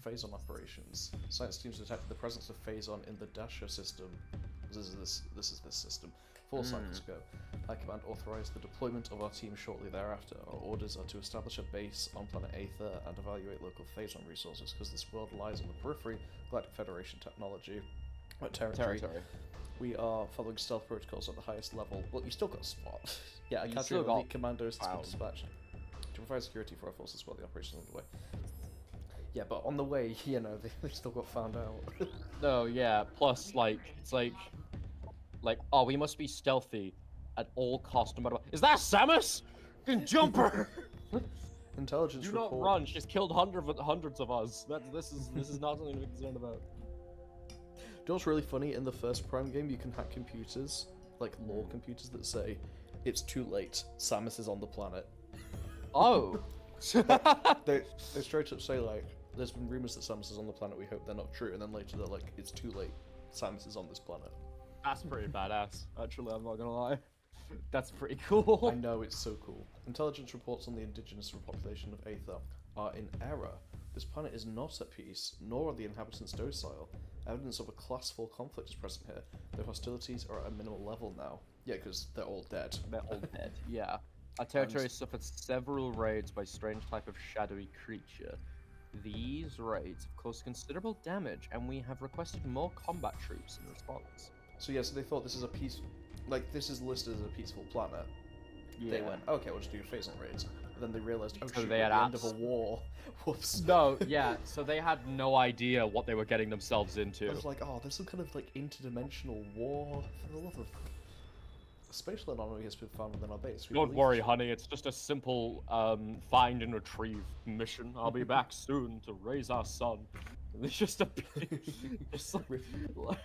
Phazon operations. Science teams detected the presence of Phazon in the Dasher system. This is this system. 4 cycles ago. High Command authorized the deployment of our team shortly thereafter. Our orders are to establish a base on planet Aether and evaluate local Phazon resources, because this world lies on the periphery of Galactic Federation territory. We are following stealth protocols at the highest level. Well, you still got spot. Yeah, a You cadre still of got elite commandos has been Wow. dispatched to provide security for our forces while the operation is underway. Yeah, but on the way, you know, they still got found out. No, yeah. Plus, like, it's like, oh, we must be stealthy at all costs, no matter what. Is that Samus? Fucking jumper! Intelligence Do report. not run. She's killed hundreds of us. This is not something to be concerned about. You know what's really funny? In the first Prime game, you can hack computers, like lore computers, that say, it's too late, Samus is on the planet. Oh. They straight up say, like, there's been rumors that Samus is on the planet, we hope they're not true, and then later they're like, it's too late, Samus is on this planet. That's pretty badass. Actually, I'm not gonna lie. That's pretty cool. I know, it's so cool. Intelligence reports on the indigenous population of Aether are in error. This planet is not at peace, nor are the inhabitants docile. Evidence of a class 4 conflict is present here, though hostilities are at a minimal level now. Yeah, because they're all dead. They're all dead. Yeah. Our territory has suffered several raids by strange type of shadowy creature. These raids have caused considerable damage, and we have requested more combat troops in response. So yeah, so they thought this is a this is listed as a peaceful planet. Yeah. They went, okay, we'll just do Phazon raids. But then they realized, oh So shoot, they we're at had the end of a war. Whoops. No, yeah, so they had no idea what they were getting themselves I into. was like, oh, there's some kind of like interdimensional war. For the love of... A spatial anomaly has been found within our base. We Don't believe- worry, honey, it's just a simple find and retrieve mission. I'll be back soon to raise our son. And it's just a just like,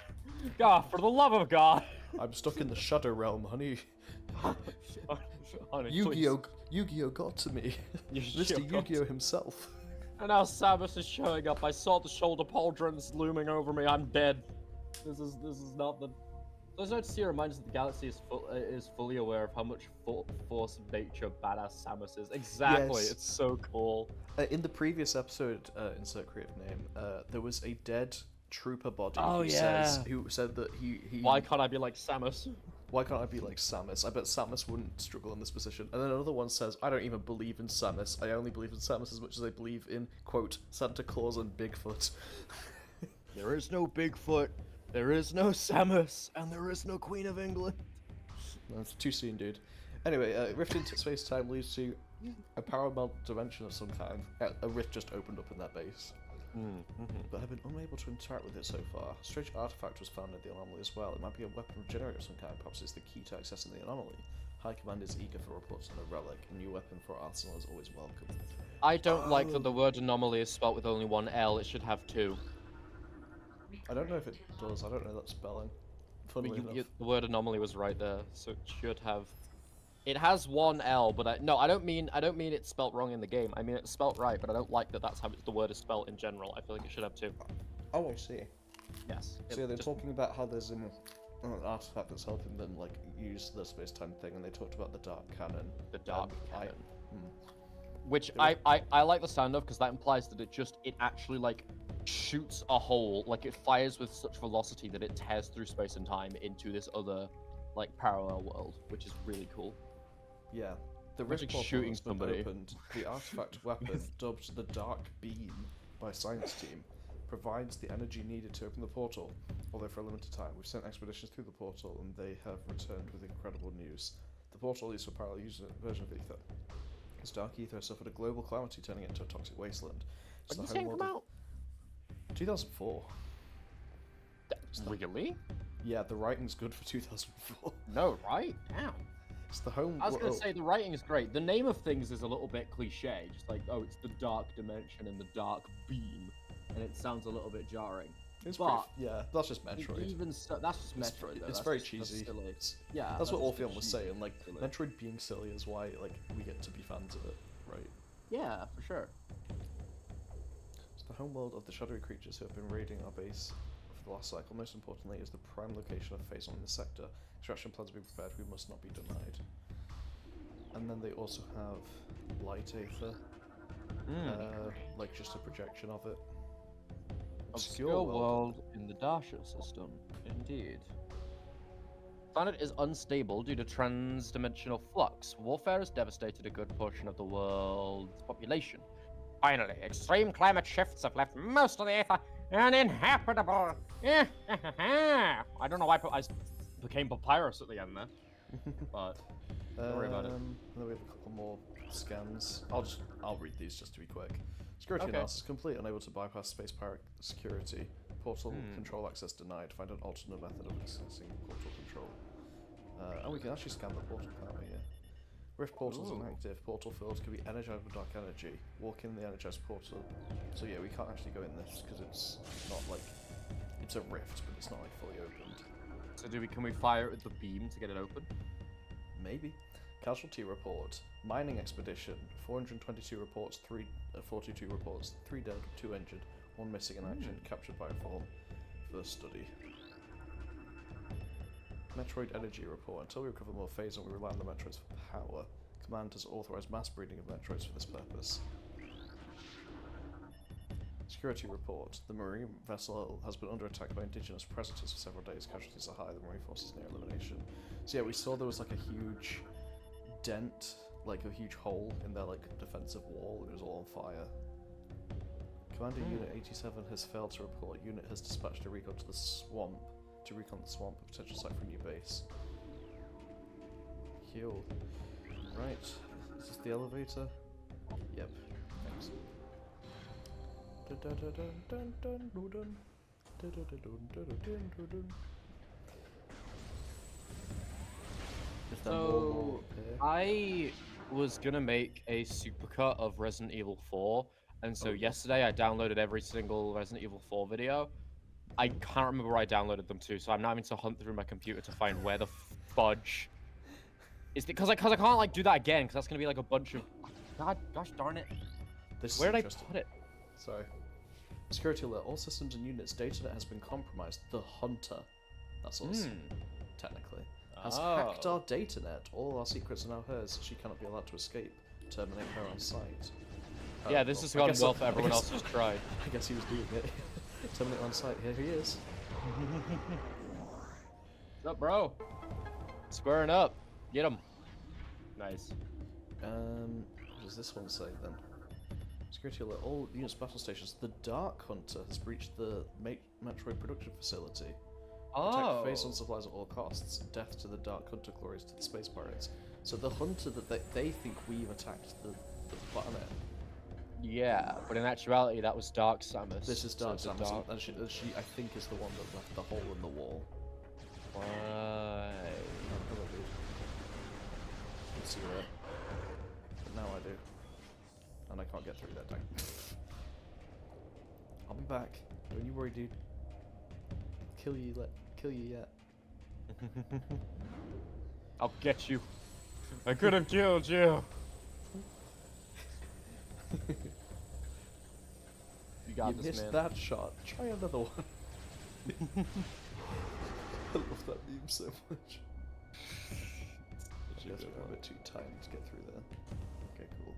God, for the love of God. I'm stuck in the Shadow Realm, honey. Honey, Yu-Gi-Oh got to me. Yu-Gi-Oh Mr. got Yu-Gi-Oh himself. And now Samus is showing up. I saw the shoulder pauldrons looming over me. I'm dead. This is not the. Those notes here remind us that the galaxy is fully aware of how much force of nature badass Samus is. Exactly. Yes. It's so cool. In the previous episode, insert creative name, there was a dead trooper body Oh, who said that he Why can't I be like Samus? Why can't I be like Samus? I bet Samus wouldn't struggle in this position. And then another one says, I don't even believe in Samus. I only believe in Samus as much as I believe in, quote, Santa Claus and Bigfoot. There is no Bigfoot. There is no Samus, and there is no Queen of England. That's too soon, dude. Anyway, rift into space-time leads to a parallel dimension of some kind. A rift just opened up in that base. But I've been unable to interact with it so far. A strange artifact was found in the anomaly as well. It might be a weapon generator of some kind. Perhaps it's the key to accessing the anomaly. High Command is eager for reports on the relic. A new weapon for our arsenal is always welcome. I don't like that the word anomaly is spelt with only one L. It should have two. I don't know if it does. I don't know that spelling. Funnily enough. The word anomaly was right there, so it should have. It has one L, but I don't mean it's spelt wrong in the game. I mean it's spelt right, but I don't like that that's how the word is spelt in general. I feel like it should have two. Oh, I see. Yes. So yeah, they're talking about how there's an artifact that's helping them like use the space-time thing, and they talked about the dark cannon. The dark I- cannon. Which I like the sound of, because that implies that it actually like shoots a hole, like it fires with such velocity that it tears through space and time into this other like parallel world, which is really cool. Yeah. The It's rift like portal shooting has been somebody. opened. The artifact weapon, dubbed the Dark Beam by science team, provides the energy needed to open the portal, although for a limited time. We've sent expeditions through the portal, and they have returned with incredible news. The portal is a parallel version of Ether. This dark ether suffered a global calamity, turning it into a toxic wasteland. It's When the did you say it homeworld come of- out? 2004. Really? Yeah, the writing's good for 2004. No, right? Damn. It's the home. I was gonna say the writing is great. The name of things is a little bit cliche, just like, oh, it's the dark dimension and the dark beam, and it sounds a little bit jarring. It's but yeah, that's just Metroid. Even so, that's just It's- Metroid. Though. It's That's very just- that's cheesy. silly. It's- Yeah, that's what just Orpheon was cheesy, saying. Like silly. Metroid being silly is why like we get to be fans of it, right? Yeah, for sure. It's the homeworld of the shadowy creatures who have been raiding our base for the last cycle. Most importantly, is the prime location of Phazon in the sector. Extraction plans be prepared. We must not be denied. And then they also have light aether, like just a projection of it. Obscure world in the Darsha system, indeed. Planet is unstable due to trans-dimensional flux. Warfare has devastated a good portion of the world's population. Finally, extreme climate shifts have left most of the Aether uninhabitable. I don't know why I became Papyrus at the end there, but don't worry about it. And then we have a couple more scans. I'll read these just to be quick. Security Okay. analysis complete. Unable to bypass space pirate security. Portal control access denied. Find an alternate method of accessing portal control. And we can actually scan the portal, can't we? Yeah. Rift portals inactive. Portal fields can be energized with dark energy. Walk in the energized portal. So yeah, we can't actually go in this because it's not like it's a rift, but it's not like fully opened. So can we fire it with the beam to get it open? Maybe. Casualty report. Mining expedition. 422 reports, 42 reports, 3 dead, 2 injured, 1 missing in action, captured by a form. First study. Metroid energy report. Until we recover more Phazon, we rely on the Metroids for power. Command has authorized mass breeding of Metroids for this purpose. Security report. The marine vessel has been under attack by indigenous predators for several days. Casualties are high. The marine force is near elimination. So yeah, we saw there was like a huge dent, like a huge hole in their like defensive wall. It was all on fire. Commander Unit 87 has failed to report. Unit has dispatched a recon to the swamp to recon the swamp, a potential site for a new base. Heal. Right. Is this the elevator? Yep. Thanks. Is there more So up here? I was gonna make a supercut of Resident Evil 4, and so yesterday I downloaded every single Resident Evil 4 video. I can't remember where I downloaded them to, so I'm now having to hunt through my computer to find where the fudge is. Because I can't like do that again, because that's gonna be like a bunch of. God, gosh darn it! This is Where did I interesting. put it? Sorry. Security alert. All systems and units. Datanet has been compromised. The Hunter. That's us. Technically. Has hacked our datanet. All our secrets are now hers. She cannot be allowed to escape. Terminate her on site. Yeah, this has gone well for everyone else who's tried. I guess he was doing it. Terminate on site. Here he is. What's up, bro? Squaring up. Get him. Nice. What does this one say then? Security alert. All units battle stations. The Dark Hunter has breached the Metroid production facility. Protect Phazon supplies at all costs. Death to the Dark Hunter, glories to the space pirates. So the Hunter that they think we've attacked the planet. Yeah, but in actuality, that was Dark Samus. This is Dark So Samus, and she I think is the one that left the hole in the wall. Why? Let's see where. But now I do. And I can't get through that, dang. I'll be back. Don't you worry, dude. Kill you yet. I'll get you. I could have killed you. You got You this, missed man. that shot. Try another one. I love that meme so much. You guys are a bit too tiny to get through there. Okay, cool.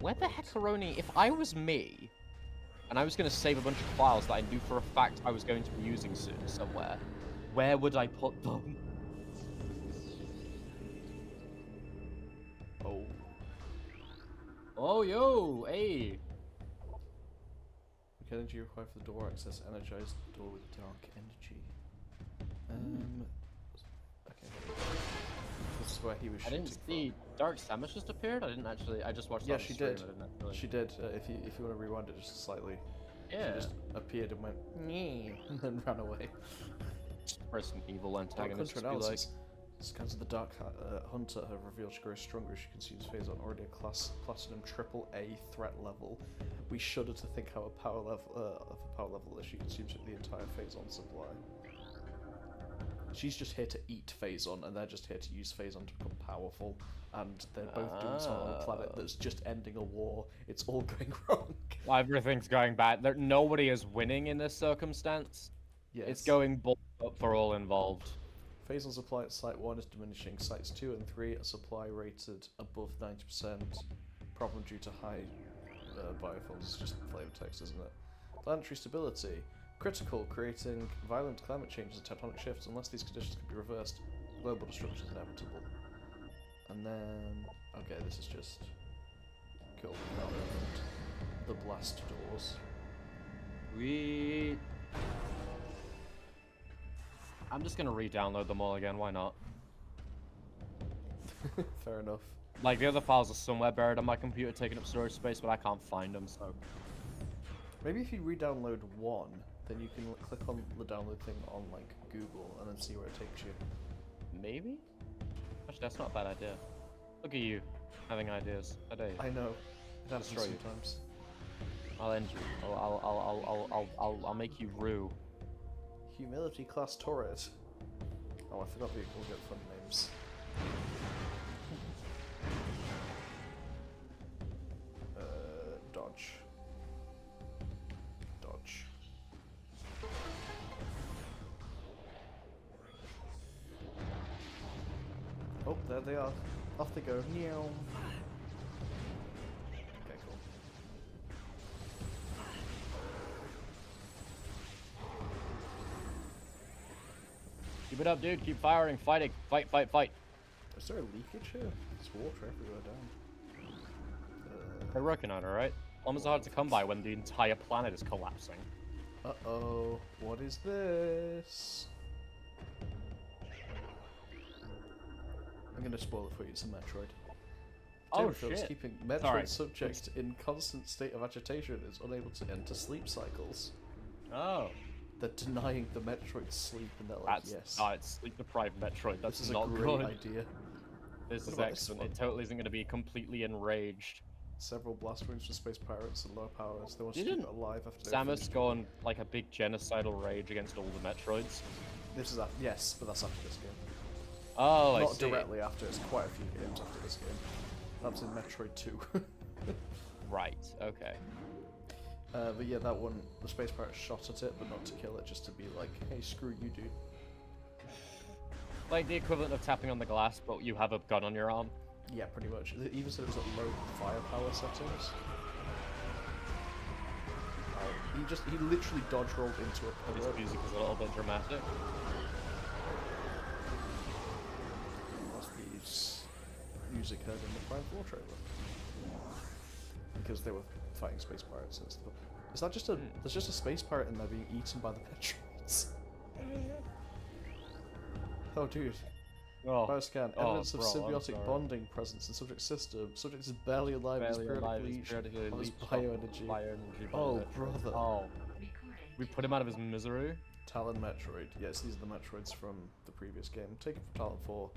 Where the heck, Aroni, if I was me, and I was going to save a bunch of files that I knew for a fact I was going to be using soon somewhere, where would I put them? Oh. Oh, yo, hey. What energy required for the door access? Energize the door with dark energy. Okay. This is where he was I shooting didn't see Dark Samus just appeared. I didn't actually. I just watched. Yeah, that on she stream, did. I didn't actually... She did. If you want to rewind it just slightly. Yeah. She just appeared and went "Nee," and then ran away. Press an evil antagonist. Dark Be like, analysis. Scans of the Dark Hunter have revealed she grows stronger as she consumes Phazon, already a class platinum AAA threat level. We shudder to think how a power level as she consumes the entire Phazon supply. She's just here to eat Phazon, and they're just here to use Phazon to become powerful. And they're both doing something on a planet that's just ending a war. It's all going wrong. everything's going bad. Nobody is winning in this circumstance. Yes. It's going balls up for all involved. Phazon supply at Site 1 is diminishing. Sites 2 and 3 are supply rated above 90%. Problem due to high biofuels. It's just flavor text, isn't it? Planetary stability. Critical, creating violent climate changes and tectonic shifts. Unless these conditions can be reversed, global destruction is inevitable. And then... okay, this is just... cool. Now opened the blast doors. Sweet. I'm just gonna re-download them all again, why not? Fair enough. Like, the other files are somewhere buried on my computer taking up storage space, but I can't find them, so... Maybe if you re-download one, then you can click on the download thing on, like, Google, and then see where it takes you. Maybe? Actually, that's not a bad idea. Look at you, having ideas. How dare you? I know. It happens Destroy you. sometimes. I'll end you. I'll make you rue. Humility class turret. Oh, I forgot we'll get fun names. Dodge. Dodge. Oh, there they are. Off they go. Meow. Okay, cool. Keep it up, dude. Keep firing, fighting. Fight, fight, fight. Is there a leakage here? There's water everywhere down. They're working on it, right? Plumbers are hard to come by when the entire planet is collapsing. Uh-oh. What is this? I'm gonna spoil it for you. It's a Metroid. Oh, David is shit. keeping Metroid Sorry. subject in constant state of agitation and is unable to enter sleep cycles. Oh. They're denying the Metroid sleep, and they're like, That's yes. it's sleep-deprived Metroid. That's This is not a great good. idea. This What is about this excellent. one? It totally isn't going to be completely enraged. Several blast wounds for space pirates and low powers. They want to keep Didn't it alive after they Samus go on like a big genocidal rage against all the Metroids? This is yes, but that's after this game. Oh, I Not see. directly after. It's quite a few games after this game. That's in Metroid 2. Right. Okay. But yeah, that one, the space pirates shot at it, but not to kill it, just to be like, hey, screw you, dude. Like the equivalent of tapping on the glass, but you have a gun on your arm. Yeah, pretty much. Even so, it was at low firepower settings. He literally dodge rolled into a This pillar. music is a little bit dramatic. That's the music heard in the Prime 4 trailer. Because they were fighting space pirates and stuff. Is that just a... There's just a space pirate in there being eaten by the Metroids. Oh, dude. Oh, Bioscan. oh, Evidence of bro, I'm symbiotic sorry. bonding presence in subject system. Subject is barely alive and is barely alive. periodically Is periodically on his leached bioenergy. Bioenergy by Oh, the Metroids. brother. Oh. We put him out of his misery. Talon Metroid. Yes, these are the Metroids from the previous game. Taken from Talon 4.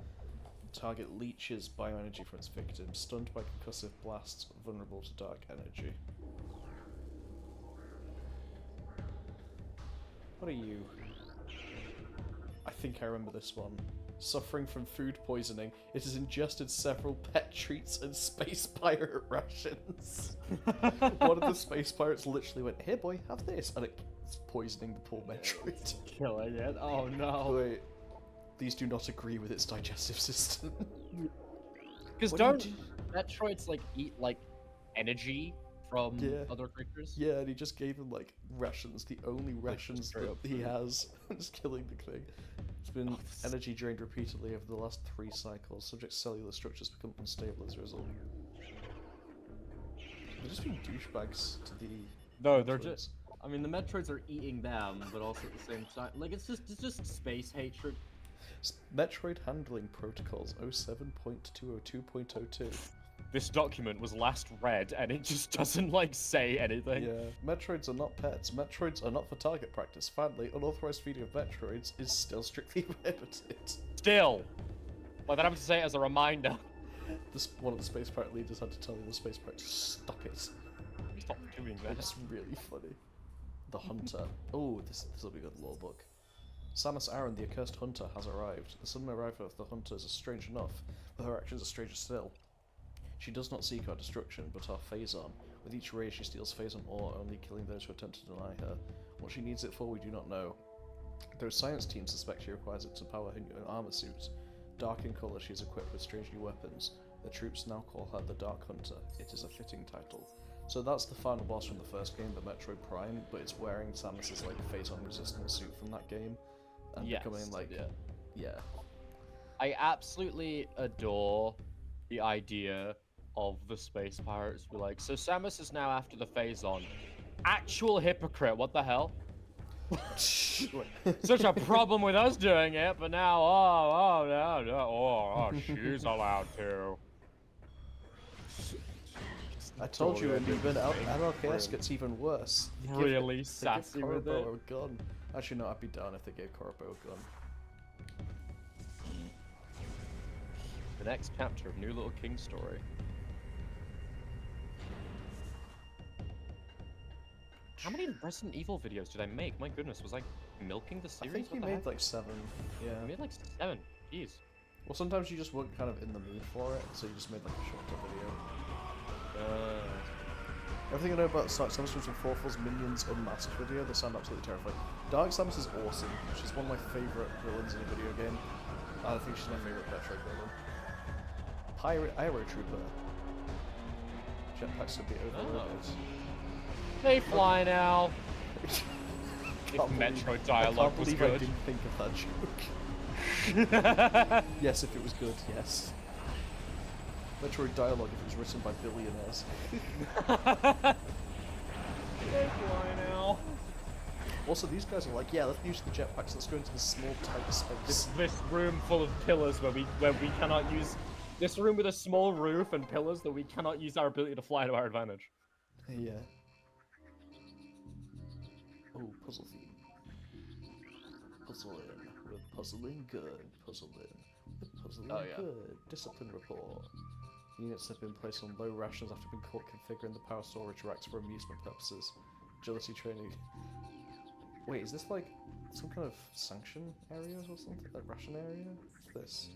Target leeches bioenergy from its victim. Stunned by concussive blasts. Vulnerable to dark energy. What are you? I think I remember this one. Suffering from food poisoning, it has ingested several pet treats and space pirate rations. One of the space pirates literally went, "Here, boy, have this," and it's poisoning the poor Metroid. Killing it. Oh no. Wait, these do not agree with its digestive system. Because What do don't you Metroids like eat like energy from Yeah. other creatures? Yeah, and he just gave him like rations, the only rations straight that up. he has. Just killing the thing. It's been energy drained repeatedly over the last 3 cycles. Subject's cellular structures become unstable as a result. They're just being douchebags to the. No, they're Metroids. just. I mean, the Metroids are eating them, but also at the same time, like it's just space hatred. Metroid handling protocols 07.202.02. This document was last read, and it just doesn't like say anything. Yeah, Metroids are not pets. Metroids are not for target practice. Finally, unauthorized feeding of Metroids is still strictly prohibited. Still, like that. I have to say it as a reminder. One of the space pirate leaders had to tell the space pirate to stop it. Stop doing that. It's really funny. The Hunter. Oh, this will be a good lore book. Samus Aran, the accursed hunter, has arrived. The sudden arrival of the hunters is strange enough, but her actions are stranger still. She does not seek our destruction, but our Phazon. With each raid, she steals Phazon ore, only killing those who attempt to deny her. What she needs it for, we do not know. Though science teams suspect she requires it to power her new armor suit. Dark in colour, she is equipped with strange new weapons. The troops now call her the Dark Hunter. It is a fitting title. So that's the final boss from the first game, the Metroid Prime, but it's wearing Samus's like Phazon resistant suit from that game, and Yes, becoming like, yeah. I absolutely adore the idea of the space pirates. Be like, so Samus is now after the Phazon. Actual hypocrite, what the hell? Such a problem with us doing it, but now, she's allowed to. I told you, and even LLKS gets even worse. They give- Really they give sassy with it. Korobo a gun. Actually, no, I'd be down if they gave Korobo a gun. The next chapter of New Little King story. How many Resident Evil videos did I make? My goodness, was I milking the I series? think you What the made heck? like 7. Yeah. I made like 7. Jeez. Well, sometimes you just weren't kind of in the mood for it, so you just made like a shorter video. Everything I know about Samus from Forful's Minions Unmasked video, they sound absolutely terrifying. Dark Samus is awesome. She's one of my favourite villains in a video game. I think she's my favourite Metroid villain. Pirate Aero Trooper. Jetpacks would be overloaded. They fly now. If Can't believe- Metroid dialogue I was can't believe I good. didn't think of that joke. Yes, if it was good, yes. Metroid dialogue if it was written by billionaires. They fly now. Also, these guys are like, yeah, let's use the jetpacks, let's go into this small, tight space. This room full of pillars where we cannot use. This room with a small roof and pillars that we cannot use our ability to fly to our advantage. Yeah. Oh, puzzle theme. Puzzle in. We're puzzling good. Puzzle in. We're puzzling Oh, yeah. good. Discipline report. Units have been placed on low rations after being caught configuring the power storage racks for amusement purposes. Agility training. Wait, is this like some kind of sanction areas or something? Like ration area? What's this?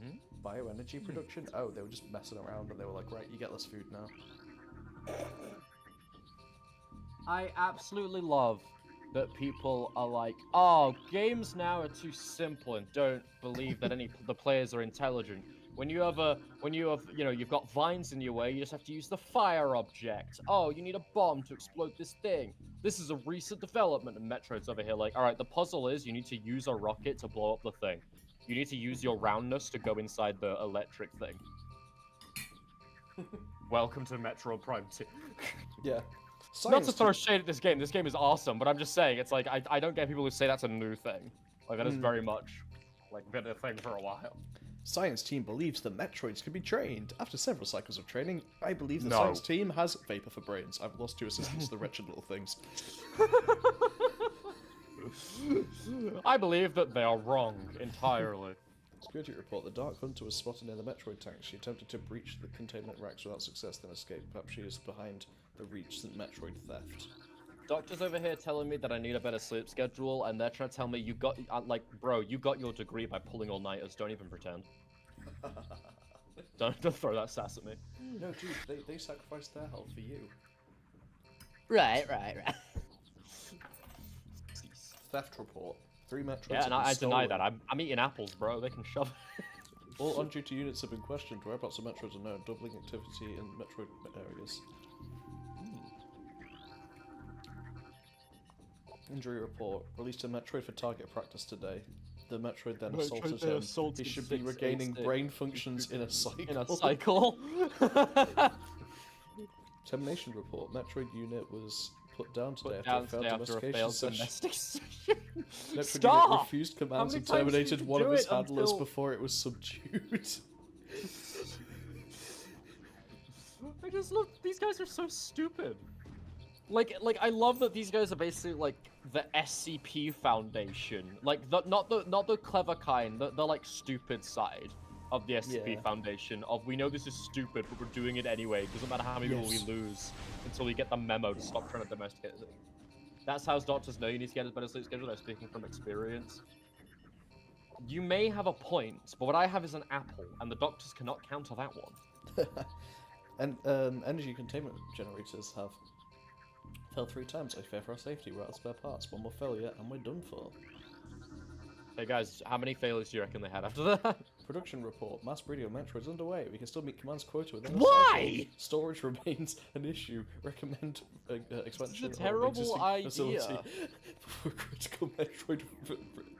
Bioenergy production? Oh, they were just messing around and they were like, right, you get less food now. I absolutely love that people are like, oh, games now are too simple and don't believe that the players are intelligent. When you have, you've got vines in your way, you just have to use the fire object. Oh, you need a bomb to explode this thing. This is a recent development, and Metroid's over here like, all right, the puzzle is you need to use a rocket to blow up the thing. You need to use your roundness to go inside the electric thing. Welcome to Metroid Prime 2. Yeah. Not to throw shade at this game is awesome, but I'm just saying, it's like, I don't get people who say that's a new thing. Like, that is very much, like, been a thing for a while. Science team believes the Metroids can be trained. After several cycles of training, I believe the No. science team has vapor for brains. I've lost 2 assistants to the wretched little things. I believe that they are wrong entirely. Security report. The Dark Hunter was spotted near the Metroid tank. She attempted to breach the containment racks without success, then escaped. Perhaps she is behind the recent Metroid theft. Doctors over here telling me that I need a better sleep schedule, and they're trying to tell me you got, like, bro, you got your degree by pulling all-nighters. Don't even pretend. Don't throw that sass at me. No, dude, they sacrificed their health for you. Right. Theft report. 3 Metroids Yeah, and have been I deny stolen. that. I'm eating apples, bro. They can shove. All on-duty units have been questioned. Whereabouts of Metroids are known. Doubling activity in Metroid areas. Injury report. Released a Metroid for target practice today. The Metroid then assaulted him. He should be regaining brain functions in a cycle. In a cycle. Termination report. Metroid unit was put down today Put down after today a after a failed failed domestication session. domestic Metroid Stop! unit refused commands many and times did terminated you one of do his it handlers until- before it was subdued. I just love these guys are so stupid. Like I love that these guys are basically like the SCP Foundation, like not the clever kind, the like stupid side of the SCP Yeah. Foundation. Of we know this is stupid, but we're doing it anyway. Doesn't matter how many people we lose until we get the memo to stop trying to domesticate it. That's how doctors know you need to get a better sleep schedule. They're speaking from experience. You may have a point, but what I have is an apple, and the doctors cannot counter that one. And energy containment generators have failed 3 times. I fear for our safety. We're out of spare parts. One more failure, and we're done for. Hey guys, how many failures do you reckon they had after that? Production report. Mass breeding of Metroids underway. We can still meet commands quota within a Why? cycle. Storage remains an issue. Recommend expansion This is a of terrible existing idea. facility before critical Metroid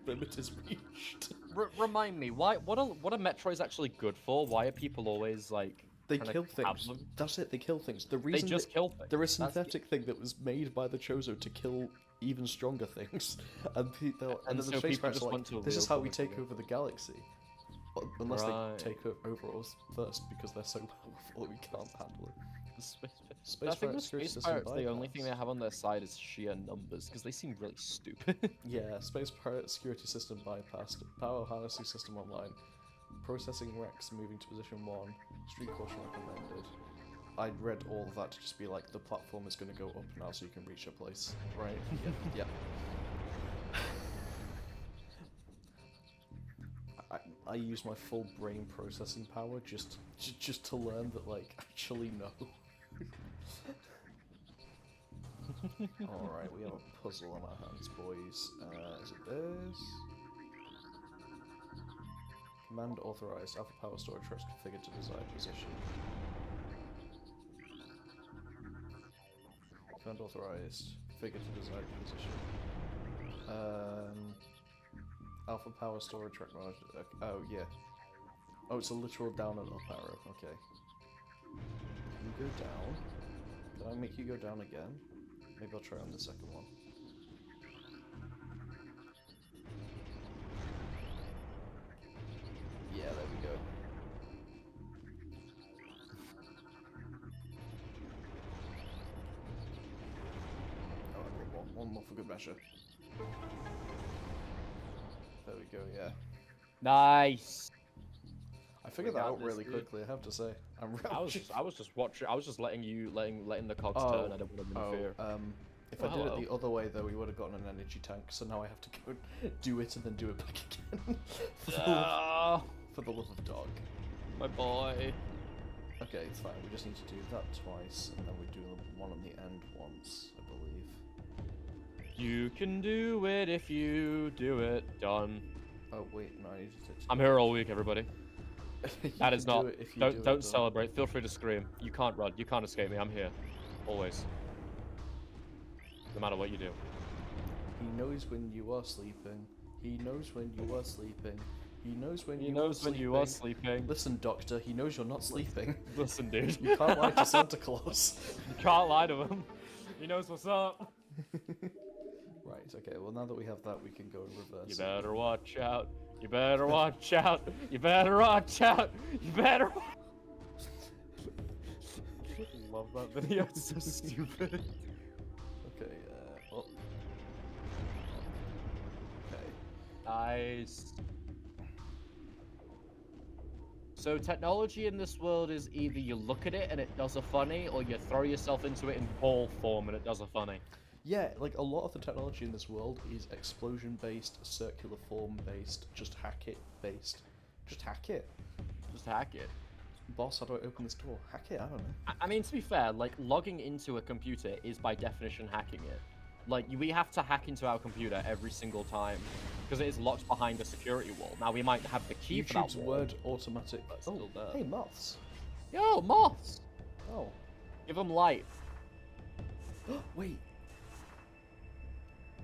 limit is reached. Remind me, what are Metroids actually good for? Why are people always like They trying to kill have things. them? That's it. They kill things. The They reason just kill things. they're a That's the- synthetic thing that was made by the Chozo to kill even stronger things, and then And the so space people pirates just are want to like, this is wield how them we as take well. over the galaxy. Well, unless Right. they take over us first, because they're so powerful that we can't handle it. Space I think the pirate security space system pirates, the only thing they bypass. have on their side is sheer numbers, because they seem really stupid. Yeah, space pirate security system bypassed. Power harnessing system online. Processing Rex moving to position 1. Street caution recommended. I read all of that to just be like, the platform is going to go up now so you can reach your place. Right? Yeah. I use my full brain processing power just to learn that, like, actually no. Alright, we have a puzzle on our hands, boys. Is it this? Command authorized. Alpha power storage trucks configured to desired position. Command authorized. Configured to desired position. Alpha power storage truck mode. Oh, yeah. Oh, it's a literal down and up arrow. Okay. You go down. Can I make you go down again? Maybe I'll try on the second one. Yeah, there we go. Alright, one more for good measure. There we go, yeah. Nice. I figured We that got out this, really dude. quickly, I have to say. I was just watching. I was just letting the cogs Oh, turn. I don't want to interfere. If Oh, I did hello. it the other way, though, we would have gotten an energy tank, so now I have to go do it and then do it back again. For the love of dog. My boy. Okay, it's fine. We just need to do that twice, and then we do the one on the end once, I believe. You can do it if you do it. Done. Oh, wait, no, I need to... I'm here all week, everybody. You That is can do not. it if you do it, Don't though. celebrate. Feel free to scream. You can't run. You can't escape me. I'm here, always. No matter what you do. He knows when you are sleeping. He knows when you are sleeping. He knows when He you knows are when sleeping. you are sleeping. Listen, Doctor, he knows you're not sleeping. Listen, dude. You can't lie to Santa Claus. You can't lie to him. He knows what's up. Right, okay, well now that we have that, we can go in reverse. You better watch out. You better watch out. You better watch out. You better. Love that video. It's so stupid. Okay, up. Okay. Nice. So technology in this world is either you look at it and it does a funny, or you throw yourself into it in ball form and it does a funny. Yeah, like a lot of the technology in this world is explosion-based, circular form-based, just hack it based. Just hack it. Just hack it. Boss, how do I open this door? Hack it, I don't know. I mean, to be fair, like, logging into a computer is by definition hacking it. Like, we have to hack into our computer every single time, because it is locked behind a security wall. Now, we might have the key for that YouTube's wall. word automatic. But Oh, still there. hey, moths. Yo, moths! Oh. Give them light. Wait.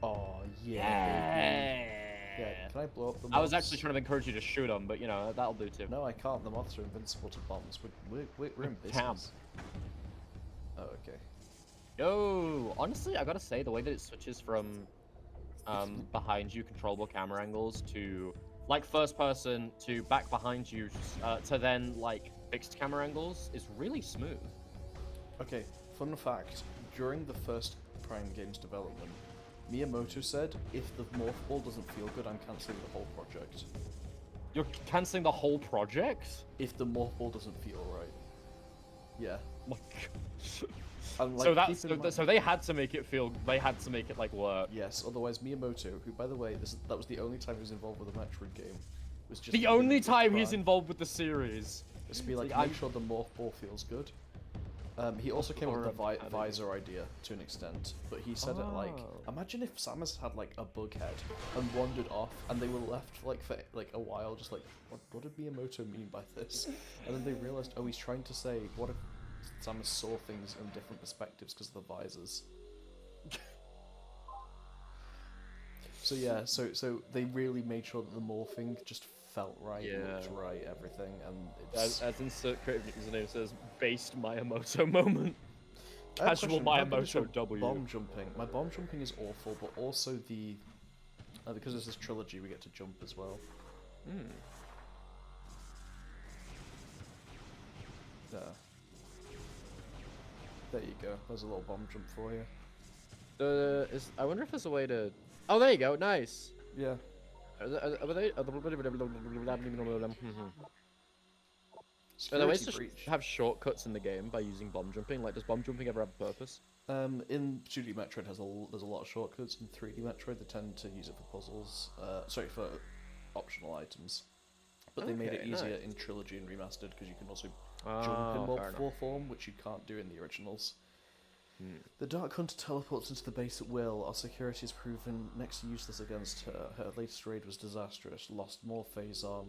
Oh, yeah. baby. Yeah, can I blow up the moths? I was actually trying to encourage you to shoot them, but, you know, that'll do too. No, I can't. The moths are invincible to bombs. We're in Damn. business. Oh, okay. Yo, honestly, I gotta say, the way that it switches from behind you controllable camera angles to, like, first person to back behind you to then, like, fixed camera angles is really smooth. Okay, fun fact. During the first Prime Games development, Miyamoto said, if the morph ball doesn't feel good, I'm cancelling the whole project. You're canceling the whole project? If the morph ball doesn't feel right. Yeah. Oh my God. And, like, So that's keep in mind- so they had to make it feel, they had to make it like work. Yes, otherwise Miyamoto, who by the way, that was the only time he was involved with a Metroid game, was just The only with time he's Prime. involved with the series. Just to be like, Like, make I'm- sure the morph ball feels good. He also came up with the Or, visor idea to an extent, but he said it like, Oh. imagine if Samus had like a bug head and wandered off, and they were left like for like a while, just like, what did Miyamoto mean by this? And then they realized, oh, he's trying to say, what if Samus saw things in different perspectives because of the visors? So yeah, so they really made sure that the morphing just felt right, looked Yeah. right, everything, and it's... As insert creative username says, based Miyamoto moment. I have a Casual question. How good is your Miyamoto W. Bomb jumping. My bomb jumping is awful, but also the... because it's this trilogy, we get to jump as well. Hmm. There. There you go. There's a little bomb jump for you. I wonder if there's a way to... Oh, there you go. Nice. Yeah. Are there ways Security to breach. have shortcuts in the game by using bomb jumping? Like, does bomb jumping ever have a purpose? In 2D Metroid there's a lot of shortcuts. In 3D Metroid they tend to use it for puzzles. Sorry, for optional items. But they made it Okay, easier nice. in Trilogy and Remastered because you can also jump in fair multiple form, which you can't do in the originals. Hmm. The Dark Hunter teleports into the base at will. Our security is proven next to useless against her. Her latest raid was disastrous. Lost more phase-on.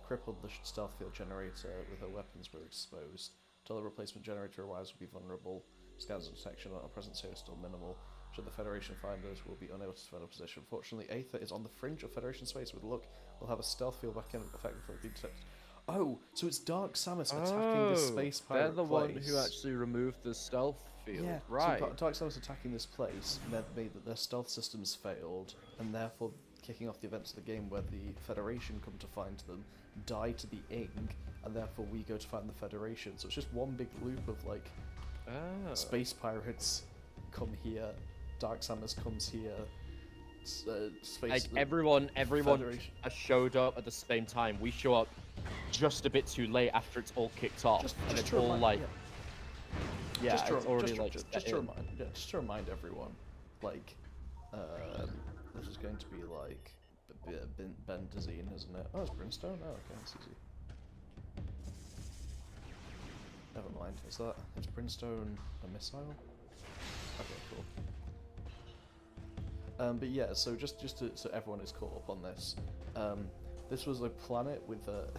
Crippled the stealth field generator with her weapons were exposed. Until the replacement generator arrives, will be vulnerable. Scans and detection on our present state are still minimal. Should the Federation find us, we'll be unable to defend our position. Fortunately, Aether is on the fringe of Federation space. With luck, we'll have a stealth field back in effect before it being detected. Oh, so it's Dark Samus attacking this space pirate They're the one place. who actually removed the stealth field. Yeah, Right. So Dark Samus attacking this place made that their stealth systems failed, and therefore kicking off the events of the game where the Federation come to find them, die to the Ing, and therefore we go to find the Federation. So it's just one big loop of like space pirates come here, Dark Samus comes here, space. Like everyone Federation. has showed up at the same time. We show up just a bit too late after it's all kicked off, and it's to all remind- like, yeah, just to, it's already just to- like just, set to in. just to remind everyone, like, this is going to be like Bendazine, isn't it? Oh, it's Brimstone. Oh, okay, that's easy. Never mind. Is Brimstone a missile? Okay, cool. But yeah, so so everyone is caught up on this. This was a planet with that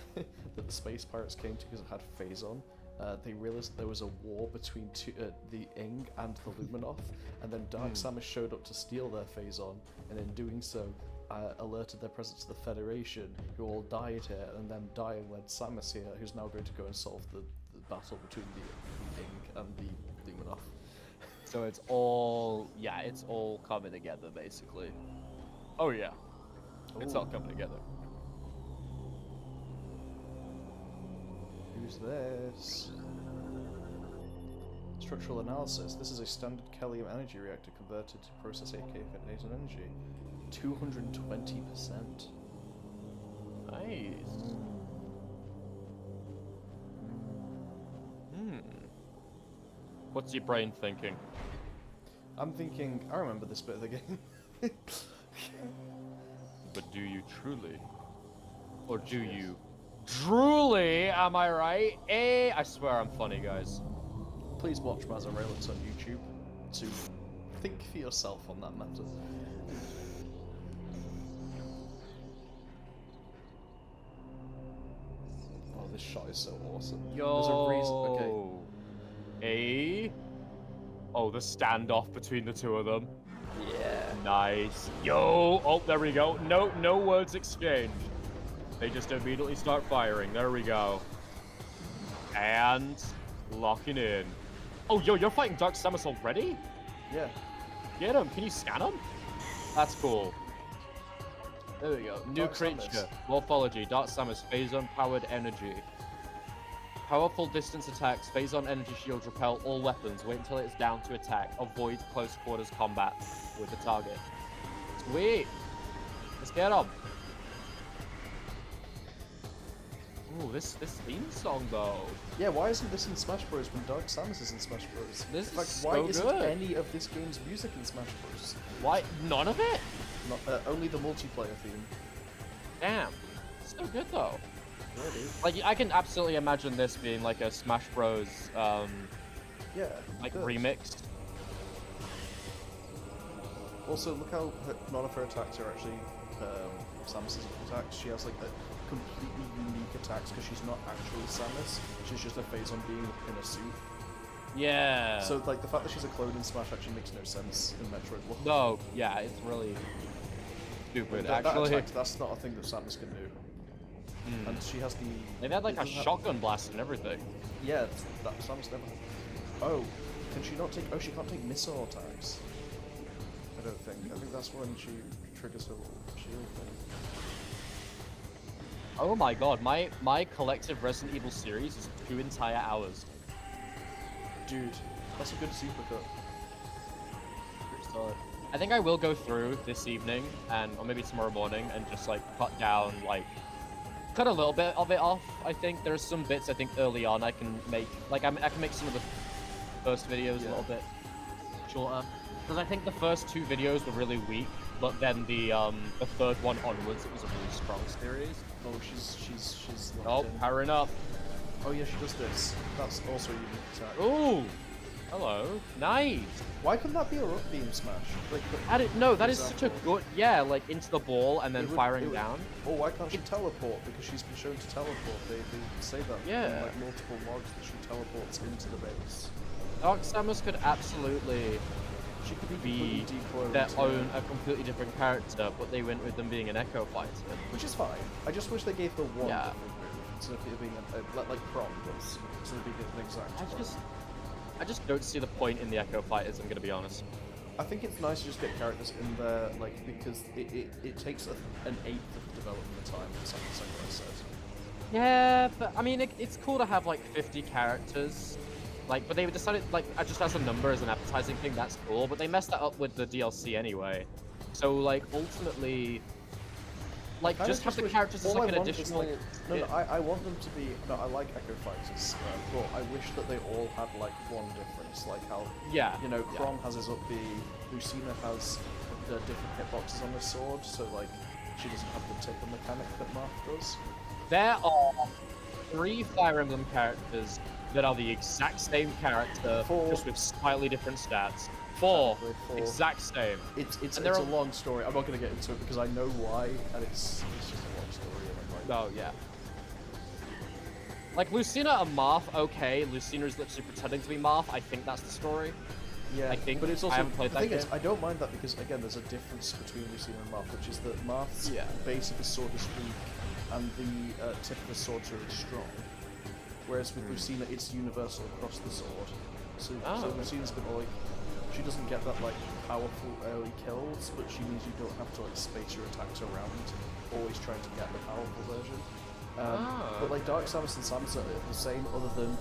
the space pirates came to because it had phase-on. They realized there was a war between the Ing and the Luminoth, and then Dark Samus showed up to steal their phase-on, and in doing so, alerted their presence to the Federation, who all died here, and then dying led Samus here, who's now going to go and solve the battle between the Ing and the Luminoth. So it's all, yeah, it's all coming together basically. Oh yeah, it's all coming together. Who's this? Structural analysis. This is a standard Kellium energy reactor converted to process 8K ignited energy. 220%. Nice. What's your brain thinking? I'm thinking, I remember this bit of the game. But do you truly? Or do you truly? Am I right? I swear I'm funny, guys. Please watch Mazarelix on YouTube to think for yourself on that matter. Oh, this shot is so awesome. Yo. There's a reason. Okay. Oh, the standoff between the two of them. Yeah. Nice. Yo. Oh, there we go. No words exchanged. They just immediately start firing. There we go. And locking in. Oh, yo, you're fighting Dark Samus already? Yeah. Get him. Can you scan him? That's cool. There we go. New Dark creature. Samus. Morphology. Dark Samus. Phazon powered energy. Powerful distance attacks. Phazon energy shields repel all weapons. Wait until it's down to attack. Avoid close quarters combat with the target. Sweet. Let's get him. Ooh, this theme song though. Yeah, why isn't this in Smash Bros. When Dark Samus is in Smash Bros? This In fact, is why so isn't good. any of this game's music in Smash Bros? Why? None of it? Not, only the multiplayer theme. Damn. So good though. Yeah, dude. Like, I can absolutely imagine this being like a Smash Bros. Yeah. Like good. remix. Also, look how none of her attacks are actually Samus's attacks. She has like a completely unique attacks because she's not actually Samus. She's just a Phazon being in a suit. Yeah. So like the fact that she's a clone in Smash actually makes no sense in Metroid. No, yeah, it's really stupid. That Actually, attack, that's not a thing that Samus can do. And she has the. they've had like it a doesn't have- shotgun blast and everything. Yeah, that Samus never. Oh, can she not take? Oh, she can't take missile attacks. I don't think. I think that's when she triggers her shield thing. Oh my god, my collective Resident Evil series is 2 entire hours. Dude, that's a good supercut. Pretty solid. I think I will go through this evening or maybe tomorrow morning and just like cut a little bit of it off. I think there's some bits I think early on I can make, like I can make some of the first videos a little bit shorter, because I think the first 2 videos were really weak, but then the third one onwards it was a really strong series. Oh, she's Oh, locked in. powering up. Oh yeah, she does this. That's also a unique attack. Ooh, hello, nice. Why couldn't that be a rock beam smash? Like, No, for that is such a example. good, yeah, like into the ball and then It would- firing it would- down. Or why can't she teleport? Because she's been shown to teleport. They say that Yeah. in like multiple logs that she teleports into the base. Dark Samus could absolutely She could be be completely decloned their too, own, a completely different character, but they went with them being an Echo Fighter. which is fine. I just wish they gave her one Yeah. different move instead of it being like Prom does, instead of being an exact. clone. I just don't see the point in the Echo Fighters, I'm gonna be honest. I think it's nice to just get characters in there, like, because it takes an eighth of the development time for something like I said. Yeah, but I mean, it's cool to have like 50 characters. Like, but they decided, like, just as a number, as an advertising thing, that's cool, but they messed that up with the DLC anyway. So, like, ultimately, like, Kinda just have the wish- characters as all like I an want is, additional... like, no, I want them to be. No, I like Echo Fighters, but I wish that they all had like one difference, like how Yeah. you know yeah. Chrom has his up B, Lucina has the different hitboxes on her sword, so like she doesn't have the tipper mechanic that Marth does. There are 3 Fire Emblem characters that are the exact same character, 4. just with slightly different stats. 4. Technically, 4. Exact same. It's And a they're all- long story. I'm not gonna get into it because I know why, and it's just a long story. And I'm like, Oh, yeah. Like, Lucina and Marth, okay, Lucina's literally pretending to be Marth, I think that's the story. yeah, I think. but it's I also haven't played the that thing is, game. I don't mind that because again, there's a difference between Lucina and Marth, which is that Marth's Yeah. base of the sword is weak, and the tip of the sword's really strong. Whereas with Lucina, it's universal across the sword. So Oh. Lucina's been like, she doesn't get that like powerful early kills, but she means you don't have to like space your attacks around, always trying to get the powerful version. But like Dark Samus and Samus are the same, other than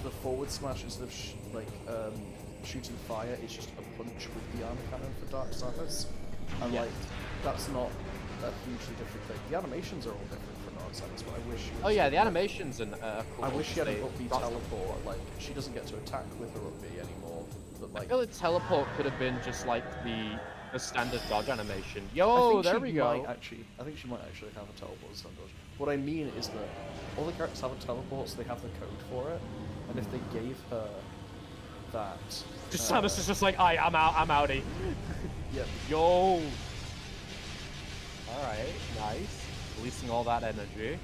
the forward smash instead of shooting fire, it's just a punch with the arm cannon for Dark Samus, and Yeah. like that's not a hugely different thing. The animations are all different for Dark Samus, but I wish. She Oh was- yeah, the animations and cool. I wish she had an They up B got- teleport. Like she doesn't get to attack with her up B anymore, but I feel like teleport could have been just like the standard dodge animation. I Yo, think there she we might go. actually. I think she might actually have a teleport as standard. What I mean is that all the characters have a teleport, so they have the code for it. And if they gave her that, Just Samus is just like, I'm out, I'm outie. yeah, Yo. All right, nice. Releasing all that energy,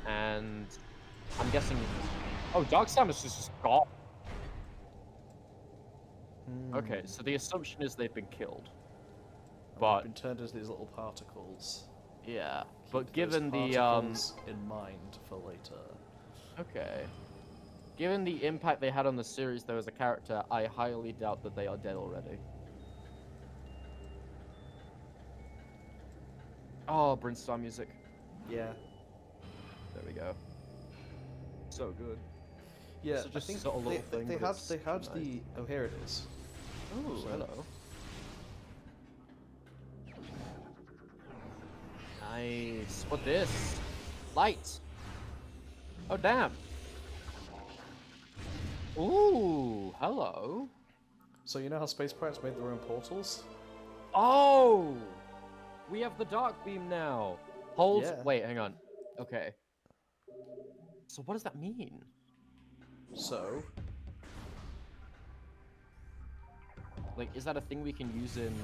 and I'm guessing. Oh, Dark Samus is just gone. Okay, so the assumption is they've been killed. But been turned into these little particles. yeah, Keep but those given the particles in mind for later. okay, given the impact they had on the series though as a character, I highly doubt that they are dead already. Oh, Brimstone music. Yeah. There we go. So good. Yeah, So I just think sort of little thing, they but had it's the nice. oh, here it is. Oh, So- hello. Nice. What this? Light. Oh, damn. Ooh, hello. So you know how space pirates made their own portals? Oh, we have the dark beam now. Hold. Yeah. Wait, hang on. Okay. So what does that mean? So Like, is that a thing we can use in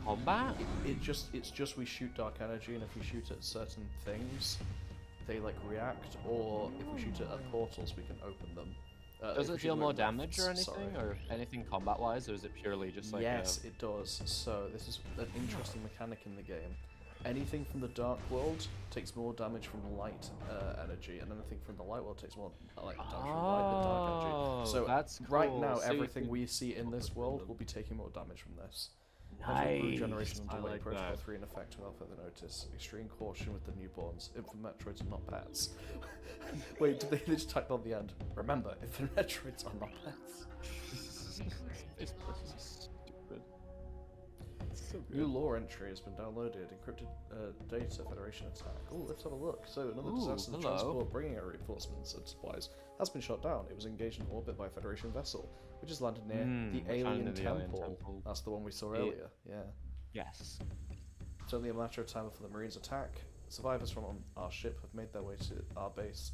combat? it's just we shoot dark energy, and if we shoot at certain things, they like react. Or if we shoot it at portals, we can open them. Does if we it shoot deal them more at damage or rifts, anything, sorry. or anything combat-wise, or is it purely just like? Yes, it does. So this is an interesting mechanic in the game. Anything from the dark world takes more damage from light energy, and anything from the light world takes more damage from light and dark Oh, energy. So that's right cool. now, So you everything could we see in this open world them. will be taking more damage from this. Nice. Regeneration I underway, like Protocol that. 3 in effect without further notice. Extreme caution with the newborns. Infant Metroids are not pets. Wait, did they just type on the end? Remember, infant Metroids are not pets. This person is stupid. It's so New good. lore entry has been downloaded. Encrypted data Federation attack. Oh, let's have a look. So another Ooh, disaster hello. transport bringing our reinforcements and supplies has been shot down. It was engaged in orbit by a Federation vessel, which has landed near the found Alien near the Alien Temple. Temple. That's the one we saw earlier. Yeah. Yes. It's only a matter of time before the Marines attack. Survivors from our ship have made their way to our base.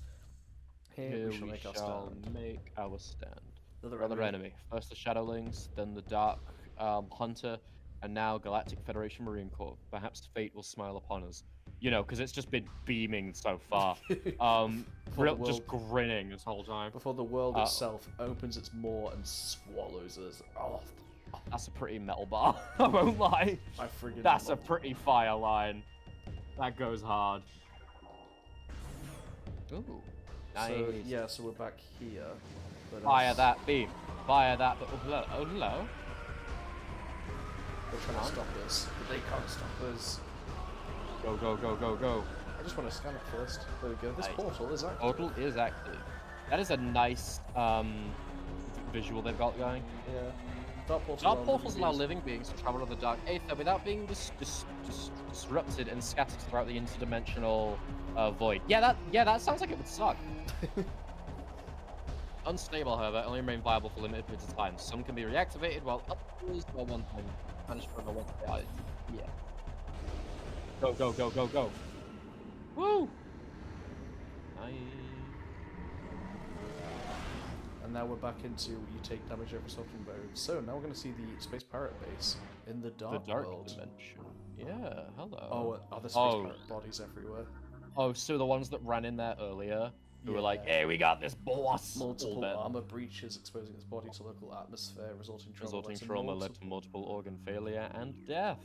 Here we shall make our stand. make our stand. Another Another enemy. enemy. First the Shadowlings, then the Dark Hunter, and now Galactic Federation Marine Corps. Perhaps fate will smile upon us. You know, because it's just been beaming so far. Before the Just world- grinning this whole time. Before the world Uh, itself opens its maw and swallows us. Oh, That's a pretty metal bar. I won't lie. I friggin' That's a love- pretty fire line. That goes hard. Ooh. Nice. So, yeah, so we're back here. But, Fire that beam. Fire that. Oh, hello. Oh, hello. They're trying to stop us, but they can't stop us. Go, go, go, go, go. I just want to scan it first. There we go. This Nice. portal is active. Portal is active. That is a nice visual they've got going. Yeah. Dark portals, Dark portals allow living beings to travel to the dark aether without being disrupted and scattered throughout the interdimensional void. Yeah, that sounds like it would suck. Unstable, however, only remain viable for limited periods of time. Some can be reactivated, while others are one time vanished forever once they are. Yeah. Go, go, go, go, go. Woo! Nice. And now we're back into you take damage over soft bones. So now we're going to see the space pirate base in the dark, The dark world. dimension. Yeah, hello. Oh, are the space Oh. pirate bodies everywhere? Oh, so the ones that ran in there earlier, who were like, Yeah. "Hey, we got this, boss." Multiple All dead. armor breaches exposing its body to local atmosphere, resulting Trauma led to multiple organ failure and death.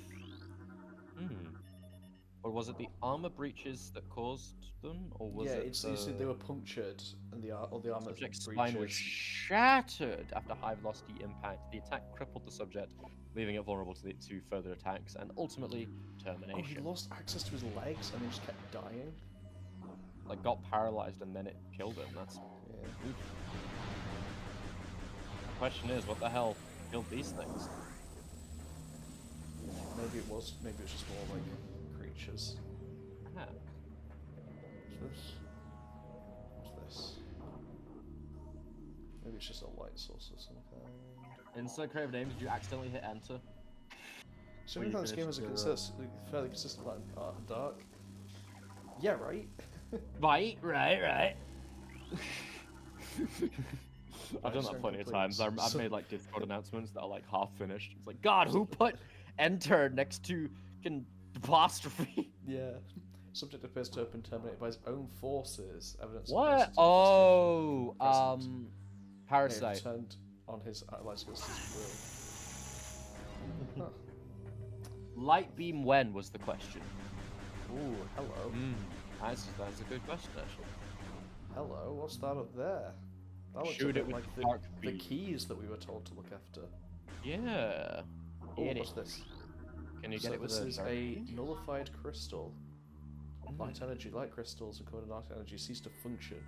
Or was it the armor breaches that caused them, or was it it's the they were punctured, and the armor subject's breaches. spine was shattered after high velocity impact? The attack crippled the subject, leaving it vulnerable to further attacks and ultimately Oh, he termination. lost access to his legs and he just kept dying. Like got paralyzed and then it killed him. That's Yeah. the question is, what the hell killed these things? Maybe it was just more like creatures. Ah. What's this? What's this? Maybe Maybe it's just a light source or some kind. Insert creative name, did you accidentally hit enter? So When you this game has a finish fairly consistent line. Dark. Yeah, right. Right. I've done Nice that and plenty of complete. times. I've So- made like Discord announcements that are like half finished. It's like, God, who put enter next to apostrophe? Yeah. Subject appears to have been terminated by his own forces. Evidence. Of What? parasitic Oh, infestation present. Parasite. Turned on his allies against his will. Huh. Light beam when was the question. Ooh, hello. That's a good question actually. Hello, what's that up there? That looks Shoot a it bit with like dark the beam. keys that we were told to look after. Yeah. Oh, Get what's it. this? Can you So get it with this a is dark a beam? nullified crystal. Light energy, light crystals encoded in dark energy cease to function.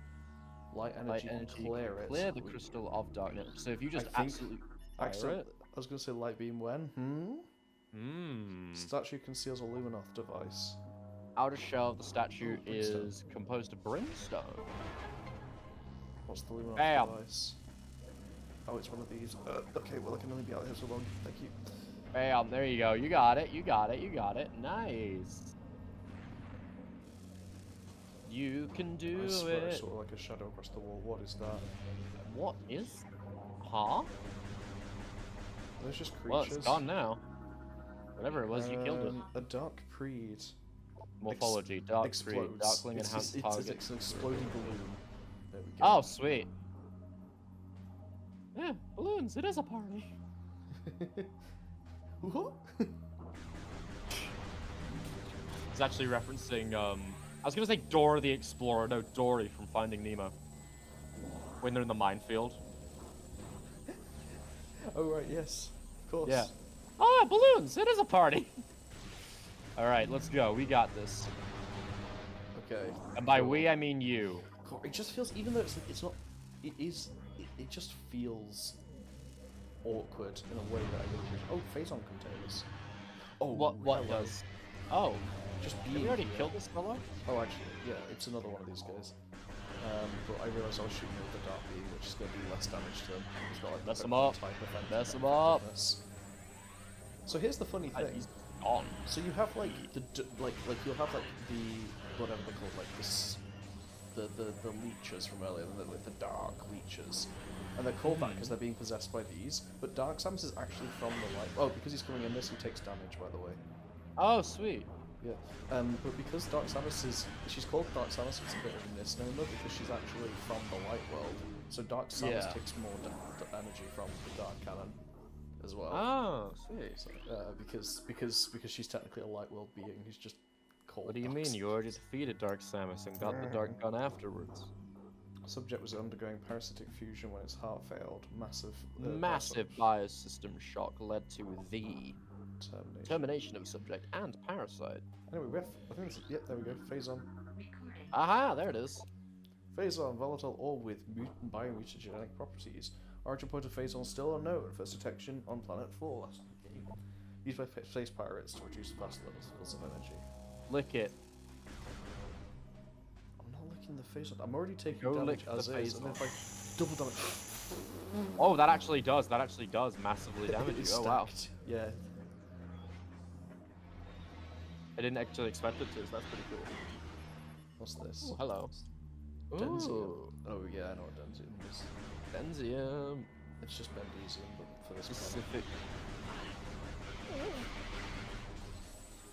Light energy, Light energy clear it. clear the crystal of darkness. So if you just I think- absolutely Actually, fire it. I was going to say light beam when? Statue conceals a Luminoth device. Outer shell of the statue Oh, brimstone. is composed of brimstone. What's the Luminoth Bam. device? Oh, it's one of these. Okay, well, I can only be out here so long. Thank you. Bam, there you go. You got it. Nice. You can do I swear I it. saw like a shadow across the wall. What is that? What is? Huh? There's just creatures. Well, it's gone now. Whatever it was, you killed it. A dark creed. Morphology, dark creed, explodes. darkling It's enhanced just- target. It's an exploding balloon. There we go. Oh, sweet. Yeah, balloons. It is a party. What? It's actually referencing, I was gonna say Dora the Explorer, no, Dory from Finding Nemo. When they're in the minefield. Oh right, yes, of course. Yeah. Ah, balloons! It is a party! Alright, let's go. We got this. Okay. And by cool. we, I mean you. Cool. It just feels, even though it's not, it is, it just feels awkward in a way that I really appreciate. Oh, Phazon containers. Oh, What hello. does? Oh. Just Have being we already here. killed this fellow? Oh, actually, yeah, it's another one of these guys. But I realised I was shooting with the dark beam, which is going to do less damage to him. He's got like Mess the him up. type effect Mess and him up. effectiveness. So here's the funny thing. He's gone. So you have like like you'll have like the whatever they're called, like this the leeches from earlier, like the dark leeches, and they're called that because they're being possessed by these. But Dark Samus is actually from the light. Oh, because he's coming in this, he takes damage, by the way. Oh, sweet. Yeah. But because Dark Samus is, she's called Dark Samus, it's a bit of a misnomer because she's actually from the light world. So Dark Samus Yeah. takes more energy from the Dark Cannon as well. Oh, sweet. So, because she's technically a light world being who's just called. What do you Dark mean? You already defeated Dark Samus and got the Dark Gun afterwards. Subject was undergoing parasitic fusion when its heart failed. Massive. Massive biosystem shock led to the termination. termination of subject and parasite. Anyway, we have. I think it's. Yep, there we go. Phazon. Aha, there it is. Phazon, volatile orb with mutant biomutagenic properties. Origin point of Phazon still unknown. First detection on planet 4. Used by space pirates to reduce fast levels of energy. Lick it. I'm not licking the Phazon. I'm already taking Go damage lick as the is, and then if I double damage. Oh, that actually does massively damage you. It's Oh, wow. stacked. Yeah. I didn't actually expect it to, so that's pretty cool. What's this? Ooh, hello. Denzium. Ooh, Oh yeah, I know what Denzium is. Benzium. It's just Bendesium, but for this planet. Specific.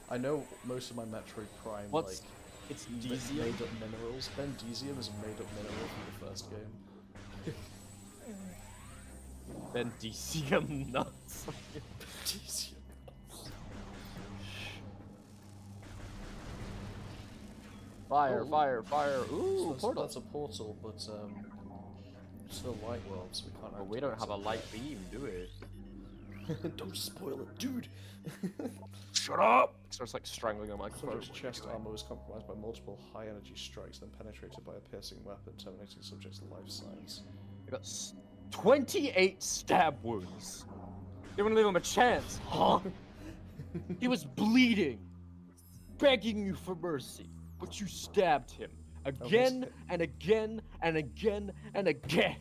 I know most of my Metroid Prime What's... like It's made Desium? up minerals. Bendesium is a made up mineral from the first game. Bendesium nuts. Bendesium. Fire, Oh. fire, fire. So Ooh, portal. that's a portal, but it's still light world, so we can't. Well, we don't have a activate light beam, do we? it. Don't spoil it, dude. Shut up! Starts like strangling a microphone. Subject's chest armor was compromised by multiple high energy strikes, then penetrated by a piercing weapon, terminating subject's life signs. I got 28 stab wounds. They wouldn't leave him a chance, huh? He was bleeding, begging you for mercy, but you stabbed him again and again and again and again.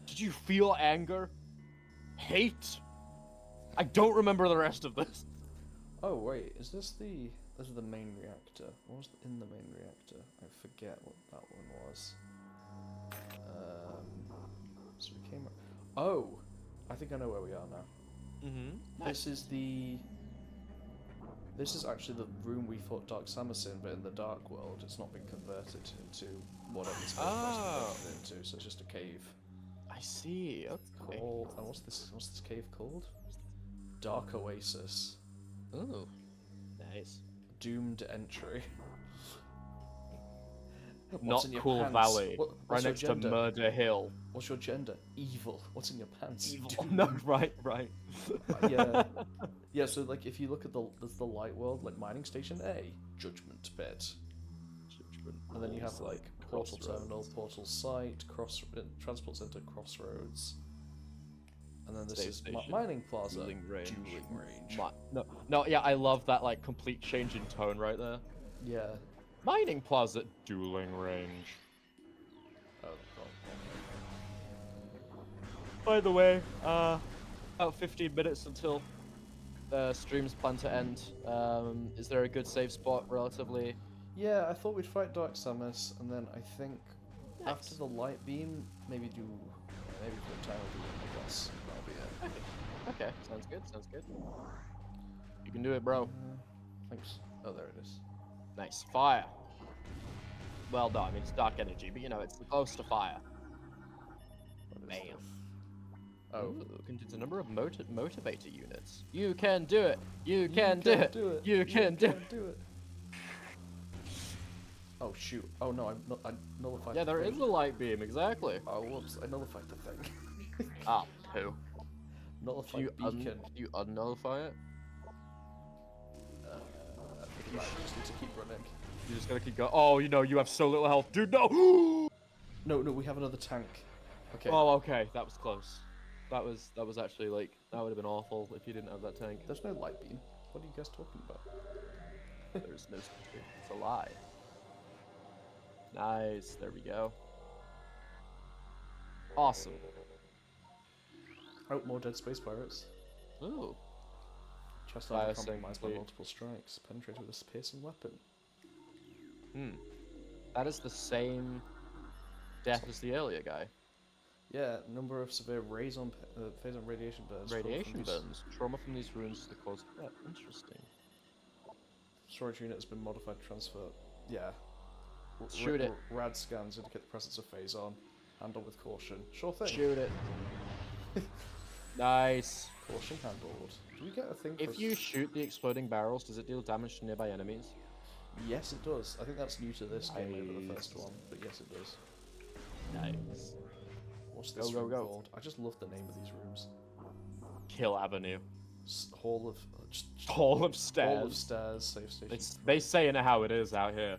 Did you feel anger? Hate? I don't remember the rest of this. Oh wait, is this the? This is the main reactor. What was in the main reactor? I forget what that one was. So we came. Oh, I think I know where we are now. Mm-hmm. This is the. This is actually the room we fought Dark Samus in, but in the Dark World, it's not been converted into whatever it's converted into. So it's just a cave. I see. Okay. Called. And what's this? What's this cave called? Dark Oasis. Ooh. Nice. Doomed entry. Not in your Cool pants? Valley. What's Right your next to gender? Murder Hill. What's your gender? Evil. What's in your pants? Evil. Doom. No, right. Yeah. Yeah, so like if you look at there's the light world, like mining station A, judgment pit. And then you have like portal terminal, portal site, transport center, crossroads. And then this Save is station, mining plaza, dueling range. range. Yeah, I love that like complete change in tone right there. Yeah. Mining plaza, dueling range. Oh, By the way, about 15 minutes until stream's plan to end. Is there a good save spot relatively? yeah, I thought we'd fight Dark Samus, and then I think Nice. after the light beam, maybe for a time we'll do one plus. That'll be it. Okay, sounds good, sounds good. You can do it, bro. Thanks. Oh, there it is. Nice. Fire. Well, no, I mean, it's dark energy, but you know, it's close to fire. What is Bam. this? Oh. Ooh, contains a number of motivator units. You can do it! You can do it! You can do it! do it. Oh shoot! Oh no, I nullified. Yeah, the there thing. is a light beam, exactly. Oh whoops! I nullified the thing. Ah, poo. Nullified beacon. You unnullify it? I think I just need to keep running. You just gotta keep going. Oh, you know, you have so little health, dude. No! No, we have another tank. Okay. Oh, okay, that was close. That was actually like that would have been awful if you didn't have that tank. There's no light beam. What are you guys talking about? There's no such thing. It's a lie. Nice. There we go. Awesome. Oh, more Dead Space Pirates. Ooh. Chest Fire armor sync compromised by complete. multiple strikes. Penetrated with a piercing weapon. That is the same death as the earlier guy. Yeah, number of severe phase on radiation burns. Radiation burns. Trauma from these runes is the cause of death. Interesting. Storage unit has been modified to transfer. Yeah. Shoot it. Rad scans indicate the presence of phase on. Handle with caution. Sure thing. Shoot it. Nice. Caution handled. Do we get a thing for... If you shoot the exploding barrels, does it deal damage to nearby enemies? Yes, it does. I think that's new to this game over the first one, but yes, it does. Nice. What's this Go, room go. called? I just love the name of these rooms. Kill Avenue. Hall of... Hall of Stairs. Hall of Stairs, safe station. They say it how it is out here.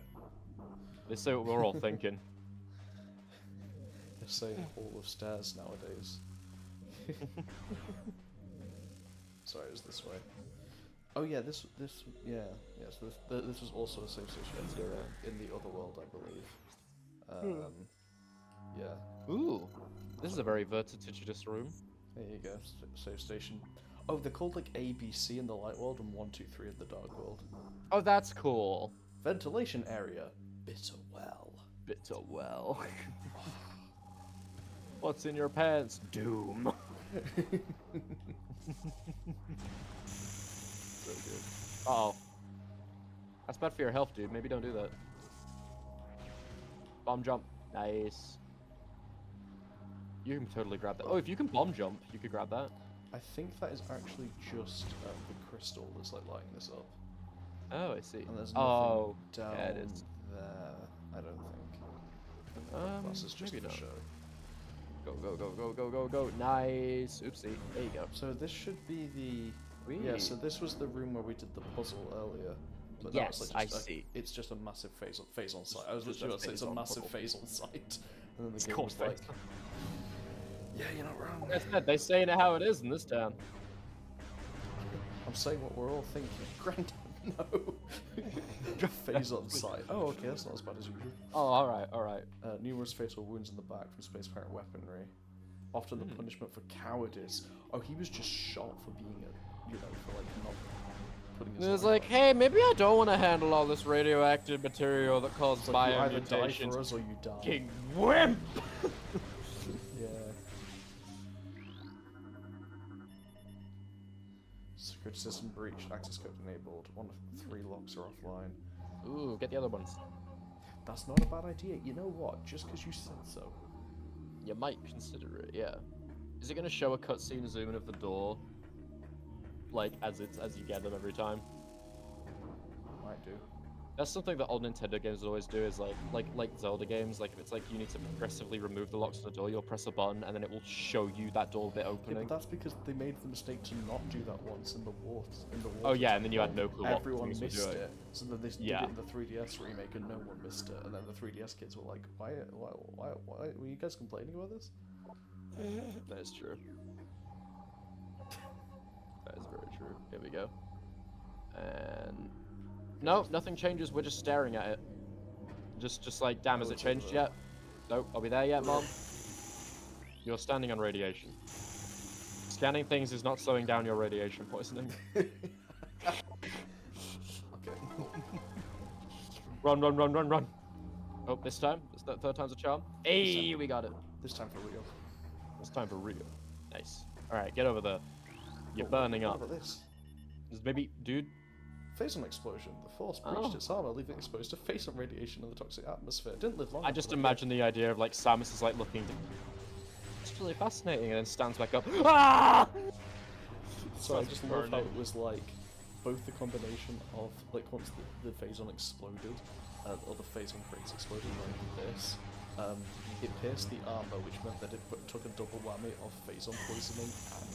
They say what we're all thinking. They say Hall of Stairs nowadays. Sorry, it was this way. Oh yeah, this so this was also a safe station in the other world, I believe. Yeah. Ooh, this is a very vertiginous room. There you go, safe station. Oh, they're called like A, B, C in the light world and 1, 2, 3 in the dark world. Oh, that's cool. Ventilation area, bitter well. Bitter well. What's in your pants? Doom. So good. Uh-oh. That's bad for your health, dude. Maybe don't do that. Bomb jump. Nice. You can totally grab that. Oh, if you can bomb jump, you could grab that. I think that is actually just the crystal that's like lighting this up. Oh, I see. And there's nothing Oh, down yeah, it is. there, I don't think. This is just maybe for not. show. Go, go, go, go, go, go, go. Nice. Oopsie. There you go. So this should be the... Yeah, so this was the room where we did the puzzle earlier. But Yes, that was I like just see. It's just a massive phase on site. I was Just literally a about to say it's a phase-on massive puzzle. phase on site. And then the It's game called was like... phase. Yeah, you're not wrong. Like I said, they say it how it is in this town. I'm saying what we're all thinking. Granddad, no. Phase on site. Oh, okay, that's not as bad as usual. Oh, alright, alright. Numerous fatal wounds in the back from space pirate weaponry. Often the punishment for cowardice. Oh, he was just shot for being for like not putting his. And it's life like, out. hey, maybe I don't want to handle all this radioactive material that causes It's like, you either die biomutations. for us or you die. Fucking wimp! Yeah. Security system breached. Access code enabled. 1 of 3 locks are offline. Ooh, get the other ones. That's not a bad idea. You know what? Just because you said so. You might consider it, yeah. Is it gonna show a cutscene zoom in of the door? Like, as you get them every time? Might do. That's something that old Nintendo games always do, is like Zelda games, like if it's like you need to progressively remove the locks on the door, you'll press a button and then it will show you that door bit Yeah, opening. but that's because they made the mistake to not do that once in the water. Oh yeah, and then you had no clue what Everyone things were missed doing. it. So then they did it in the 3DS remake and no one missed it. And then the 3DS kids were like, why were you guys complaining about this? That is true. That is very true. Here we go. And no, nothing changes. We're just staring at it. Just like, damn, has it changed yet? Nope. Are we there yet, Mom? You're standing on radiation. Scanning things is not slowing down your radiation poisoning. Okay. Run, run, run, run, run. Oh, this time? Is that third time's a charm? Hey, we got it. This time for real. It's time for real. Nice. Alright, get over there. You're burning What up. about this? Maybe, dude. Phazon explosion. The force breached its armor, leaving exposed to phazon radiation in the toxic atmosphere. Didn't live long. I just imagine the idea of like Samus is like looking. It's really fascinating, and then stands back up. Ah! So I just love how burning. it was like both the combination of like once the phazon exploded, or the phazon crates exploded like this. It pierced the armor, which meant that it took a double whammy of phazon poisoning and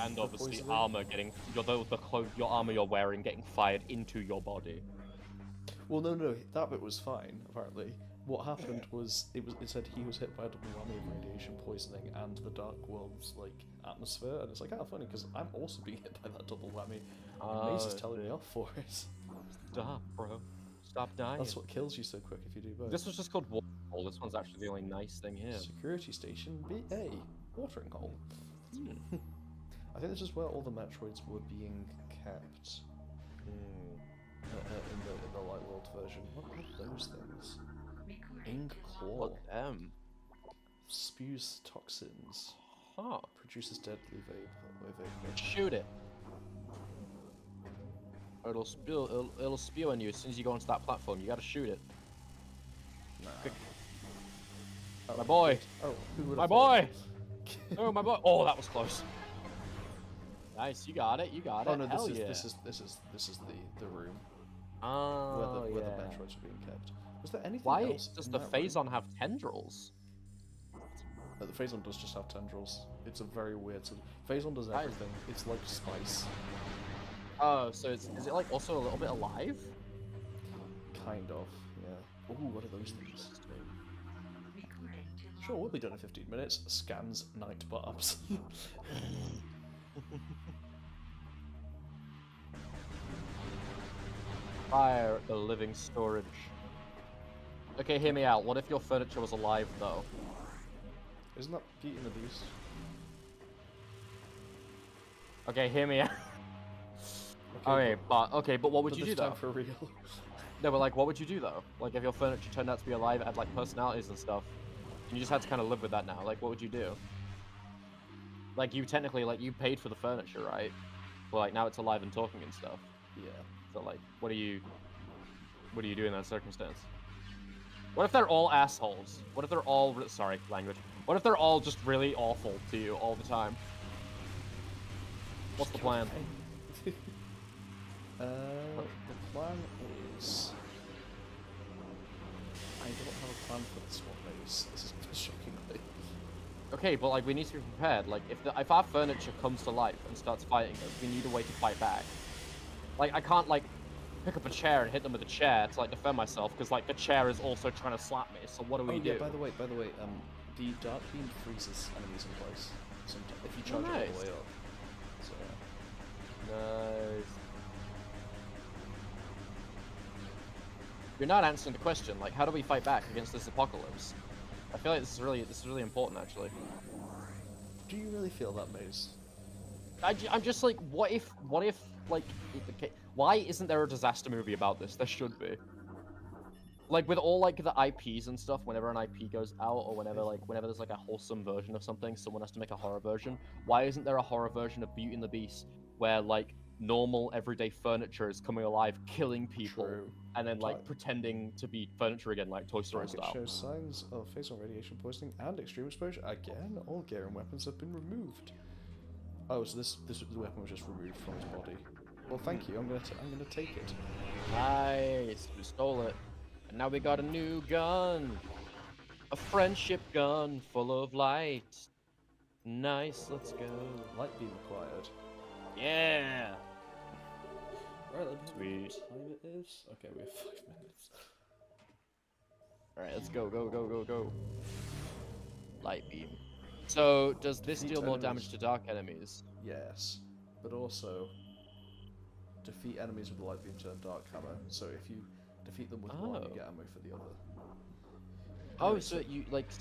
ether Obviously poisoning. armor getting your armor you're wearing getting fired into your body. Well, no, that bit was fine. Apparently, what happened was it said he was hit by a double whammy of radiation poisoning and the Dark World's like atmosphere, and it's like, funny because I'm also being hit by that double whammy. Maze is telling me off for it. Stop, bro. Stop dying. That's what kills you so quick if you do both. This was just called water hole. This one's actually the only nice thing here. Security station BA, watering hole. I think this is where all the Metroids were being kept. In the Light World version. What are those things? Ink claw. Look at them. Spews toxins. Huh. Produces deadly vapor. Shoot it. Or it'll spew on you as soon as you go onto that platform. You gotta shoot it. Oh, My boy. Oh, who would My have boy. thought? Oh my boy. Oh, that was close. Nice, you got it. You got it. Oh no, Hell this yeah. is the room Oh, where yeah. the Metroids are being kept. Was there anything Why else? does in the that room? Phazon have tendrils? The Phazon does just have tendrils. It's a very weird. Phazon does everything. It's like spice. Oh, so is it like also a little bit alive? Kind of, yeah. Ooh, what are those things? Sure, we'll be done in 15 minutes. Scans night barbs. Fire the living storage. Okay, hear me out. What if your furniture was alive, though? Isn't that Beauty and the Beast? Okay, hear me out. Okay, but what would you do, this time though? for real. No, but like, what would you do, though? Like, if your furniture turned out to be alive, it had like personalities and stuff, and you just had to kind of live with that now. Like, what would you do? Like, you technically, like, you paid for the furniture, right? Well, like, now it's alive and talking and stuff. Yeah. So, like, what do you do in that circumstance? What if they're all assholes? What if they're all, sorry, language. What if they're all just really awful to you all the time? What's the plan? The plan is... I don't have a plan for this one, Maze. This is shockingly. Okay, but like we need to be prepared. Like if our furniture comes to life and starts fighting us, we need a way to fight back. Like I can't like pick up a chair and hit them with a chair to like defend myself because like the chair is also trying to slap me. So what do we do? Yeah, by the way, the dark beam freezes enemies in place. Sometimes if you charge it all Nice. the way up. So yeah. Nice. You're not answering the question. Like, how do we fight back against this apocalypse? I feel like this is really important, actually. really feel that, Maze. I'm just like, what if, like, okay, why isn't there a disaster movie about this? There should be. Like, with all, like, the IPs and stuff, whenever an IP goes out, or whenever there's, like, a wholesome version of something, someone has to make a horror version. Why isn't there a horror version of Beauty and the Beast, where, like, normal, everyday furniture is coming alive, killing people, True. and then, like, pretending to be furniture again, like Toy Story Target style? shows signs of facial radiation poisoning and extreme exposure. Again, all gear and weapons have been removed. Oh, so this weapon was just removed from his body. Well, thank you. I'm gonna take it. Nice, we stole it. And now we got a new gun. A friendship gun full of light. Nice, let's go. Light beam acquired. Yeah. Right, let me Sweet. see what time it is. Okay, we have 5 minutes. Alright, let's go, go. Light beam. So, does this Defeat deal more enemies. damage to dark enemies? Yes, but also defeat enemies with the light beam turn dark hammer. So if you defeat them with one, you Oh. get ammo for the other. Oh, Anyway, so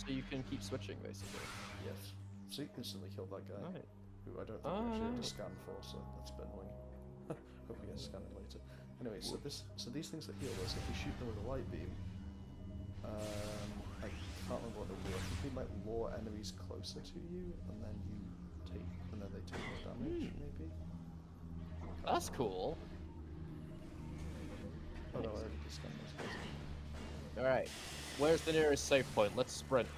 you can keep switching, basically. yes. So you instantly killed that guy, Right. who I don't think we actually had to nice. scan for, so that's a bit annoying. Hope we get to scan it later. Anyway, so these things that heal us, if you shoot them with a light beam, I can't remember what they do. I think they might lure enemies closer to you, and then they take more damage, maybe. That's cool. Oh no, I already did scan those guys. Alright. Where's the nearest safe point? Let's sprint.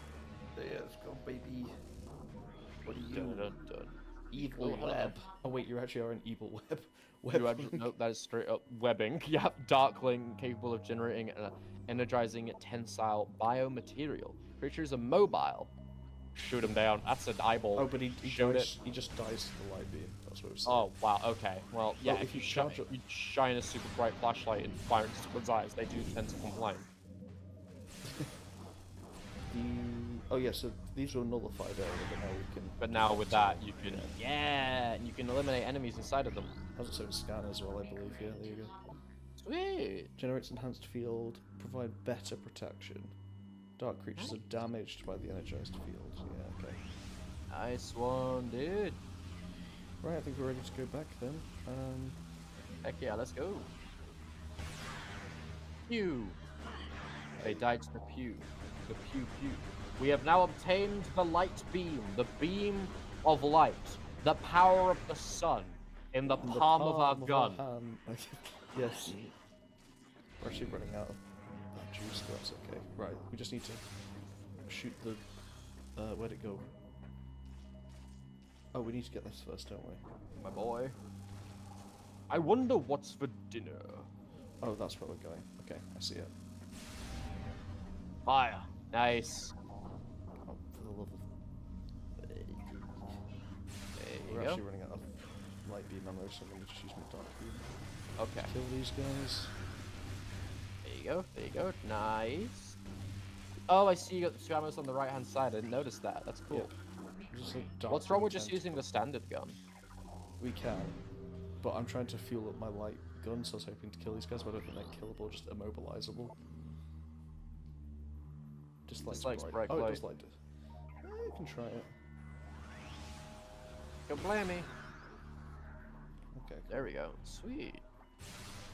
Yeah, let's go, baby. What are you? Dun, dun, dun. Evil Oh, hello. web. Oh wait, you actually are an evil web. You actually, nope, that is straight up webbing. Yep, Darkling, capable of generating an energizing tensile biomaterial. Creatures are mobile. Shoot him down. That's an eyeball. Oh, but he Showed dies, he just dies to the light beam. That's what it was. Oh, wow, okay. Well, yeah, Well, if you shine a super bright flashlight and fire into someone's eyes, they do tend to complain. Oh yeah, so these were nullified earlier, but now we can. But now with that, you can, yeah, and you can eliminate enemies inside of them. Has its own scan as well, I believe. Yeah, there you go. Sweet. Generates enhanced field, provide better protection. Dark creatures are damaged by the energized field. Yeah, okay. Nice one, dude. Right, I think we're ready to go back then. Heck yeah, let's go. Pew. They died to the pew. The pew pew. We have now obtained the light beam, the beam of light, the power of the sun, in the palm of our gun. hand. Yes. We're actually running out of juice, but that's okay. Right, we just need to shoot the. Where'd it go? Oh, we need to get this first, don't we? My boy. I wonder what's for dinner. Oh, that's where we're going. Okay, I see it. Fire. Nice. Oh, for the love of. There We're you actually go. running out of light beam ammo, so I'm going to just use my dark beam. Okay. Kill these guys. There you go. There you go. Nice. Oh, I see you got the two ammos on the right hand side. I didn't notice that. That's cool. Just like dark What's wrong with just content. using the standard gun? We can, but I'm trying to fuel up my light gun, so I was hoping to kill these guys, but I don't think they're killable, just immobilizable. Just like Sprite Oh, it Glide. does light. You can try it. Don't blame me. Okay. There we go. Sweet.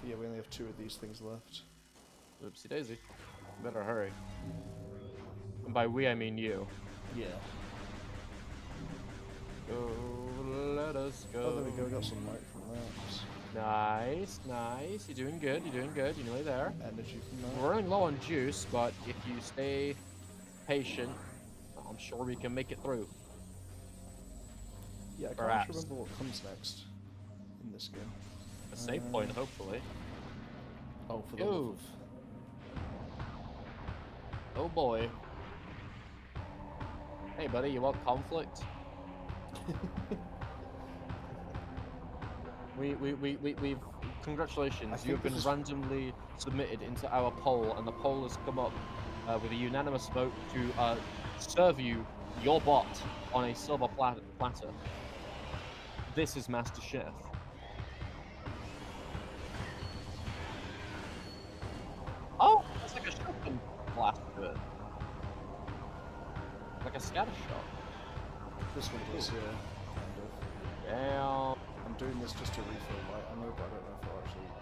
Yeah, we only have 2 of these things left. Oopsie daisy. Better hurry. And by we, I mean you. Yeah. Go, let us go. Oh, there we go. We got some light from that. Nice, nice. You're doing good. You're doing good. You're nearly there. Energy from that. We're running low on juice, but if you stay patient, I'm sure we can make it through. Yeah, I can't Perhaps. actually remember what comes next in this game. A save point, hopefully. Oh, for the Yo. love of... Oh boy. Hey buddy, you want conflict? We've congratulations, think you've been this is- randomly submitted into our poll, and the poll has come up with a unanimous vote to serve you your bot on a silver platter. This is Master Chef. Oh, it's like a shotgun blast to it. Like a scatter shot. This one does, yeah. Kind of. Damn. I'm doing this just to refill light ammo, but I don't know if I'll actually need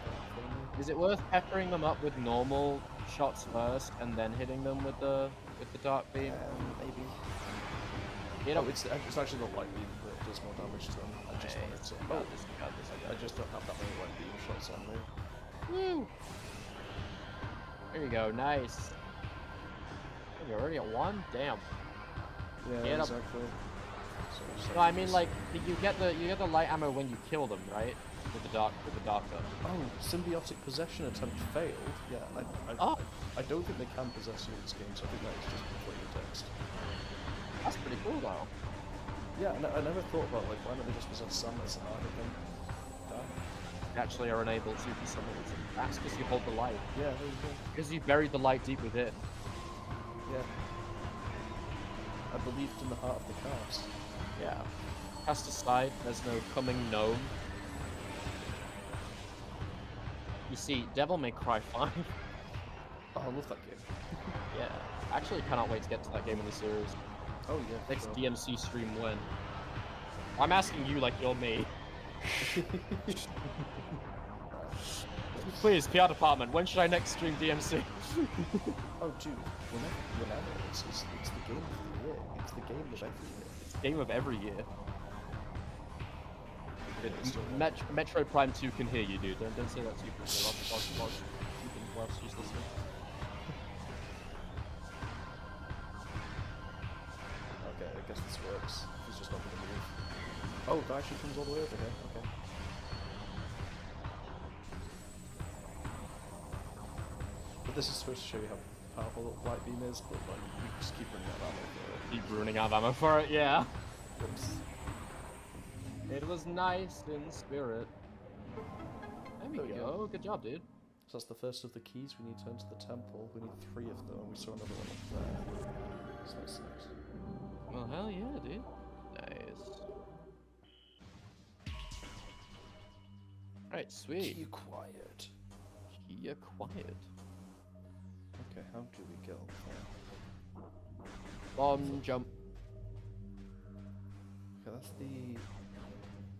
that for me. Is it worth peppering them up with normal shots first and then hitting them with the dark beam? Maybe. You know, It's actually the light beam that does more damage to them. I just wanted to. I just don't have that many light beam shots on me. Woo! There you go, nice. Oh, you're already at 1? Damn. Yeah, Get up. exactly. So No, I mean like you get the light ammo when you kill them, right? With the dark gun. Oh, symbiotic possession attempt failed. Yeah, I don't think they can possess you in this game, so I think that is just plain text. That's pretty cool though. Yeah, I never thought about like why don't they just possess Samus and I then die? You actually are unable to for some reason. That's because you hold the light. Yeah, there you go. Because you buried the light deep within. Yeah. I believed in the heart of the cast. Yeah. Cast aside, there's no coming gnome. You see, Devil May Cry 5. Oh, I love that game. Yeah. Actually, cannot wait to get to that game in the series. Oh yeah. Next sure. DMC stream when? I'm asking you like you're me. Please, PR department, when should I next stream DMC? Oh dude, whenever. It's the game of the year. It's the game of every year. It's the game of every year. It's still not. Metroid Prime 2 can hear you, dude. Don't say that to people. You can whilst she's listening. Okay, I guess this works. He's just not gonna move. Oh, that actually comes all the way over here. Okay. But this is supposed to show you how powerful the light beam is, but like we just keep running out of ammo for it. Keep running out of ammo for it, yeah. Oops. It was nice in spirit. There we There we go. go. Good job, dude. So that's the first of the keys. We need to enter the temple. We need 3 of them, and we saw another one up there. So that's nice. Well, hell yeah, dude. Nice. Alright, sweet. Key acquired. Key acquired. Okay, how do we get up there? Bomb jump. Okay,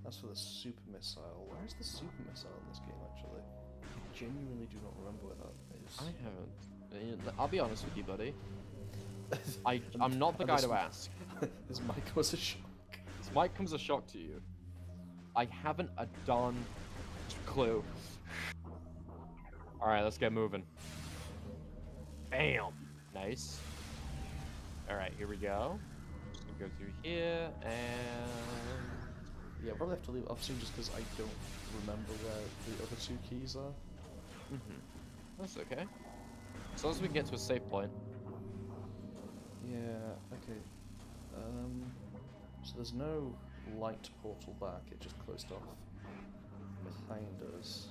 that's for the super missile. Where is the super missile in this game, actually? I genuinely do not remember where that is. I haven't. I'll be honest with you, buddy. I'm not the guy to ask. This mic was a shock. This mic comes as a shock to you. I haven't a darn clue. Alright, let's get moving. Bam! Nice. Alright, here we go. Just gonna go through here, and... Yeah, probably have to leave it off soon just because I don't remember where the other 2 keys are. That's okay. As long as we can get to a safe point. Yeah, okay. So there's no light portal back, it just closed off behind us.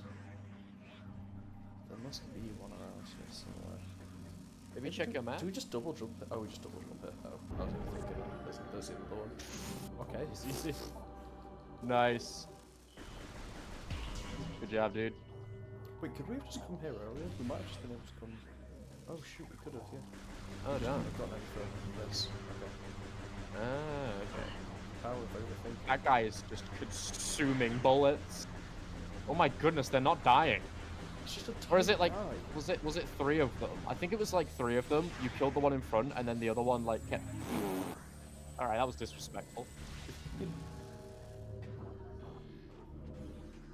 There must be one around here somewhere. Maybe check your map. Do we just double jump it? Oh, we just double jump it. Oh, I was thinking there's the other one. Okay. Easy. Nice. Good job, dude. Wait, could we have just come here earlier? We might have just been able to come... Oh shoot, we could have, yeah. Oh, damn. I've got any further. This. Okay. Ah, okay. Power of overthinking. That guy is just consuming bullets. Oh my goodness, they're not dying. It's just a Or is it like, guy. was it 3 of them? I think it was like 3 of them. You killed the one in front, and then the other one like kept... Alright, that was disrespectful. What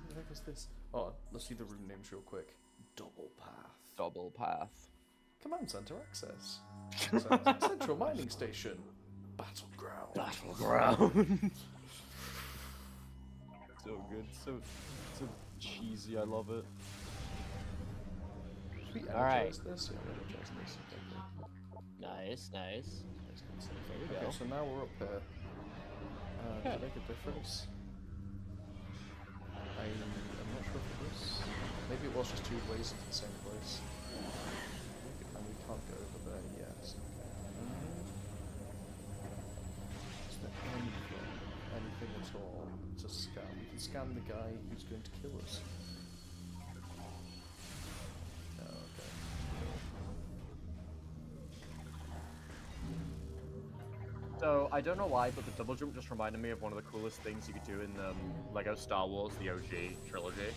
the heck is this? Oh, let's see the room names real quick. Double path. Double path. Command center access. Central mining station. Battleground. Battleground. So good, so cheesy. I love it. Should we All right. energize this? Yeah, we energize this. Okay. Nice. There we Okay, go. so now we're up here. Does it make a difference? I'm not sure if it is. Maybe it was just 2 ways into the same place. And we can't go over there yet. Okay. Is there anything at all to scan? We can scan the guy who's going to kill us. Oh, okay. So I don't know why, but the double jump just reminded me of one of the coolest things you could do in Lego Star Wars, the OG trilogy.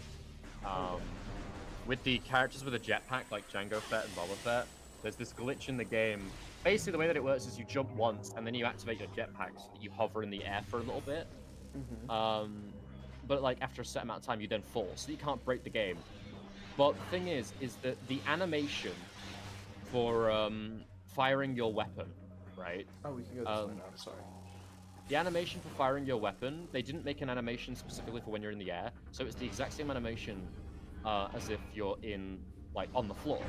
With the characters with a jetpack, like Jango Fett and Boba Fett, there's this glitch in the game. Basically, the way that it works is you jump once, and then you activate your jetpack so that you hover in the air for a little bit. But like after a set amount of time, you then fall, so you can't break the game. But the thing is that the animation for firing your weapon, right? Oh, we can go this way now. Sorry. The animation for firing your weapon, they didn't make an animation specifically for when you're in the air, so it's the exact same animation as if you're like on the floor.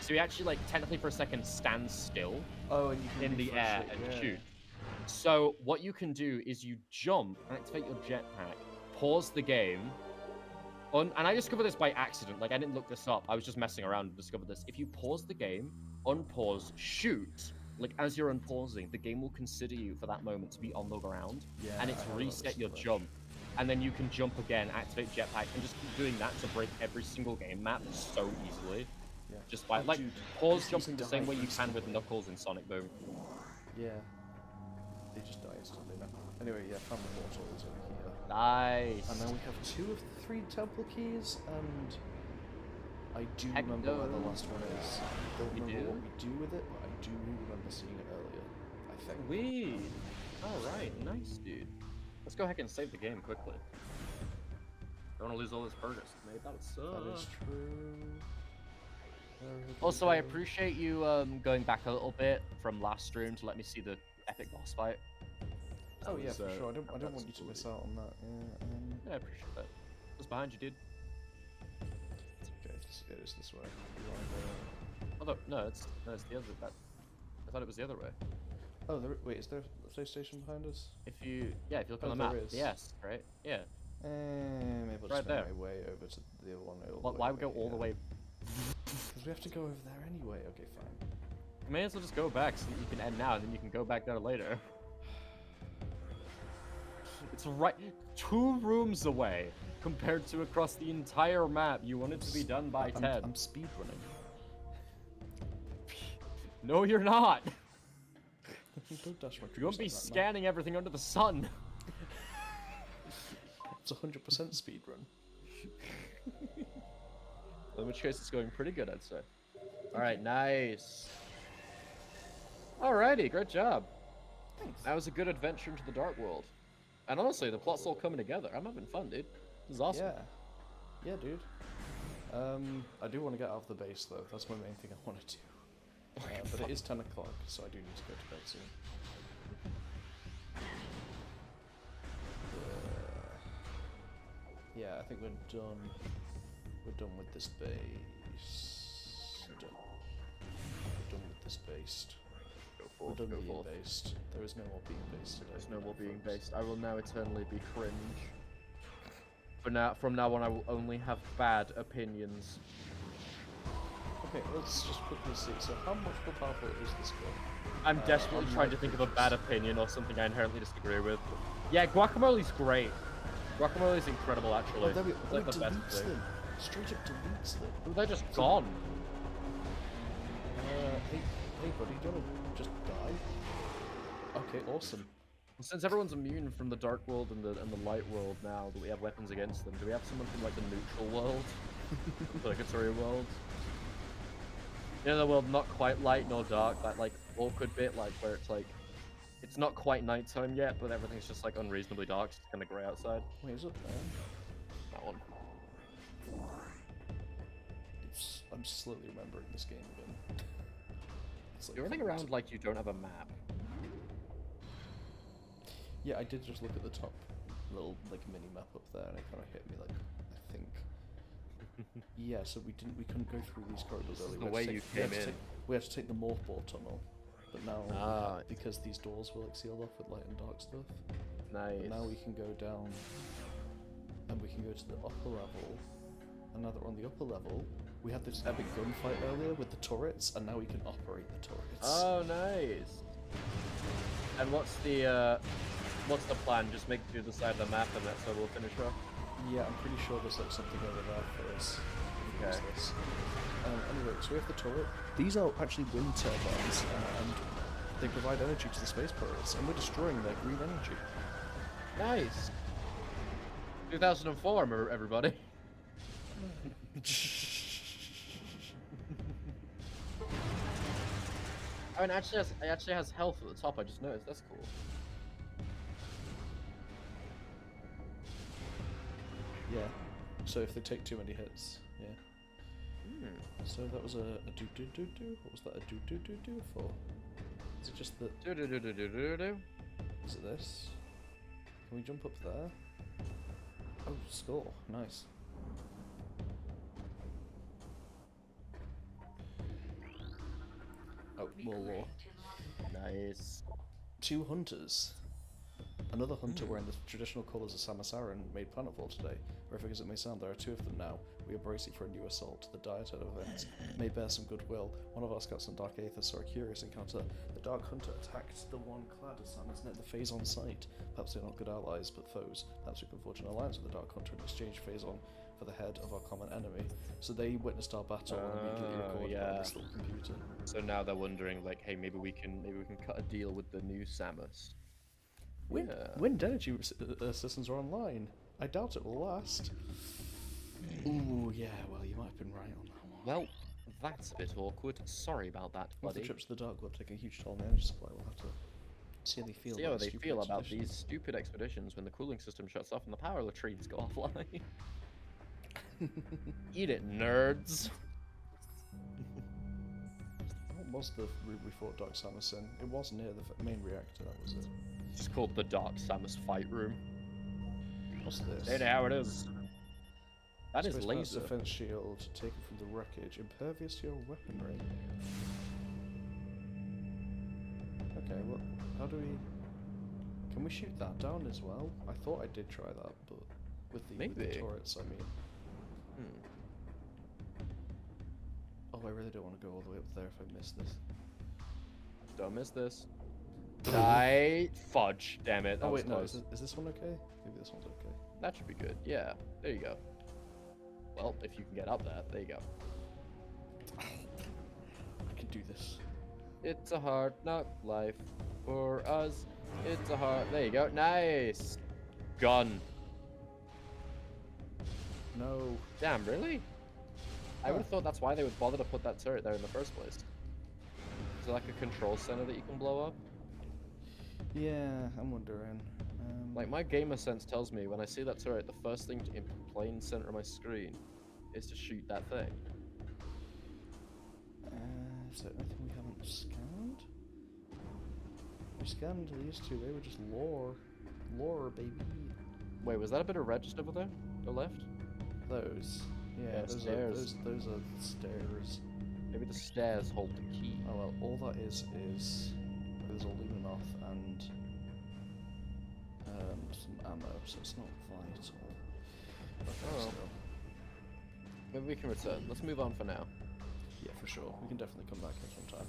So you actually like technically for a second stand still and you can in the air and shoot. So what you can do is you jump, activate your jetpack, pause the game. And I discovered this by accident. Like I didn't look this up. I was just messing around and discovered this. If you pause the game, unpause, shoot. Like as you're unpausing, the game will consider you for that moment to be on the ground, and it's reset your jump. And then you can jump again, activate jetpack, and just keep doing that to break every single game map so easily. Yeah. Just by like pause jumping the same way you can with Knuckles in Sonic Boom. Yeah. They just die instantly now. Anyway, yeah, found the portals over here. Nice. And now we have 2 of the 3 temple keys, and I do Heck remember where no. the last one is. I don't You remember do? what we do with it, but I do remember seeing it earlier. I think. Sweet. Alright, nice, dude. Let's go ahead and save the game quickly. Don't want to lose all this progress, mate. That would suck. That is true. Also, I appreciate you going back a little bit from last stream to let me see the epic boss fight. Oh That yeah, was, for sure. I don't that's want you to cool, miss dude. out on that. Yeah, I appreciate that. What's behind you, dude? Okay, it is this way. Oh, no, it's the other. I thought it was the other way. Oh, wait, is there a PlayStation behind us? If you look on Oh, the map, there is. yes, right, yeah. Maybe I'll Right just there. make my way over to the other one. Why would we go all the way? Because we have to go over there anyway. Okay, fine. You may as well just go back so that you can end now, and then you can go back there later. It's right 2 rooms away compared to across the entire map. You want it to be done by 10. I'm speedrunning. No, you're not. Don't dash my You won't be troops like that, man. scanning everything under the sun. It's 100% speedrun. In which case, it's going pretty good, I'd say. All right, nice. Alrighty, great job. Thanks. That was a good adventure into the Dark World. And honestly, the plot's all coming together. I'm having fun, dude. This is awesome. Yeah, dude. I do want to get out of the base though. That's my main thing I want to do. But it is 10 o'clock, so I do need to go to bed soon. Yeah, I think we're done. We're done with this base. We're done with this based. We're done being based. There is no more being based today. There's no more being based. I will now eternally be cringe. From now on, I will only have bad opinions. Okay, let's just quickly see. So, how much more powerful is this gun? I'm desperately on trying my to think of a pictures. bad opinion or something I inherently disagree with. Yeah, guacamole's great. Guacamole's incredible, actually. Oh, there we It's like it the best deletes thing. them. Straight up deletes them. Ooh, they're just gone. Hey buddy, do you wanna just die? Okay, awesome. Since everyone's immune from the Dark World and the Light World now that we have weapons against them, do we have someone from like the neutral world? Purgatory world? You know, the world not quite light nor dark, that like awkward bit like where it's like it's not quite nighttime yet, but everything's just like unreasonably dark, it's kinda grey outside. Wait, is it there? That one. I'm slowly remembering this game again. It's like You're running around like you don't have a map. Yeah, I did just look at the top little like mini map up there, and it kind of hit me like I think. Yeah, so we couldn't go through these corridors This is earlier. the way you came in. We had to take the morphball tunnel, but now Ah. because these doors were like sealed off with light and dark stuff. Nice. But now we can go down, and we can go to the upper level. And now that we're on the upper level, we had this epic gunfight earlier with the turrets, and now we can operate the turrets. Oh, nice. And what's the plan? Just make it to the side of the map, and that's how we'll finish off. Yeah, I'm pretty sure there's like something over there for us. We can use this. Anyway, so we have the turret. These are actually wind turbines, and They provide energy to the space pirates, and we're destroying their green energy. Nice. 2004, everybody. Oh, and it actually has health at the top. I just noticed. That's cool. Yeah. So if they take too many hits, yeah. So that was a do. What was that a do for? Is it just the? Do. Is it this? Can we jump up there? Oh, score. Nice. Oh, more lore. Nice. 2 hunters. Another hunter wearing the traditional colours of Samasaran made planetfall today. Horrific as it may sound, there are 2 of them now. We are bracing for a new assault. The diet of events may bear some goodwill. One of our scouts on Dark Aether saw a curious encounter. The Dark Hunter attacked the one clad as Samus near the Phazon site. Perhaps they're not good allies, but foes. Perhaps we can forge an alliance with the Dark Hunter and exchange Phazon for the head of our common enemy. So they witnessed our battle and immediately recorded it on this little computer. So now they're wondering, like, hey, maybe we can cut a deal with the new Samus. Wind energy systems are online. I doubt it will last. Ooh, yeah, well, you might have been right on that one. Well, that's a bit awkward. Sorry about that, With the buddy. trips to the Dark Web taking a huge toll on the energy supply, we'll have to see how they feel, See how about, they stupid feel about expeditions. these stupid expeditions when the cooling system shuts off and the power latrines go offline. Eat it, nerds. What was the route we fought Dark Samus in? It was near the main reactor, that was it. It's called the Dark Samus Fight Room. What's this? There how it is. That is Space Pirate's laser. defense shield taken from the wreckage, impervious to your weaponry. Okay, well, how do we... Can we shoot that down as well? I thought I did try that, but with the Maybe. turrets, I mean. Oh, I really don't want to go all the way up there if I miss this. Don't miss this. Die. Fudge. Damn it. That Oh was wait, no, close. is this one okay? Maybe this one's okay. That should be good. Yeah. There you go. Well, if you can get up there, there you go. I can do this. It's a hard knock life for us. It's a hard. There you go. Nice. Gun. No. Damn, really? I would have thought that's why they would bother to put that turret there in the first place. Is it like a control center that you can blow up? Yeah, I'm wondering. Like, my gamer sense tells me when I see that turret, the first thing in plain center of my screen is to shoot that thing. Is there anything we haven't scanned? We scanned these 2, they were just lore. Lore, baby. Wait, was that a bit of register over there? Go left? Those. Yeah, Yeah, those stairs. are those are stairs. Maybe the stairs hold the key. Oh well, all that is there's a Luminoth and some ammo, so it's not vital. Okay, Oh. still. Maybe we can return. Let's move on for now. Yeah, for sure. We can definitely come back here sometime.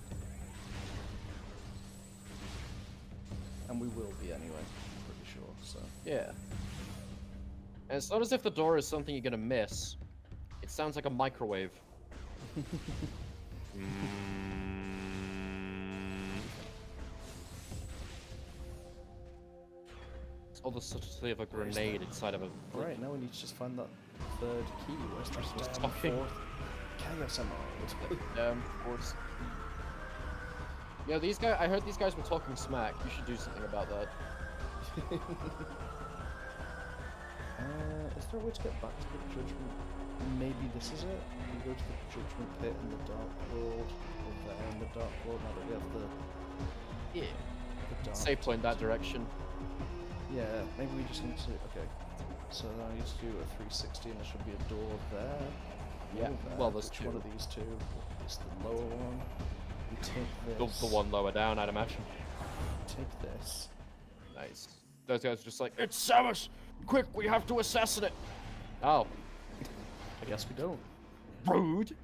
And we will be anyway, I'm pretty sure, so. Yeah. And it's not as if the door is something you're gonna miss. It sounds like a microwave. It's all the subtlety of a grenade inside of a... Right, now we need to just find that 3rd key. Where's that damn talking. 4th? Chaos Emerald. Of course. Yeah, these guys. I heard these guys were talking smack. You should do something about that. Is there a way to get back to the Judgment? Maybe this is it? We go to the Judgment Pit in the Dark World, or there in the Dark World, now that we have Yeah. the Dark... Safe point that direction. Yeah, maybe we just need to... Okay. So then I need to do a 360 and there should be a door there. Yeah, or there. well, there's Which two. one of these 2? It's the lower one. We take The this. one lower down, I'd imagine. Take this. Nice. Those guys are just like, it's Samus! Quick, we have to assassinate! Oh. I guess we don't. Rude!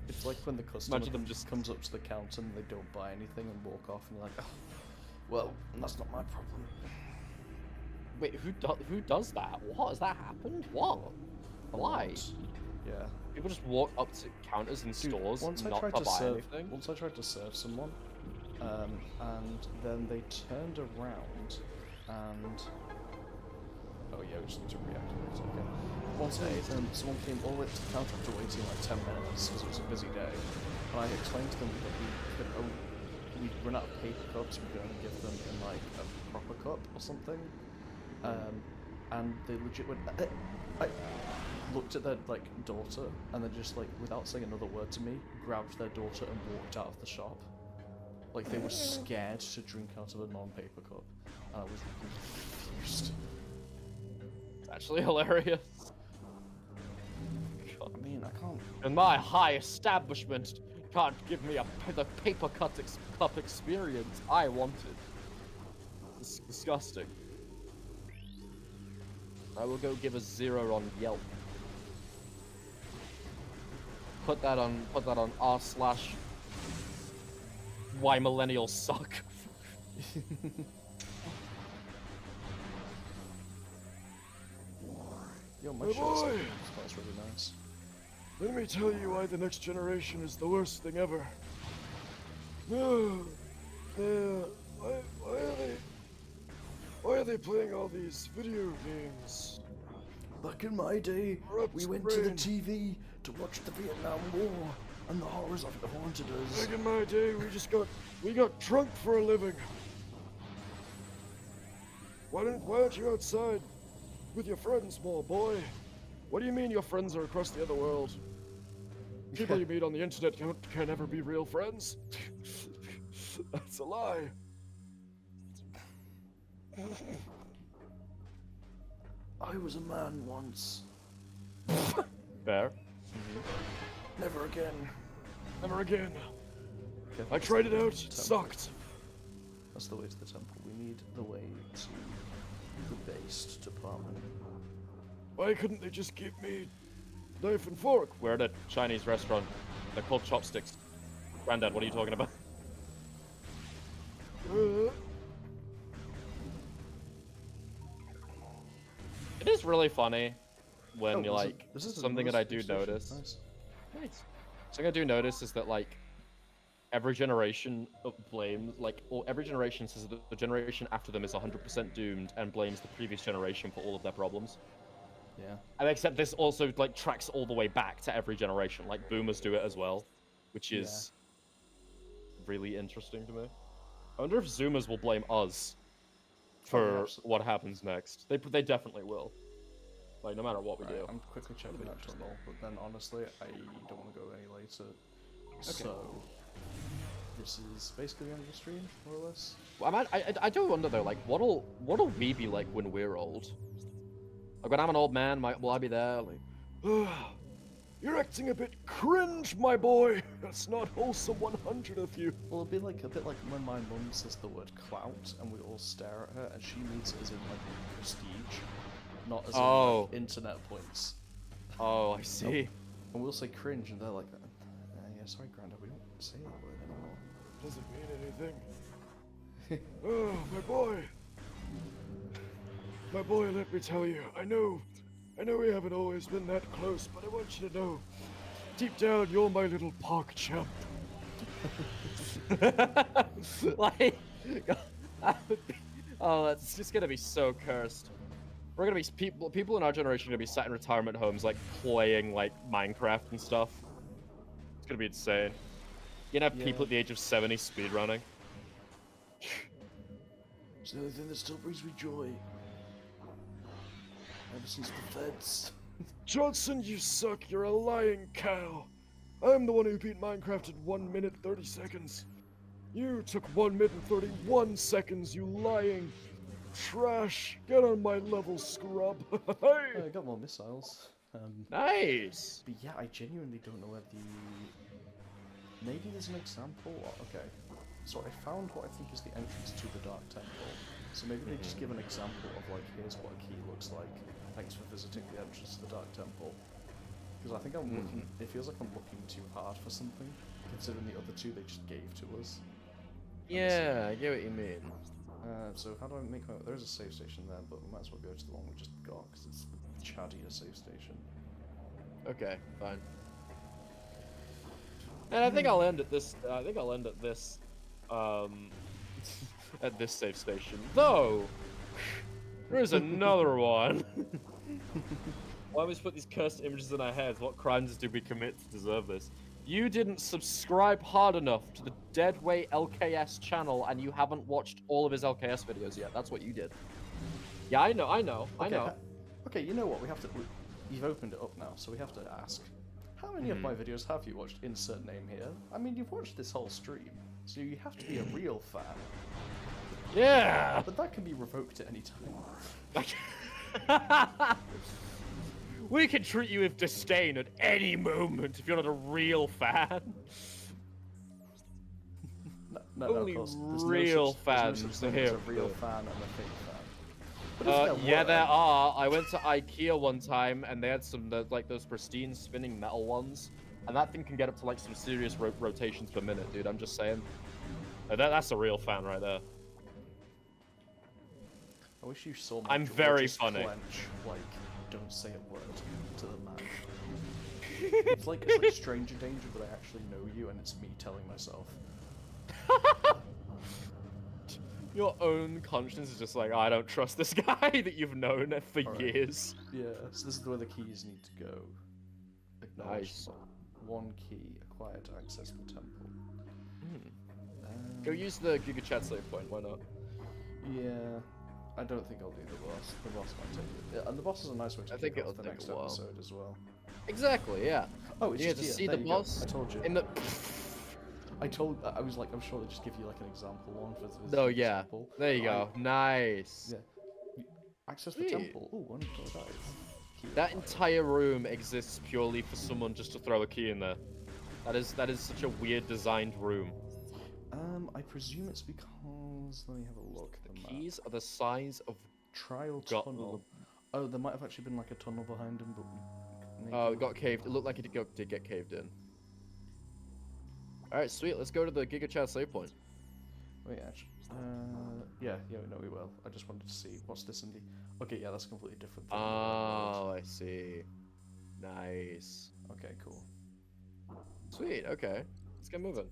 It's like when the customer Imagine them just... comes up to the counter and they don't buy anything and walk off and you're like, oh, well, that's not my problem. Wait, who does that? What? Has that happened? What? Why? Yeah. People just walk up to counters in Dude, stores once I not tried to to buy serve, anything? Once I tried to serve someone, And then they turned around and... Oh yeah, we just need to reactivate it again. One day, someone came all the way to the counter after waiting like 10 minutes because it was a busy day. And I explained to them that we run out of paper cups, we could only give them in like a proper cup or something. And they legit went... I looked at their like daughter and then just like, without saying another word to me, grabbed their daughter and walked out of the shop. Like they were scared to drink out of a non-paper cup. And I was confused. Actually hilarious. I mean, I can't... And my high establishment can't give me the paper cup experience I wanted. It's disgusting. I will go give a 0 on Yelp. Put that on r/ why millennials suck. Yo, my Oh shirt's boy! that's really nice. Let me tell you why the next generation is the worst thing ever. Why are they playing all these video games? Back in my day, Corrupt we went to the brain. TV to watch the Vietnam War, and the horrors of it haunted us. Back in my day, we got drunk for a living. Why aren't you outside with your friends, small boy? What do you mean your friends are across the other world? People you meet on the internet can never be real friends. That's a lie. I was a man once. Fair. Never again. Never again. Okay, I tried it out. It sucked. That's the way to the temple. We need the way to the based department. Why couldn't they just give me knife and fork? We're at a Chinese restaurant. They're called chopsticks. Granddad, what are you talking about? It is really funny when you're like, something that I do notice. Nice. Something I do notice is that like every generation blames or every generation says that the generation after them is 100% doomed and blames the previous generation for all of their problems. Yeah. And except this also like tracks all the way back to every generation. Like boomers do it as well, which is really interesting to me. I wonder if Zoomers will blame us for what happens next. They definitely will. Like no matter what we do. I'm quickly checking that tunnel, but then honestly, I don't want to go any later. So this is basically the end of the stream, more or less. Well, I do wonder though, like what'll we be like when we're old? Like when I'm an old man, will I be there? Like, You're acting a bit cringe, my boy. That's not wholesome, 100 of you. Well, it'll be like a bit like when my mum says the word clout, and we all stare at her, and she means it as in like prestige, not as in like, internet points. Oh, I see. And we'll say cringe, and they're like, yeah, sorry, Grandad, we don't say that word anymore. Doesn't mean anything. Oh, my boy. My boy, let me tell you, I know we haven't always been that close, but I want you to know, deep down, you're my little park champ. Like, oh, that's just gonna be so cursed. We're gonna be people in our generation are gonna be sat in retirement homes, like playing like Minecraft and stuff. It's gonna be insane. You're gonna have people at the age of 70 speedrunning. It's the only thing that still brings me joy. Ever since the feds. Johnson, you suck. You're a lying cow. I'm the one who beat Minecraft in 1 minute 30 seconds. You took 1 minute and 31 seconds, you lying trash. Get on my level, scrub. I got more missiles. Nice. But yeah, I genuinely don't know where the... Maybe there's an example? Okay. So I found what I think is the entrance to the Dark Temple. So maybe they just give an example of like, here's what a key looks like. Thanks for visiting the entrance to the Dark Temple. Because I think I'm looking, it feels like I'm looking too hard for something, considering the other two they just gave to us. Yeah, I get what you mean. So how do I make my... There's a save station there, but we might as well go to the one we just got, because it's the Chadier save station. Okay, fine. And I think I'll end at this. at this safe station. Though, there's another one. Why we put these cursed images in our heads? What crimes did we commit to deserve this? You didn't subscribe hard enough to the Deadweight LKS channel, and you haven't watched all of his LKS videos yet. That's what you did. Yeah, I know. Okay, you know what? You've opened it up now, so we have to ask. How many of my videos have you watched? Insert name here. I mean, you've watched this whole stream, so you have to be a real fan. Yeah! But that can be revoked at any time. We can treat you with disdain at any moment if you're not a real fan. No, Only of course. There's real no fans such thing are as here. a real fan and a fake fan. But if Yeah, were, there are. I went to IKEA one time, and they had some like those pristine spinning metal ones, and that thing can get up to like some serious rotations per minute, dude. I'm just saying. That's a real fan right there. I wish you saw my I'm jaw very just funny. clench, like, don't say a word to the man. It's like stranger danger, but I actually know you, and it's me telling myself. Your own conscience is just like, I don't trust this guy that you've known for Alright. years. Yeah, so this is where the keys need to go. Acknowledge. Nice. One key, acquired access for temple. Go use the Giga Chat save point, why not? Yeah, I don't think I'll do the boss. The boss might take it. Yeah, and the boss is a nice way to I think kick off it'll the take next a while. episode as well. Exactly, yeah. Oh, it's You get just to here. see There the you go. boss I told you. in the. I was like, I'm sure they just give you like an example one for this. Oh yeah, example. there you go. Nice. Yeah. Access the Sweet. temple. Oh, only for that. That entire room exists purely for someone just to throw a key in there. That is such a weird designed room. I presume it's because let me have a look. The The map. keys are the size of. Trial got tunnel. Oh, there might have actually been like a tunnel behind him, but maybe... Oh, it got caved. It looked like it did get caved in. All right, sweet. Let's go to the Giga Chat save point. Wait, actually, yeah, no, we will. I just wanted to see what's this in the. Okay, yeah, that's a completely different thing. Oh, I see. Nice. Okay, cool. Sweet. Okay. Let's get moving.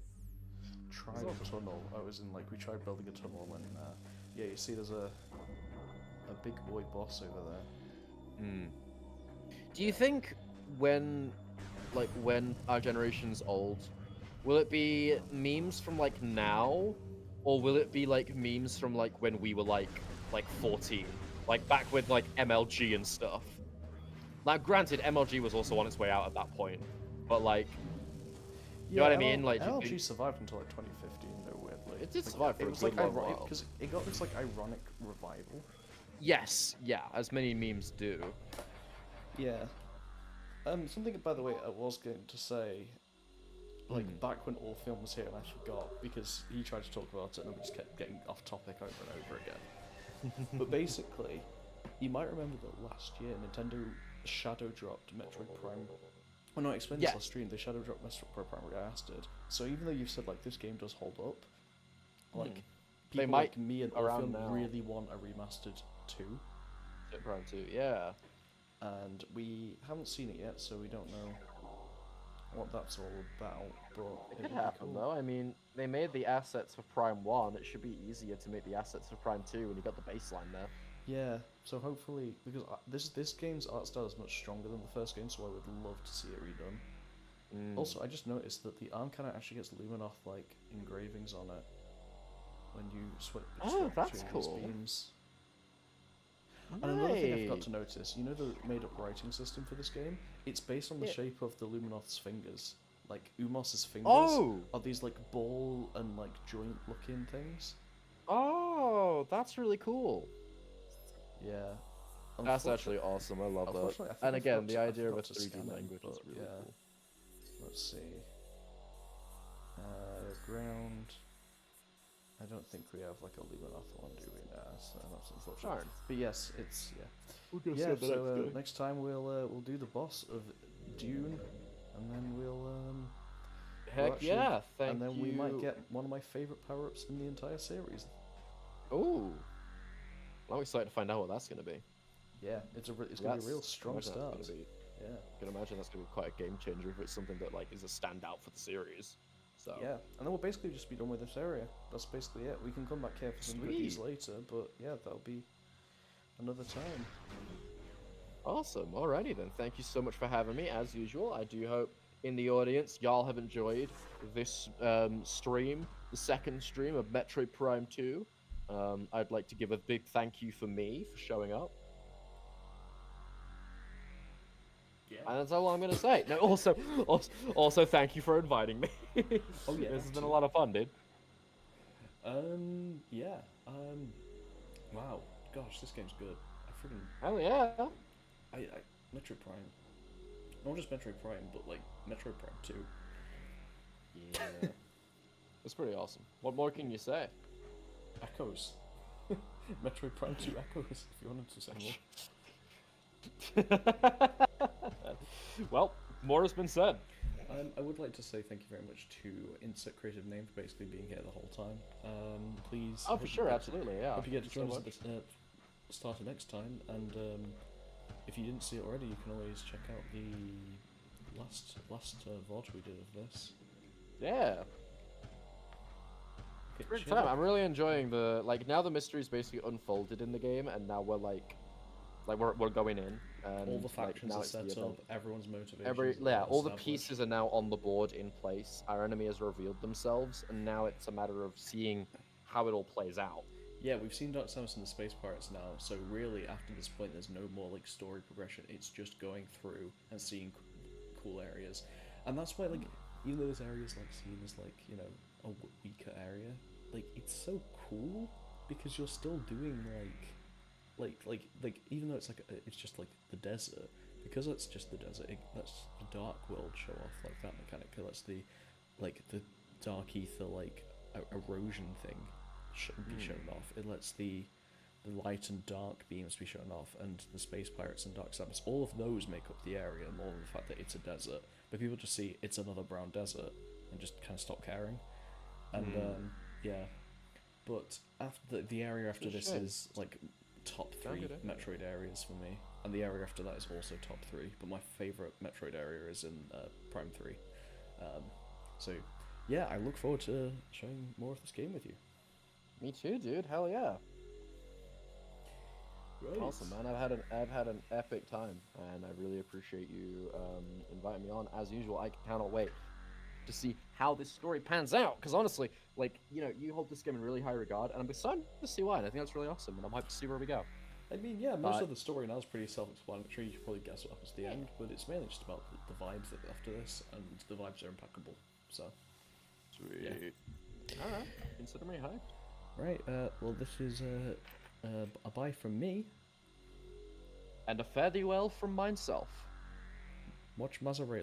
Trial tunnel. I was in like we tried building a tunnel and yeah, you see there's a big boy boss over there. Hmm. Do you think when our generation's old, will it be memes from like now, or will it be like memes from like when we were like 14, like back with like MLG and stuff? Like, granted, MLG was also on its way out at that point, but like, you know what I mean? Like, LG survived until like 2015, though weirdly. It did survive for it a was good like long ironic while. because it got this like ironic revival. Yes, yeah, as many memes do. Yeah. Something, by the way, I was going to say, like, back when Orpheon was here, and I forgot, because he tried to talk about it, and we just kept getting off topic over and over again. But basically, you might remember that last year, Nintendo shadow dropped Metroid Prime. Well, no, I explained this last stream, they shadow dropped Metroid Prime Remastered. So even though you've said, like, this game does hold up, like, people might like me and around Orpheon now. really want a remastered 2. Metroid Prime 2, yeah. And we haven't seen it yet, so we don't know what that's all about, but It would could be happen cool. though. I mean, they made the assets for Prime 1. It should be easier to make the assets for Prime 2 when you got the baseline there. Yeah, so hopefully, because this game's art style is much stronger than the first game, so I would love to see it redone. Also, I just noticed that the arm cannon actually gets Luminoth like engravings on it when you switch that's between these cool. beams. And another thing I forgot Nice. to notice, you know the made-up writing system for this game? It's based on the Yeah. shape of the Luminoth's fingers. Like, Umos's fingers Oh! are these, like, ball and, like, joint-looking things. Oh, that's really cool. Yeah. That's actually awesome. I love Unfortunately, I that. think And I again, forgot the to- I idea of a forgot to 3D scan it, language is but really yeah. cool. Let's see. Ground. I don't think we have like a Luminoth one, do we? Nah, so that's unfortunate. Darn. But yes, it's We'll go yeah. So next time we'll do the boss of Dune, and then we'll Heck actually- yeah! Thank and then you. we might get one of my favorite power-ups in the entire series. Ooh. I'm excited to find out what that's gonna be. Yeah, it's gonna be a real strong start. Yeah. I can imagine that's gonna be quite a game changer if it's something that like is a standout for the series. So Yeah, and then we'll basically just be done with this area. That's basically it. We can come back here for some goodies Sweet. later, but yeah, that'll be another time. awesome. Alrighty then. Thank you so much for having me. As usual, I do hope in the audience y'all have enjoyed this stream, the second stream of Metroid Prime 2. I'd like to give a big thank you for me for showing up. Yeah. And that's all I'm gonna say. No, also, thank you for inviting me. Oh, yeah, this has that been a too. lot of fun, dude. Yeah. Wow. Gosh, this game's good. I freaking, Hell yeah. Metroid Prime. Not just Metroid Prime, but like Metroid Prime 2. Yeah. It's pretty awesome. What more can you say? Echoes. Metroid Prime 2 Echoes, if you wanted to say more. Well, more has been said. I would like to say thank you very much to Insert Creative Name for basically being here the whole time. Please. Oh, for sure, absolutely, yeah. Hope you get to Thank join you us so at the start of next time, and if you didn't see it already, you can always check out the last VOD we did of this. Yeah. Okay, Great cheers time. up. I'm really enjoying the now the mystery's basically unfolded in the game, and now we're we're going in. And, All the factions now are it's the set event. up. Everyone's motivations. All the established. pieces are now on the board in place. Our enemy has revealed themselves, and now it's a matter of seeing how it all plays out. Yeah, we've seen Dark Samus and the Space Pirates now, so really after this point there's no more like story progression, it's just going through and seeing cool areas. And that's why like, even though this area is like seen as like, you know, a weaker area, like it's so cool because you're still doing like even though it's like it's just like the desert, because it's just the desert, it lets the dark world show off like that mechanic, it lets the dark ether like erosion thing be shown off. It lets the light and dark beams be shown off, and the Space Pirates and Dark Samus, all of those make up the area more than the fact that it's a desert. But people just see it's another brown desert and just kind of stop caring. And yeah, but after the area after this shame. is like top Sound 3 good, Metroid areas for me, and the area after that is also top 3. But my favorite Metroid area is in Prime 3. So yeah, I look forward to showing more of this game with you. Me too, dude. Hell yeah. Right. Awesome, man. I've had an epic time, and I really appreciate you inviting me on. As usual, I cannot wait to see how this story pans out. Because honestly, like, you know, you hold this game in really high regard, and I'm excited to see why. And I think that's really awesome, and I'm hyped to see where we go. I mean, yeah, most of the story now is pretty self-explanatory. You can probably guess what happens at the end, but it's mainly just about the vibes that after this, and the vibes are impeccable. So, Sweet. Yeah. All right. Consider me hyped. Right. Well, this is a bye from me. And a fare thee well from myself. Watch Mazzarella.